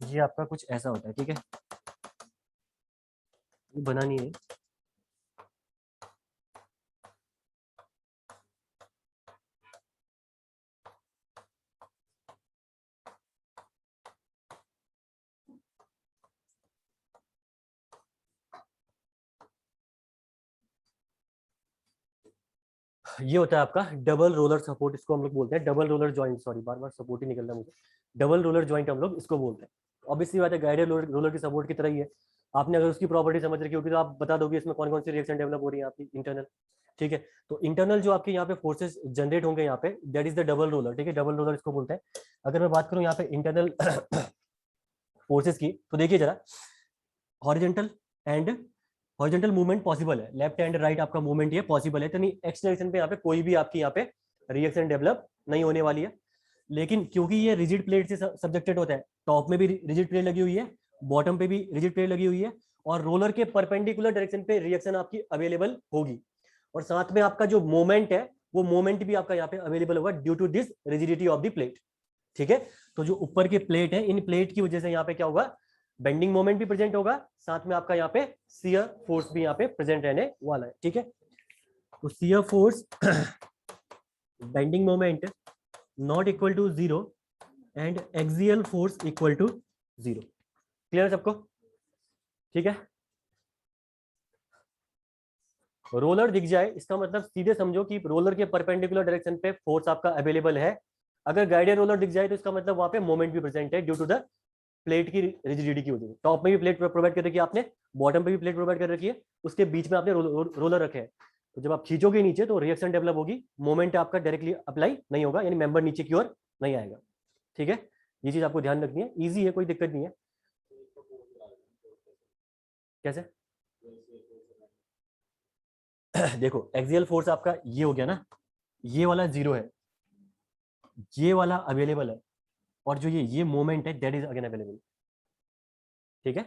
ये आपका कुछ ऐसा होता है, ठीक है, ये बना नहीं है। ये होता है आपका डबल रोलर सपोर्ट, इसको हम लोग बोलते हैं डबल रोलर जॉइंट, सॉरी बार बार सपोर्ट ही निकल रहा है मुझे, डबल रोलर जॉइंट हम लोग इसको बोलते हैं। ऑब्वियसली बात है, गाइडेड रोलर की सपोर्ट की तरह ही है। आपने अगर उसकी प्रॉपर्टी समझ रखी होगी तो आप बता दोगे इसमें कौन कौन सी रिएक्शन डेवलप हो रही है आपकी इंटरनल। ठीक है, तो इंटरनल जो आपके यहाँ पे फोर्सेस जनरेट होंगे यहाँ पे, that is the double roller. ठीक है, डबल रोलर इसको बोलते हैं। अगर मैं बात करूँ यहाँ पे इंटरनल फोर्सेस की, तो देखिए जरा, horizontal and horizontal movement possible है, लेफ्ट एंड राइट आपका मूवमेंट ये पॉसिबल है, तो नहीं एक्स डायरेक्शन पे यहाँ पे कोई भी आपकी यहाँ पे रिएक्शन डेवलप नहीं होने वाली है। लेकिन क्योंकि ये रिजिड प्लेट से सब्जेक्टेड होता है, टॉप में भी रिजिड प्लेट लगी हुई है, बॉटम पे भी रिजिड प्लेट लगी हुई है, और रोलर के परपेंडिकुलर डायरेक्शन पे रिएक्शन आपकी अवेलेबल होगी, और साथ में आपका जो मोमेंट है वो मोमेंट भी आपका यहाँ पे अवेलेबल होगा due to this rigidity of the plate. ठीक है, तो जो ऊपर की प्लेट है, इन प्लेट की वजह से यहाँ पे क्या होगा, बेंडिंग मोमेंट भी प्रेजेंट होगा, साथ में आपका यहाँ पे शियर फोर्स भी यहाँ पे प्रेजेंट रहने वाला है। ठीक है, तो shear force bending moment not equal to 0 and axial force equal to 0। Clear है सबको? ठीक है, रोलर दिख जाए इसका मतलब सीधे समझो कि रोलर के परपेंडिकुलर डायरेक्शन पे फोर्स आपका अवेलेबल है। अगर गाइडेड रोलर दिख जाए तो इसका मतलब वहां पे मोमेंट भी प्रेजेंट है ड्यू टू द प्लेट की रिजिडिटी की वजह से। टॉप में भी प्लेट प्रोवाइड कर रखी है आपने, बॉटम पे भी प्लेट प्रोवाइड कर रखी है, उसके बीच में आपने रोलर रखे हैं, तो जब आप खींचोगे नीचे तो रिएक्शन डेवलप होगी, मोमेंट आपका डायरेक्टली अप्लाई नहीं होगा, यानी मेंबर नीचे की ओर नहीं आएगा। ठीक है, ये चीज आपको ध्यान रखनी है, ईजी है, कोई दिक्कत नहीं है। कैसे? देखो एक्सियल फोर्स आपका ये हो गया ना, ये वाला 0 है, ये वाला अवेलेबल है, और जो ये मोमेंट है दैट इज अगेन अवेलेबल। ठीक है,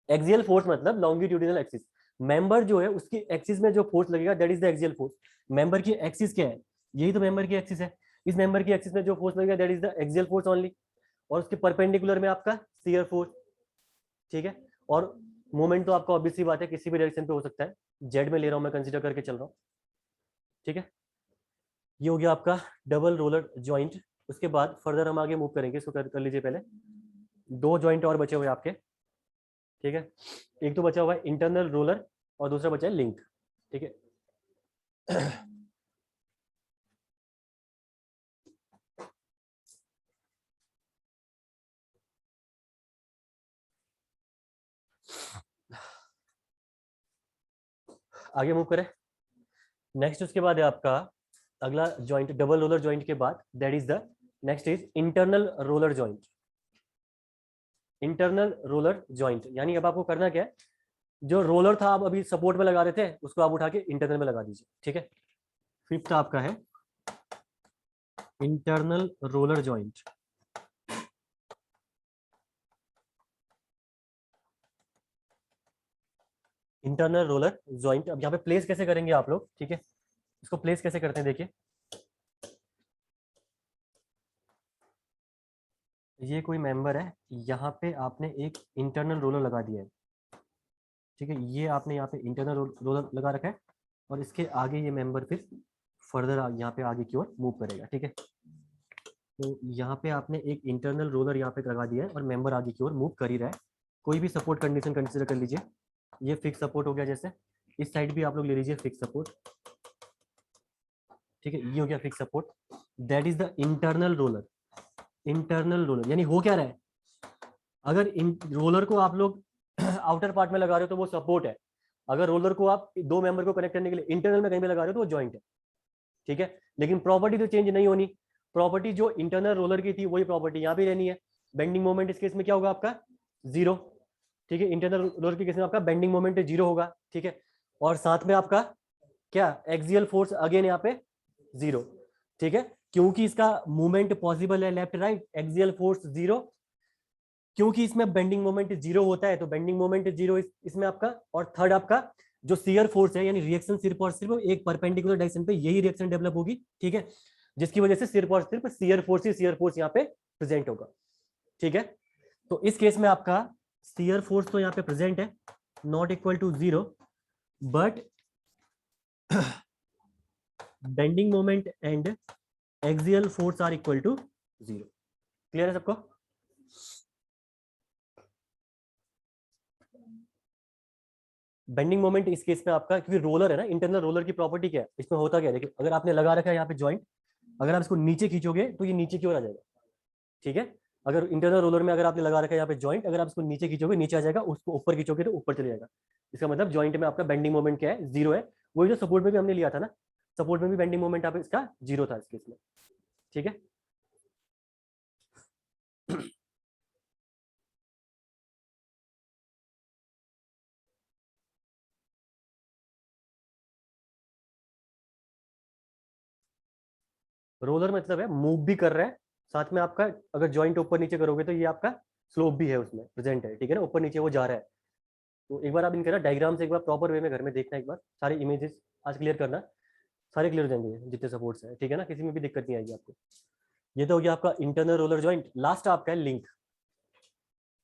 एक्सियल फोर्स मतलब लॉन्गिट्यूडिनल एक्सिस, मेंबर जो है उसकी एक्सिस में जो फोर्स लगेगा that is the axial force. Member की एक्सिस क्या है, यही तो मेंबर की एक्सिस है, इस मेंबर की एक्सिस में जो फोर्स लगेगा that is the axial force only, और उसके परपेंडिकुलर में आपका शियर फोर्स। ठीक है, और मोमेंट तो आपका ऑब्वियसली बात है किसी भी डायरेक्शन पे हो सकता है, जेड में ले रहा हूं मैं, कंसीडर करके चल रहा हूँ। ठीक है, ये हो गया आपका डबल रोलर ज्वाइंट। उसके बाद फर्दर हम आगे मूव करेंगे, इसको कर लीजिए पहले। दो ज्वाइंट और बचे हुए आपके। ठीक है, एक तो बचा हुआ है इंटरनल रोलर और दूसरा बचा है लिंक। ठीक है, आगे मूव करें। नेक्स्ट उसके बाद है आपका अगला ज्वाइंट, डबल रोलर ज्वाइंट के बाद that is the next is internal roller joint. Internal roller joint यानी अब आपको करना क्या है, जो रोलर था आप अभी सपोर्ट में लगा रहे थे उसको आप उठा के इंटरनल में लगा दीजिए। ठीक है, फिफ्थ आपका है internal roller joint. Internal roller joint, अब यहाँ पे प्लेस कैसे करेंगे आप लोग? ठीक है, इसको प्लेस कैसे करते हैं देखिए, ये कोई मेंबर है, यहाँ पे आपने एक इंटरनल रोलर लगा दिया है। ठीक है, ये आपने यहाँ पे इंटरनल रोलर लगा रखा है, और इसके आगे ये मेंबर फिर फर्दर यहाँ पे आगे की ओर मूव करेगा। ठीक है, तो यहाँ पे आपने एक इंटरनल रोलर यहाँ पे लगा दिया है और मेंबर आगे की ओर मूव कर ही रहा है। कोई भी सपोर्ट कंडीशन कंसिडर कर लीजिए, ये फिक्स सपोर्ट हो गया, जैसे इस साइड भी आप लोग ले लीजिए फिक्स सपोर्ट। ठीक है, ये हो गया fix support, that is the internal roller. Internal roller यानी हो क्या रहा है, अगर इन रोलर को आप लोग आउटर पार्ट में लगा रहे हो तो वो सपोर्ट है, अगर रोलर को आप दो मेंबर को कनेक्ट करने के लिए इंटरनल में कहीं पे लगा रहे हो तो वो जॉइंट है। ठीक है, लेकिन प्रॉपर्टी तो चेंज नहीं होनी, प्रॉपर्टी जो इंटरनल रोलर की थी वही प्रॉपर्टी यहाँ भी रहनी है। बेंडिंग मोमेंट इस केस में क्या होगा आपका, 0। ठीक है, इंटरनल रोलर के केस में आपका बेंडिंग मोमेंट 0 होगा। ठीक है, और साथ में आपका क्या, एक्सियल फोर्स अगेन यहाँ पे 0। ठीक है, क्योंकि इसका मूवमेंट पॉसिबल है लेफ्ट राइट, एक्सियल फोर्स 0, क्योंकि इसमें बेंडिंग मोमेंट 0 होता है तो बेंडिंग मोमेंट 0 इसमें आपका, और थर्ड आपका जो शियर फोर्स है, यानी रिएक्शन सिर्फ और सिर्फ एक परपेंडिकुलर डायरेक्शन पे यही रिएक्शन डेवलप होगी। ठीक है, जिसकी वजह से सिर्फ और सिर्फ शियर फोर्स ही शियर फोर्स यहाँ पे प्रेजेंट होगा। ठीक है, तो इस केस में आपका शियर फोर्स तो यहाँ पे प्रेजेंट है, not equal to 0, but bending moment and axial force are equal to 0। Clear है सबको? बेंडिंग मोमेंट इस केस में आपका, क्योंकि रोलर है ना, इंटरनल रोलर की प्रॉपर्टी क्या है, इसमें होता क्या है, देखिए अगर आपने लगा रखा है यहाँ पे जॉइंट, अगर आप इसको नीचे खींचोगे तो ये नीचे की ओर आ जाएगा, ठीक है। अगर इंटरनल रोलर में अगर आपने लगा रखा है यहाँ पे जॉइंट, अगर आप इसको नीचे खींचोगे नीचे आ जाएगा, उसको ऊपर खींचोगे तो ऊपर चले जाएगा। इसका मतलब जॉइंट में आपका बेंडिंग मोमेंट क्या है, जीरो है। वही जो सपोर्ट में भी हमने लिया था ना, सपोर्ट में भी बेंडिंग मोमेंट आप इसका जीरो था इस केस में, ठीक है। रोलर मतलब है मूव भी कर रहा है, साथ में आपका अगर जॉइंट ऊपर नीचे करोगे तो ये आपका स्लोप भी है उसमें प्रेजेंट है, ठीक है ना, ऊपर नीचे वो जा रहा है। तो एक बार आप इनका ना डायग्राम से एक बार प्रॉपर वे में घर में देखना, एक बार सारे इमेजेस आज क्लियर करना, सारे क्लियर हो जाएंगे जितने सपोर्ट्स है, ठीक है ना, किसी में भी दिक्कत नहीं आएगी आपको। ये तो हो गया आपका इंटरनल रोलर जॉइंट। लास्ट आपका है लिंक।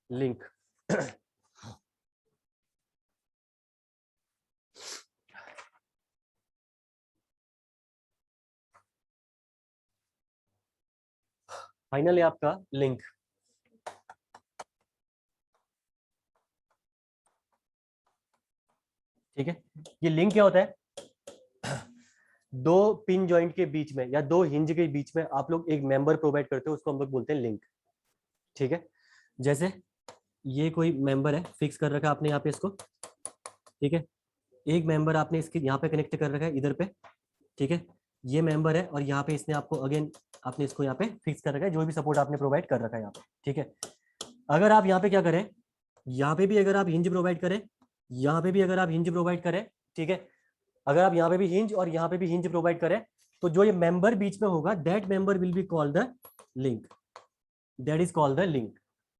लिंक फाइनल है आपका लिंक। ठीक है, ये लिंक क्या होता है, दो पिन जॉइंट के बीच में या दो हिंज के बीच में आप लोग एक मेंबर प्रोवाइड करते हो, उसको हम लोग बोलते हैं लिंक, ठीक है। जैसे ये कोई मेंबर है, फिक्स कर रखा है आपने यहाँ पे इसको, ठीक है। एक मेंबर आपने इसके यहाँ पे कनेक्ट कर रखा है इधर पे, ठीक है। ये मेंबर है और यहाँ पे इसने आपको अगेन आपने इसको यहाँ पे फिक्स कर रखा है, जो भी सपोर्ट आपने प्रोवाइड कर रखा है यहाँ पे, ठीक है। अगर आप यहाँ पे क्या करें, यहाँ पे भी अगर आप हिंज प्रोवाइड करें, यहाँ पे भी अगर आप हिंज प्रोवाइड करें, ठीक है, अगर आप यहाँ पे भी हिंज और यहाँ पे भी हिंज प्रोवाइड करें, तो जो ये मेंबर बीच में होगा that member will be called the link, that is called the link,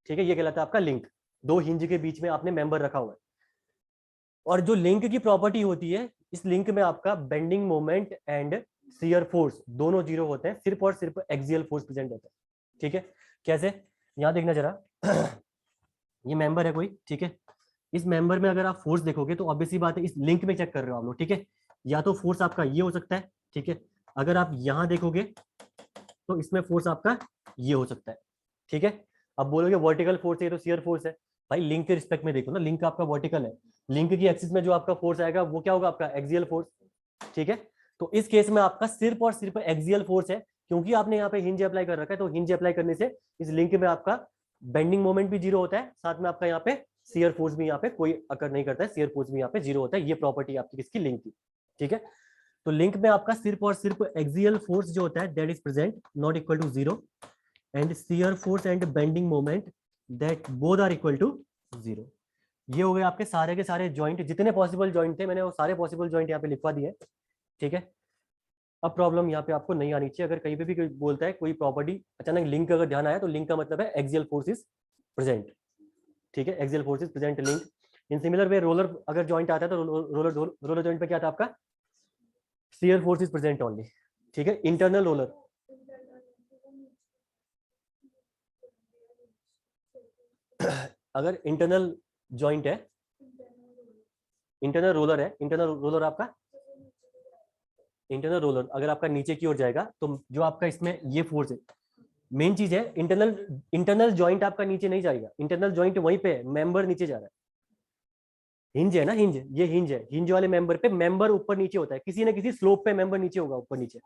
ठीक है। ये कहलाता है आपका लिंक, दो हिंज के बीच में आपने मेंबर रखा हुआ है। और जो लिंक की प्रॉपर्टी होती है, इस लिंक में आपका bending moment and shear force दोनों जीरो होते हैं, सिर्फ और सिर्फ एक्सियल फोर्स प्रेजेंट होता है, ठीक है। कैसे, यहां देखना जरा ये मेंबर है कोई, ठीक है। इस मेंबर में अगर आप फोर्स देखोगे तो ऑब्वियसली बात है, इस लिंक में चेक कर रहे हो आप लोग, ठीक है। या तो फोर्स आपका ये हो सकता है, ठीक है। अगर आप यहां देखोगे तो इसमें फोर्स आपका ये हो सकता है, ठीक है। अब बोलोगे वर्टिकल फोर्स है तो शियर फोर्स है, भाई लिंक के रिस्पेक्ट में देखो ना, लिंक आपका वर्टिकल है, लिंक की एक्सिस में जो आपका फोर्स आएगा वो क्या होगा, आपका एक्सियल फोर्स, ठीक है। तो इस केस में आपका सिर्फ और सिर्फ एक्सियल फोर्स है, क्योंकि आपने यहाँ पे हिंज अप्लाई कर रखा है, तो हिंज अप्लाई करने से इस लिंक में आपका बेंडिंग मोमेंट भी जीरो होता है, साथ में आपका यहाँ पे शियर फोर्स भी यहाँ पे कोई अकर नहीं करता है, शियर फोर्स भी यहाँ पे जीरो होता है। ये प्रॉपर्टी आपकी किसकी, लिंक की, ठीक है। तो लिंक में आपका सिर्फ और सिर्फ एक्सियल फोर्स जो होता है that is present not equal to zero, and shear force and bending moment that both are equal to zero. ये हो गए आपके सारे के सारे जॉइंट, जितने पॉसिबल जॉइंट थे मैंने वो सारे पॉसिबल जॉइंट यहाँ पे लिखवा दिए, ठीक है। अब प्रॉब्लम यहाँ पे आपको नहीं आनी चाहिए, अगर कहीं पे भी कोई बोलता है कोई प्रॉपर्टी अचानक लिंक अगर ध्यान आया, तो लिंक का मतलब है एक्सियल फोर्स इज प्रेजेंट, ठीक है, axial force is present link. In similar way roller अगर जॉइंट आता है तो रोलर रोलर जॉइंट पे क्या था आपका, shear force is present only, ठीक है। इंटरनल रोलर अगर इंटरनल जॉइंट है, इंटरनल रोलर है, इंटरनल रोलर आपका, इंटरनल रोलर अगर आपका नीचे की ओर जाएगा तो जो आपका इसमें ये फोर्स है, मेन चीज है, इंटरनल इंटरनल जॉइंट आपका नीचे नहीं जाएगा, इंटरनल जॉइंट वहीं पे है, मेंबर नीचे जा रहा है। हिंज है ना, हिंज, ये हिंज है, हिंज वाले मेंबर पे मेंबर ऊपर नीचे होता है, किसी ना किसी स्लोप पे मेंबर नीचे होगा, ऊपर नीचे।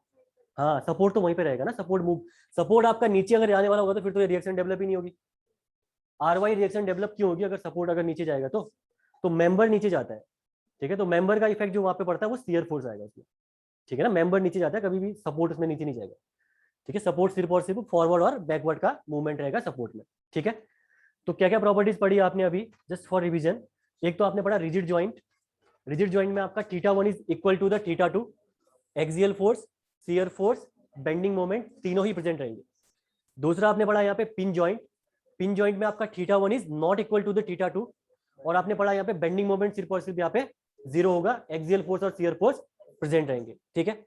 हाँ, सपोर्ट तो वहीं पे रहेगा ना, सपोर्ट मूव, सपोर्ट आपका नीचे अगर जाने वाला होगा तो फिर तो रिएक्शन डेवलप ही नहीं होगी। आर वाई रिएक्शन डेवलप क्यों होगी, अगर सपोर्ट अगर नीचे जाएगा तो मेंबर नीचे जाता है, ठीक है। तो मेंबर का इफेक्ट जो वहां पे पड़ता है वो शियर फोर्स आएगा उसमें, ठीक है ना। मेंबर नीचे जाता है, कभी भी सपोर्ट उसमें नीचे नहीं जाएगा, ठीक है। सपोर्ट सिर्फ और सिर्फ फॉरवर्ड और बैकवर्ड का मूवमेंट रहेगा सपोर्ट में, ठीक है। तो क्या क्या प्रॉपर्टीज पढ़ी आपने अभी, जस्ट फॉर रिवीजन। एक तो आपने पढ़ा रिजिड जॉइंट, रिजिड जॉइंट में आपका theta one is equal to the theta two, axial force, shear force, bending moment तीनों ही प्रेजेंट रहेंगे। दूसरा आपने पढ़ा यहाँ पे पिन जॉइंट, पिन जॉइंट में आपका theta one is not equal to the theta two, और आपने पढ़ा यहाँ पे बेंडिंग मोमेंट सिर्फ और सिर्फ यहाँ पे जीरो होगा, एक्सियल फोर्स और शियर फोर्स प्रेजेंट रहेंगे, ठीक है।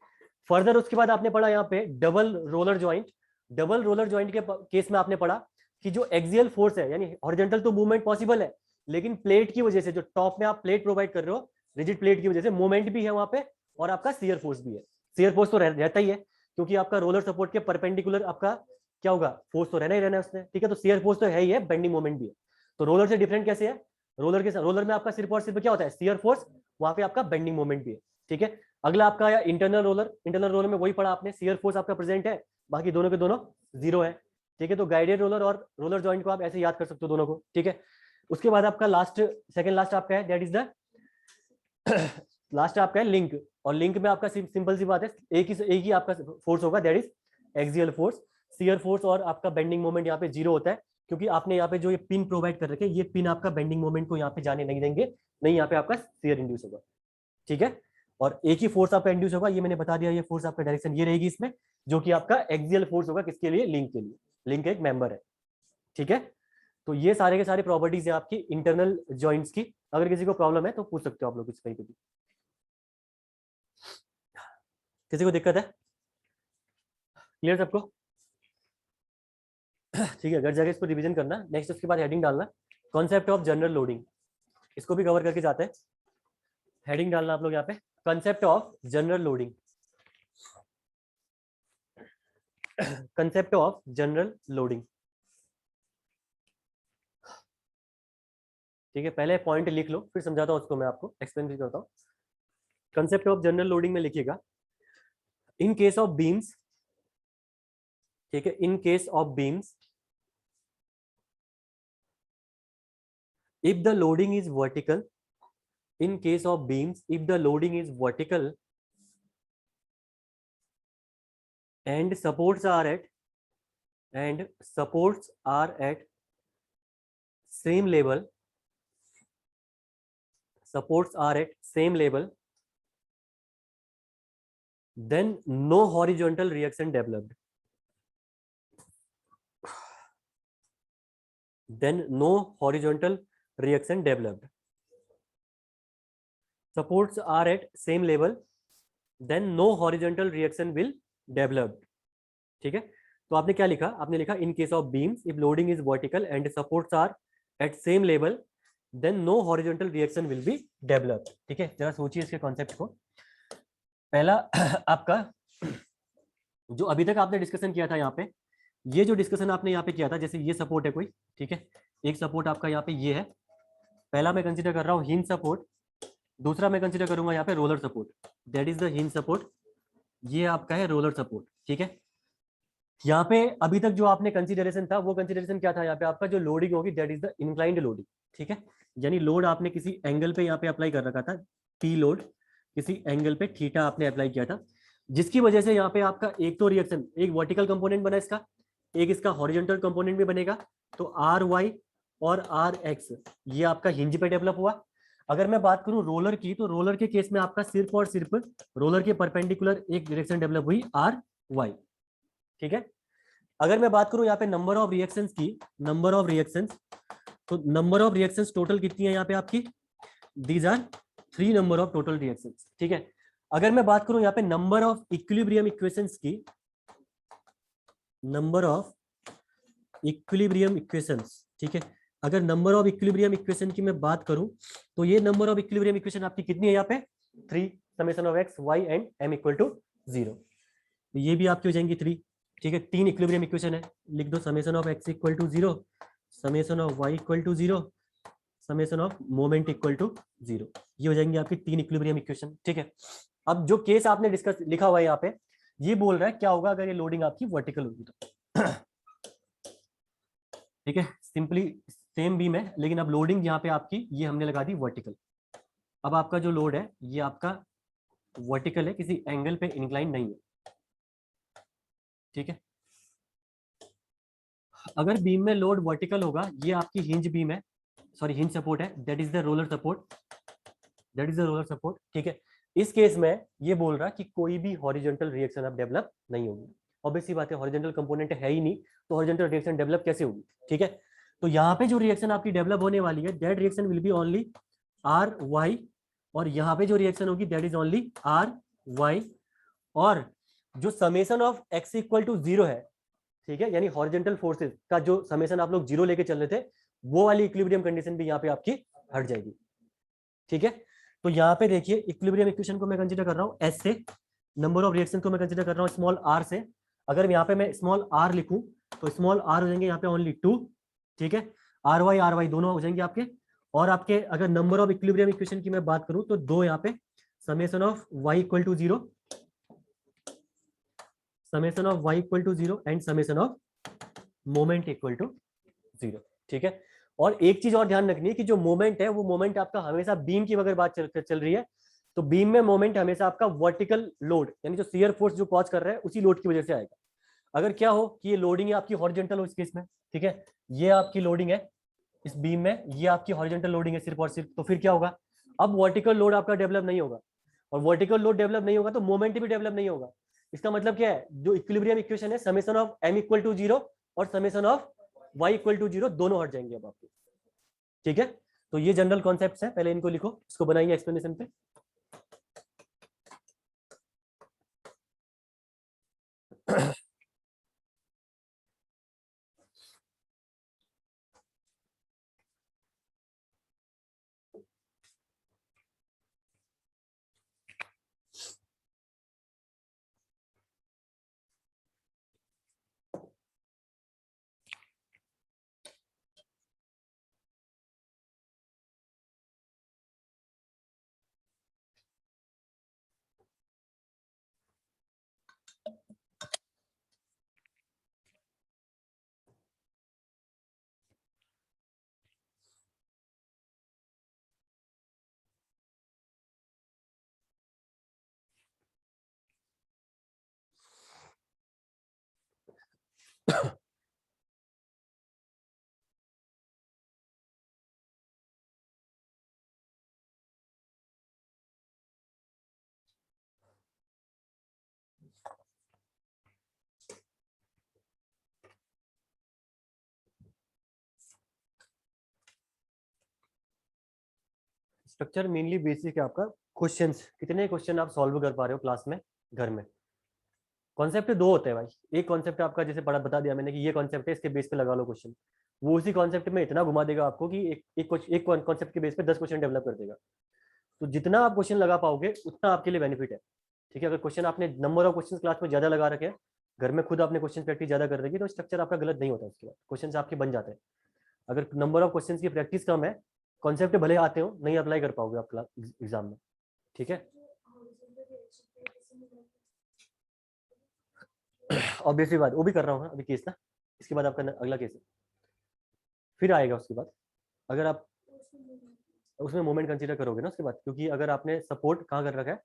फर्दर उसके बाद आपने पढ़ा यहाँ पे double roller joint, double roller joint के केस में आपने पढ़ा कि जो एक्सियल फोर्स है, यानी हॉरिजॉन्टल तो मूवमेंट पॉसिबल है, लेकिन प्लेट की वजह से, जो टॉप में आप प्लेट प्रोवाइड कर रहे हो रिजिड प्लेट की वजह से मूवमेंट भी है वहां पे, और आपका शियर फोर्स भी है। शियर फोर्स तो रहता ही है, क्योंकि आपका रोलर सपोर्ट के परपेंडिकुलर आपका क्या होगा, फोर्स तो रहना ही रहना है उसने, ठीक है। तो शियर फोर्स तो है ही है, बेंडिंग मोमेंट भी है। तो रोलर से डिफरेंट कैसे है, रोलर में आपका सिर्फ और सिर्फ क्या होता है, शियर फोर्स, वहां पे आपका बेंडिंग मोमेंट भी है, ठीक है। अगला आपका आया इंटरनल रोलर में वही पढ़ा आपने, शियर फोर्स आपका प्रेजेंट है, बाकी दोनों के दोनों जीरो है, ठीक है। तो गाइडेड रोलर और रोलर जॉइंट को आप ऐसे याद कर सकते हो दोनों को, ठीक है। उसके बाद आपका सेकंड लास्ट आपका है, दैट इज द लास्ट आपका है लिंक, और लिंक में आपका सिंपल सी बात है, एक ही आपका फोर्स होगा, that is axial force. Shear force और आपका बेंडिंग मोमेंट यहाँ पे जीरो होता है, क्योंकि आपने यहाँ पे जो ये पिन प्रोवाइड कर रखे, ये पिन आपका बेंडिंग मोमेंट को यहाँ पे जाने नहीं देंगे, नहीं यहाँ पे आपका शियर इंड्यूस होगा, ठीक है। और एक ही फोर्स आपका इंड्यूस होगा, ये मैंने बता दिया, ये फोर्स आपका डायरेक्शन ये रहेगी इसमें, जो कि आपका एक्सियल फोर्स होगा, किसके लिए, लिंक के लिए, लिंक एक मेंबर है, ठीक है। तो ये सारे के सारे प्रॉपर्टीज है आपकी इंटरनल जॉइंट्स की। अगर किसी को प्रॉब्लम है तो पूछ सकते हो आप लोग इस कहीं पे भी। किसी को दिक्कत है, क्लियर सबको? ठीक है, घर जाके इसको रिवीजन करना। नेक्स्ट उसके बाद हेडिंग डालना, कॉन्सेप्ट ऑफ जनरल लोडिंग, इसको भी कवर करके जाते हैं। हेडिंग डालना आप लोग यहाँ पे, concept of general loading, concept of general loading, ठीक है। पहले पॉइंट लिख लो, फिर समझाता हूँ उसको, मैं आपको एक्सप्लेन भी करता हूँ। कंसेप्ट ऑफ जनरल लोडिंग में लिखिएगा, इन केस ऑफ बीम्स, ठीक है, इन case of beams, if the loading is vertical, in case of beams, if the loading is vertical and supports are at same level, then no horizontal reaction developed, supports are at same level, then no horizontal reaction will develop, ठीक है। तो आपने क्या लिखा, आपने लिखा in case of beams if loading is vertical and supports are at same level then no horizontal reaction will be develop, ठीक है। जरा सोचिए इसके कॉन्सेप्ट को। पहला आपका जो अभी तक आपने डिस्कशन किया था यहाँ पे, ये जो डिस्कशन आपने यहाँ पे किया था, जैसे ये सपोर्ट है कोई, ठीक है, एक सपोर्ट आपका यहाँ पे ये है, पहला मैं कंसीडर कर रहा हूँ हिंज सपोर्ट, दूसरा मैं कंसीडर करूंगा यहाँ पे roller support, that is the hinge support, ये आपका है रोलर सपोर्ट, ठीक है। यहाँ पे अभी तक जो आपने कंसीडरेशन था, वो कंसीडरेशन क्या था, यहाँ पे आपका जो लोडिंग होगी that is the inclined loading, ठीक है। यानी लोड आपने किसी एंगल पे यहाँ पे अप्लाई कर रखा था, पी लोड किसी एंगल पे थीटा आपने अप्लाई किया था, जिसकी वजह से यहाँ पे आपका एक तो रिएक्शन, एक वर्टिकल कंपोनेंट बना इसका, एक इसका हॉरिजॉन्टल कंपोनेंट भी बनेगा, तो आर वाई और आर एक्स ये आपका हिंज पे डेवलप हुआ। अगर मैं बात करूं रोलर की, तो रोलर के केस में आपका सिर्फ और सिर्फ रोलर के परपेंडिकुलर एक डायरेक्शन डेवलप हुई आर वाई, ठीक है। अगर मैं बात करूं यहाँ पे नंबर ऑफ रिएक्शंस की, नंबर ऑफ रिएक्शंस, तो नंबर ऑफ रिएक्शंस टोटल कितनी है यहाँ पे आपकी, these are 3 number of total reactions, ठीक है। अगर मैं बात करूं यहाँ पे नंबर ऑफ इक्विलिब्रियम इक्वेशंस की, नंबर ऑफ इक्विलिब्रियम इक्वेशंस, ठीक है, अगर नंबर ऑफ इक्विलिब्रियम इक्वेशन की मैं बात करूं, तो ये नंबर ऑफ इक्विलिब्रियम इक्वेशन आपकी कितनी है यहाँ पे, 3, summation of X Y and M equal to 0, ये भी आपकी हो जाएंगी 3, ठीक है। 3 इक्विलिब्रियम इक्वेशन है, लिख दो summation of x equal to 0, summation of y equal to 0, summation of moment equal to 0, ये हो जाएंगी आपकी 3 इक्विलिब्रियम इक्वेशन, ठीक है। अब जो केस आपने डिस्कस लिखा हुआ है यहाँ पे, ये बोल रहा है क्या होगा अगर ये लोडिंग आपकी वर्टिकल होगी तो, ठीक है, सिंपली सेम बीम है, लेकिन अब लोडिंग यहाँ पे आपकी ये हमने लगा दी वर्टिकल। अब आपका जो लोड है ये आपका वर्टिकल है, किसी एंगल पे इंक्लाइन नहीं है, ठीक है। अगर बीम में लोड वर्टिकल होगा, ये आपकी हिंज बीम है, सॉरी हिंज सपोर्ट है, that is the roller support, that is the roller support, ठीक है। इस केस में ये बोल रहा कि कोई भी हॉरिजॉन्टल रिएक्शन अब डेवलप नहीं होगी, ऑब्वियसली बात है, हॉरिजॉन्टल कंपोनेंट है ही नहीं, तो हॉरिजॉन्टल रिएक्शन डेवलप कैसे होगी, ठीक है। तो यहाँ पे जो रिएक्शन आपकी डेवलप होने वाली है, that reaction will be only R Y, और यहाँ पे जो रिएक्शन होगी that is only R Y, और जो summation of x equal to 0 है, ठीक है, यानी हॉरिजॉन्टल फोर्सेस का जो समेशन आप लोग 0 लेके चल रहे थे, वो वाली इक्विलिब्रियम कंडीशन भी यहाँ पे आपकी हट जाएगी, ठीक है। तो यहाँ पे देखिए इक्विलिब्रियम इक्वेशन को मैं कंसीडर कर रहा हूँ एस से, नंबर ऑफ रिएक्शन को मैं कंसीडर कर रहा हूँ स्मॉल आर से। अगर यहाँ पे मैं स्मॉल आर लिखूं तो स्मॉल आर हो जाएंगे यहाँ पे ओनली 2, ठीक है, आर वाई दोनों हो जाएंगे आपके, और आपके अगर नंबर ऑफ इक्विलिब्रियम इक्वेशन की मैं बात करूं तो दो यहाँ पे, summation of y equal to 0, summation of y equal to 0 and summation of moment equal to 0। ठीक है, और एक चीज और ध्यान रखनी है कि जो मोमेंट है वो मोमेंट आपका हमेशा बीम की अगर बात चल रही है तो बीम में मोमेंट हमेशा आपका वर्टिकल लोड यानी जो शियर फोर्स जो कॉज कर रहा है उसी लोड की वजह से आएगा। अगर क्या हो कि ये लोडिंग है आपकी हॉरिजॉन्टल हो इस केस में, ठीक है, ये आपकी लोडिंग है इस बीम में, ये आपकी हॉरिजॉन्टल लोडिंग है सिर्फ और सिर्फ, तो फिर क्या होगा, अब वर्टिकल लोड आपका डेवलप नहीं होगा, और वर्टिकल लोड डेवलप नहीं होगा तो मोमेंट भी डेवलप नहीं होगा। इसका मतलब क्या है, जो इक्विलिब्रियम इक्वेशन है summation of m equal to 0 और summation of y equal to 0 दोनों हट जाएंगे अब आपके। ठीक है, तो ये जनरल कॉन्सेप्ट्स हैं, पहले इनको लिखो, इसको बनाइए एक्सप्लेनेशन पे। स्ट्रक्चर मेनली बेसिक है आपका, क्वेश्चंस कितने क्वेश्चन आप सॉल्व कर पा रहे हो क्लास में घर में। कॉन्सेप्ट दो होते हैं भाई, एक कॉन्सेप्ट आपका जैसे पढ़ा बता दिया मैंने कि ये कॉन्सेप्ट है इसके बेस पे लगा लो क्वेश्चन, वो उसी कॉन्सेप्ट में इतना घुमा देगा आपको कि एक कॉन्सेप्ट के बेस पे 10 क्वेश्चन डेवलप कर देगा। तो जितना आप क्वेश्चन लगा पाओगे उतना आपके लिए बेनिफिट है। ठीक है, अगर क्वेश्चन आपने नंबर ऑफ क्वेश्चन क्लास में ज्यादा लगा रखे हैं, घर में खुद आपने क्वेश्चन प्रैक्टिस ज्यादा कर रखी है, तो स्ट्रक्चर आपका गलत नहीं होता, उसके बाद क्वेश्चन आपके बन जाते हैं। अगर नंबर ऑफ क्वेश्चन की प्रैक्टिस कम है, कॉन्सेप्ट भले आते हो नहीं अप्लाई कर पाओगे आप एग्जाम में। ठीक है, ऑब्वियसली बात, वो भी कर रहा हूँ अभी केस ना, इसके बाद आपका अगला केस है, फिर आएगा उसके बाद। अगर आप उसमें मोमेंट कंसीडर करोगे ना उसके बाद, क्योंकि अगर आपने सपोर्ट कहाँ कर रखा है,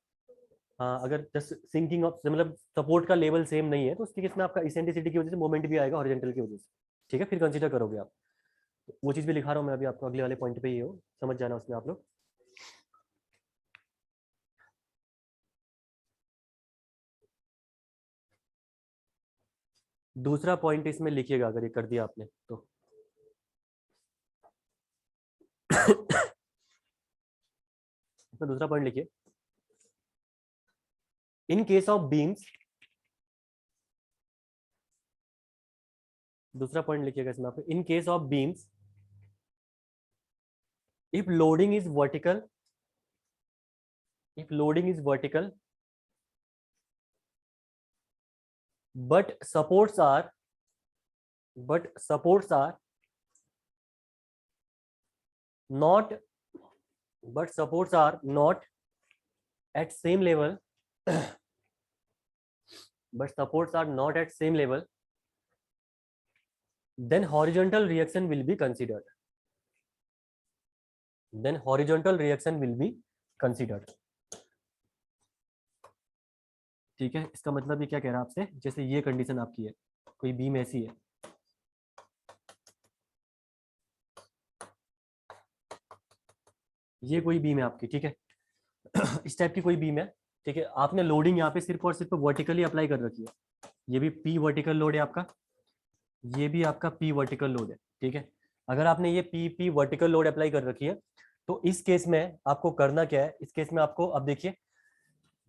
हाँ, अगर जस्ट सिंकिंग ऑफ मतलब सपोर्ट का लेवल सेम नहीं है तो उसके केस में आपका इसेंट्रिसिटी की वजह से मोमेंट भी आएगा हॉरिजॉन्टल की वजह से। ठीक है, फिर कंसीडर करोगे आप, तो वो चीज़ भी लिखा रहा हूँ मैं अभी आपको, अगले वाले पॉइंट पे ही हो, समझ जाना उसमें आप लोग। दूसरा पॉइंट इसमें लिखिएगा अगर ये कर दिया आपने तो। इसमें दूसरा पॉइंट लिखिए, इन केस ऑफ बीम्स, दूसरा पॉइंट लिखिएगा इसमें आप, इन case of beams if loading is vertical, if loading is vertical but supports are not, but supports are not at same level, but supports are not at same level, then horizontal reaction will be considered, then horizontal reaction will be considered। ठीक है, इसका मतलब ये क्या कह रहा है आपसे, जैसे ये कंडीशन आपकी है, कोई बीम ऐसी है, ये कोई बीम है आपकी, ठीक है, इस टाइप की कोई बीम है, ठीक है, आपने लोडिंग यहाँ पे सिर्फ और सिर्फ वर्टिकली अप्लाई कर रखी है, ये भी पी वर्टिकल लोड है आपका, ये भी आपका पी वर्टिकल लोड है। ठीक है, अगर आपने ये पी वर्टिकल लोड अप्लाई कर रखी है तो इस केस में आपको करना क्या है, इस केस में आपको अब देखिए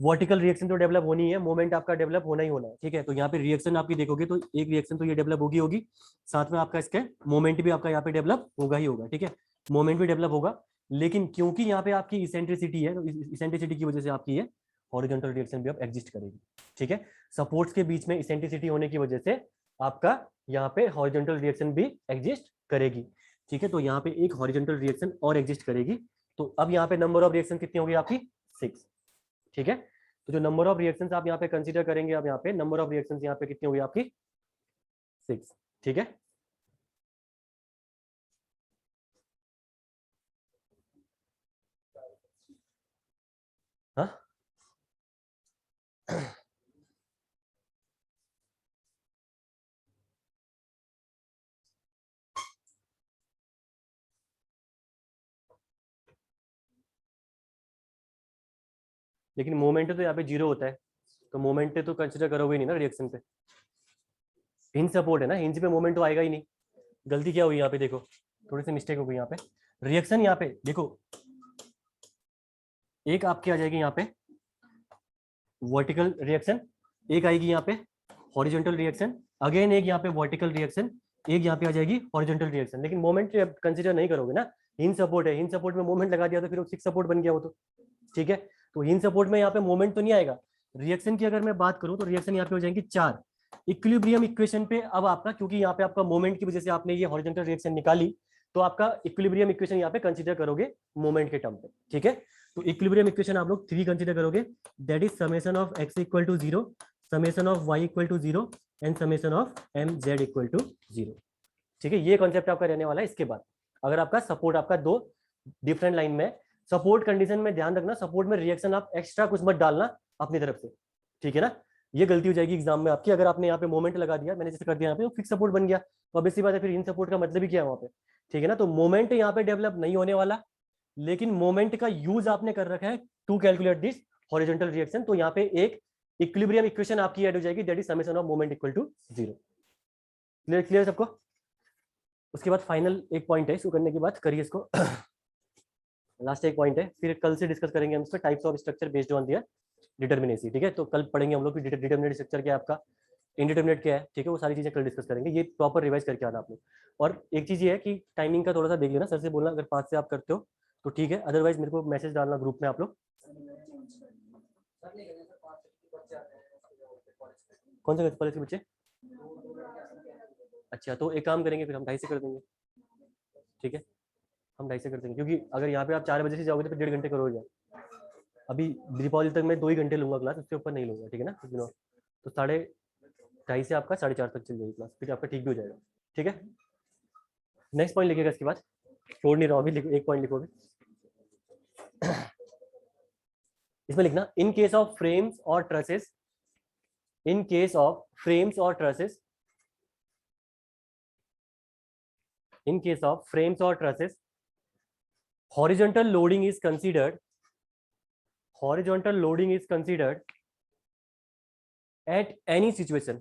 वर्टिकल रिएक्शन तो डेवलप होनी है, मोमेंट आपका डेवलप होना ही होना है। ठीक है, तो यहाँ पे रिएक्शन आपकी देखोगे तो एक रिएक्शन तो ये डेवलप होगी, साथ में आपका इसके मोमेंट भी आपका यहाँ पे डेवलप होगा ही होगा। ठीक है, मोमेंट भी डेवलप होगा, लेकिन क्योंकि यहाँ पे आपकी इसेंट्रिसिटी है तो इसेंट्रिसिटी की वजह से आपकी ये हॉरिजॉन्टल रिएक्शन भी अब एग्जिस्ट करेगी। ठीक है, सपोर्ट्स के बीच में इसेंट्रिसिटी होने की वजह से आपका यहाँ पे हॉरिजॉन्टल रिएक्शन भी एग्जिस्ट करेगी। ठीक है, तो यहाँ पे एक हॉरिजॉन्टल रिएक्शन और एग्जिस्ट करेगी। तो अब यहाँ पे नंबर ऑफ रिएक्शन कितनी होगी आपकी? 6। ठीक है, तो जो नंबर ऑफ रिएक्शंस आप यहाँ पे कंसीडर करेंगे, अब यहाँ पे नंबर ऑफ रिएक्शंस यहाँ पे कितनी होगी आपकी? 6। ठीक है, हाँ लेकिन मोमेंट तो यहाँ पे 0 होता है, तो मोमेंट तो कंसिडर करोगे नहीं ना रिएक्शन पे। हिंज सपोर्ट है ना, हिंज पे मोमेंट तो आएगा ही नहीं। गलती क्या हुई यहाँ पे, देखो थोड़ी सी मिस्टेक हो गई यहाँ पे। रिएक्शन यहाँ पे देखो, एक आपकी आ जाएगी यहाँ पे वर्टिकल रिएक्शन, एक आएगी यहाँ पे हॉरिजॉन्टल रिएक्शन, अगेन एक यहाँ पे वर्टिकल रिएक्शन, एक यहाँ पे आ जाएगी हॉरिजॉन्टल रिएक्शन। लेकिन मोमेंट कंसीडर नहीं करोगे ना, हिंज सपोर्ट है, हिंज सपोर्ट में मोमेंट लगा दिया तो फिर सिक्स सपोर्ट बन गया वो तो। ठीक है, तो हिंज सपोर्ट में यहाँ पे मोमेंट तो नहीं आएगा। रिएक्शन की अगर मैं बात करूं तो रिएक्शन यहाँ पे हो जाएंगी 4। इक्विलिब्रियम इक्वेशन पे अब आपका, क्योंकि यहाँ पे आपका मोमेंट की वजह से आपने ये हॉरिजॉन्टल रिएक्शन निकाली, तो आपका इक्विलिब्रियम इक्वेशन यहाँ पे कंसीडर करोगे मोमेंट के टर्म पे। ठीक है, तो इक्विलिब्रियम इक्वेशन आप लोग 3 कंसीडर करोगे, that is summation of x equal to 0, summation of y equal to 0 and summation of mz equal to 0। ठीक है, ये कॉन्सेप्ट आपका रहने वाला है। इसके बाद अगर आपका सपोर्ट आपका 2 डिफरेंट लाइन में, सपोर्ट कंडीशन में ध्यान रखना, सपोर्ट में रिएक्शन आप एक्स्ट्रा कुछ मत डालना अपनी तरफ से। ठीक है ना, ये गलती हो जाएगी एग्जाम में आपकी। अगर आपने यहाँ पे मोमेंट लगा दिया, मैंने जैसे कर दिया यहाँ पे, फिक्स सपोर्ट बन गया, तो अब इसी बात है, फिर इन सपोर्ट का मतलब ही क्या है वहाँ पे। ठीक है ना, तो मोमेंट यहाँ पे डेवलप नहीं होने वाला, लेकिन मोमेंट का यूज आपने कर रखा है to calculate this horizontal reaction. तो यहाँ पे एक इक्विलिब्रियम इक्वेशन आपकी ऐड हो जाएगी, that is summation of moment equal to 0। Clear clear सबको? उसके बाद फाइनल एक पॉइंट है, इसको करने के बाद करिए इसको लास्ट एक पॉइंट है, फिर कल से डिस्कस करेंगे हम इस पर, types of structure based on their determinacy. ठीक है, तो कल पढ़ेंगे हम लोग कि डिटर्मिनेट स्ट्रक्चर क्या है आपका, इंडिटर्मिनेट क्या है। ठीक है, वो सारी चीजें कल डिस्कस करेंगे, ये प्रॉपर रिवाइज करके आना आप लोग। और एक चीज ये है कि टाइमिंग का थोड़ा सा देख लेना, सर से बोलना अगर 5 से आप करते हो तो ठीक है, अदरवाइज मेरे को मैसेज डालना ग्रुप में आप लोग। कौन से कॉलेज के बच्चे? अच्छा, तो एक काम करेंगे, फिर हम 2:30 से कर देंगे। ठीक है, हम 2:30 से कर देंगे, क्योंकि अगर यहाँ पे आप 4 बजे से जाओगे तो फिर 1.5 घंटे करोगे। अभी दीपावली तक मैं 2 ही घंटे लूंगा क्लास, उसके ऊपर नहीं लूंगा। ठीक है ना, तो 2:30 से आपका 4:30 तक चल जाएगी क्लास, फिर आपका ठीक भी हो जाएगा। ठीक है, नेक्स्ट पॉइंट लिखिएगा इसके बाद, छोड़ नहीं रहा हूँ अभी, एक पॉइंट लिखोगे इसमें लिखना, इन केस ऑफ फ्रेम्स और trusses, in case of frames और trusses, in case of frames और trusses, horizontal loading is considered, horizontal loading is considered at any situation.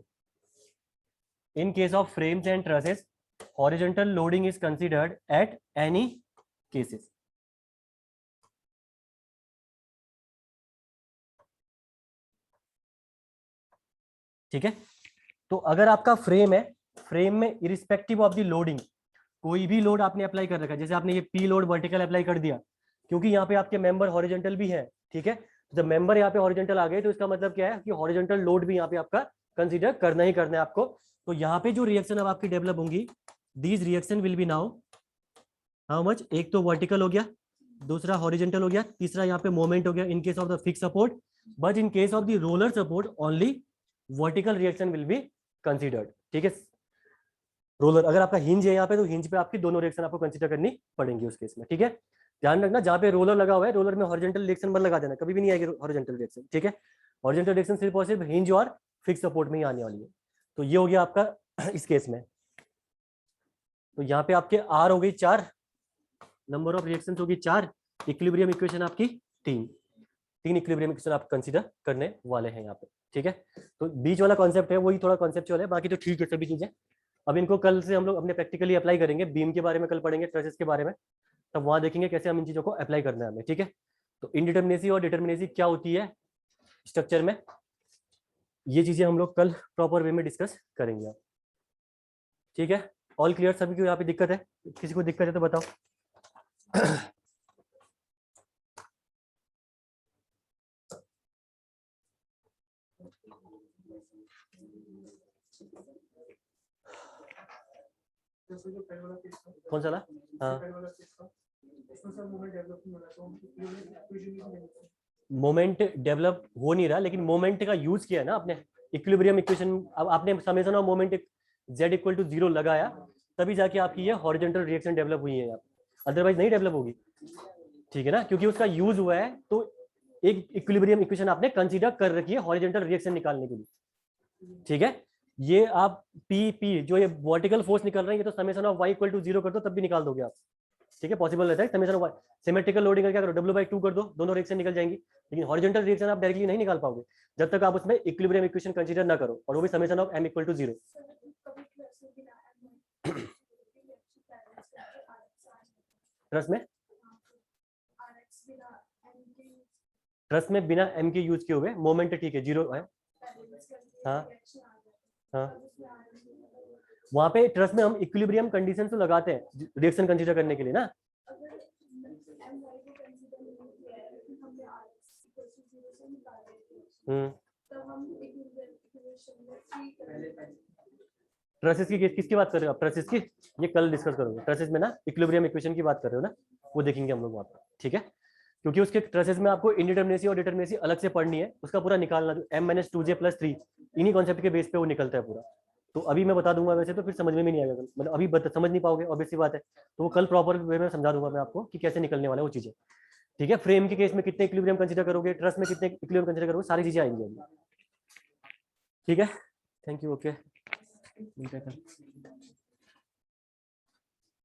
In case of frames and trusses, horizontal loading is considered at any cases. ठीक है, तो अगर आपका फ्रेम है, फ्रेम में इरिस्पेक्टिव ऑफ द लोडिंग, कोई भी लोड आपने अप्लाई कर रखा है, जैसे आपने ये पी लोड वर्टिकल अप्लाई कर दिया, क्योंकि यहाँ पे आपके मेंबर हॉरिजॉन्टल भी है। ठीक है, जब मेंबर यहाँ पे हॉरिजॉन्टल आ गए तो इसका मतलब क्या है कि हॉरिजॉन्टल लोड भी यहाँ पे आपका कंसीडर करना ही करना है आपको। तो यहाँ पे जो रिएक्शन अब आपकी डेवलप होंगी, these reaction will B now how much, एक तो वर्टिकल हो गया, दूसरा हॉरिजॉन्टल हो गया, तीसरा यहाँ पे मोमेंट हो गया इन case of the fix support, but in case of the roller support only vertical reaction will be considered. ठीक है, रोलर अगर आपका हिंज है यहाँ पे, तो हिंज पे आपकी दोनों रिएक्शन आपको कंसीडर करनी पड़ेंगी उस केस में। ठीक है, ध्यान रखना जहाँ पे रोलर लगा हुआ है, रोलर में हॉरिजॉन्टल रिएक्शन मत लगा देना, कभी भी नहीं आएगी हॉरिजॉन्टल रिएक्शन। ठीक है, हॉरिजॉन्टल रिएक्शन सिर्फ और सिर्फ हिंज और फिक्स सपोर्ट में ही आने वाली है। तो ये हो गया आपका इस केस में। तो यहाँ पे आपके आर हो गई 4, नंबर ऑफ रिएक्शन होगी 4, इक्विलिब्रियम इक्वेशन आपकी 3 इक्विलिब्रियम इक्वेशन आप कंसीडर करने वाले हैं यहाँ पे। ठीक है, तो बीच वाला कॉन्सेप्ट है वही थोड़ा कॉन्सेप्चुअल है, बाकी तो ठीक है सभी चीजें। अब इनको कल से हम लोग अपने प्रैक्टिकली अप्लाई करेंगे, बीम के बारे में कल पढ़ेंगे, ट्रेसेस के बारे में, तब वहां देखेंगे कैसे हम इन चीजों को अप्लाई करना है हमें। ठीक है, तो इनडिटर्मिनेसी और डिटर्मिनेसी क्या होती है स्ट्रक्चर में, ये चीजें हम लोग कल प्रॉपर वे में डिस्कस करेंगे। ठीक है, ऑल क्लियर सभी को? यहाँ पे दिक्कत है? किसी को दिक्कत है तो बताओ कौन सा ला? हाँ, मोमेंट डेवलप हो नहीं रहा, लेकिन मोमेंट का यूज किया है ना आपने इक्विलिब्रियम इक्वेशन। अब आपने summation of moment z equal to 0 लगाया, तभी जाके आपकी ये हॉरिजॉन्टल रिएक्शन डेवलप हुई है यहाँ, अदरवाइज नहीं डेवलप होगी। ठीक है ना, क्योंकि उसका यूज हुआ है, तो एक इक्विलिब्रियम इक्वेशन आपने कंसीडर कर रखी है हॉरिजॉन्टल रिएक्शन निकालने के लिए। ठीक है, ये आप पी जो ये वर्टिकल फोर्स निकल रहे हैं, ये तो summation of y equal to 0 कर दो तब भी निकाल दोगे आप। ठीक है, पॉसिबल रहता है summation of y। Symmetrical loading का क्या करो, w/2 कर दो, दोनों रिएक्शन निकल जाएंगी। लेकिन हॉरिजॉन्टल रिएक्शन आप डायरेक्टली नहीं निकाल पाओगे जब तक आप उसमें इक्विलिब्रियम इक्वेशन कंसीडर ना करो, और वो भी summation of m equal to 0। Truss में, ट्रस में बिना m के यूज किए हुए मोमेंट ठीक है 0 है। हाँ हाँ, वहां पे ट्रस में हम इक्विलिब्रियम कंडीशन तो लगाते हैं रिएक्शन कंसीडर करने के लिए ना। ट्रसेस की किसकी बात कर रहे हो आप? ट्रसेस की ये कल डिस्कस करोगे, ट्रसेस में ना इक्विलिब्रियम इक्वेशन की बात कर रहे हो ना, वो देखेंगे हम लोग वहाँ पर। ठीक है, क्योंकि उसके ट्रसेस में आपको इंडिटरमिनेसी और डिटरमिनेसी अलग से पढ़नी है, उसका पूरा निकालना, जो m-2j+3 इन्हीं कॉन्सेप्ट के बेस पे वो निकलता है पूरा। तो अभी मैं बता दूंगा, वैसे तो फिर समझ में भी नहीं आएगा, मतलब अभी समझ नहीं पाओगे, ऑब्वियस सी बात है। तो वो कल प्रॉपर वे में समझा दूंगा मैं आपको कि कैसे निकलने वाला है वो चीजें। ठीक है, फ्रेम के केस में कितने इक्विलिब्रियम कंसीडर करोगे, ट्रस में कितने इक्विलिब्रियम कंसीडर करोगे, सारी चीजें आएंगी अभी। ठीक है, थैंक यू, ओके।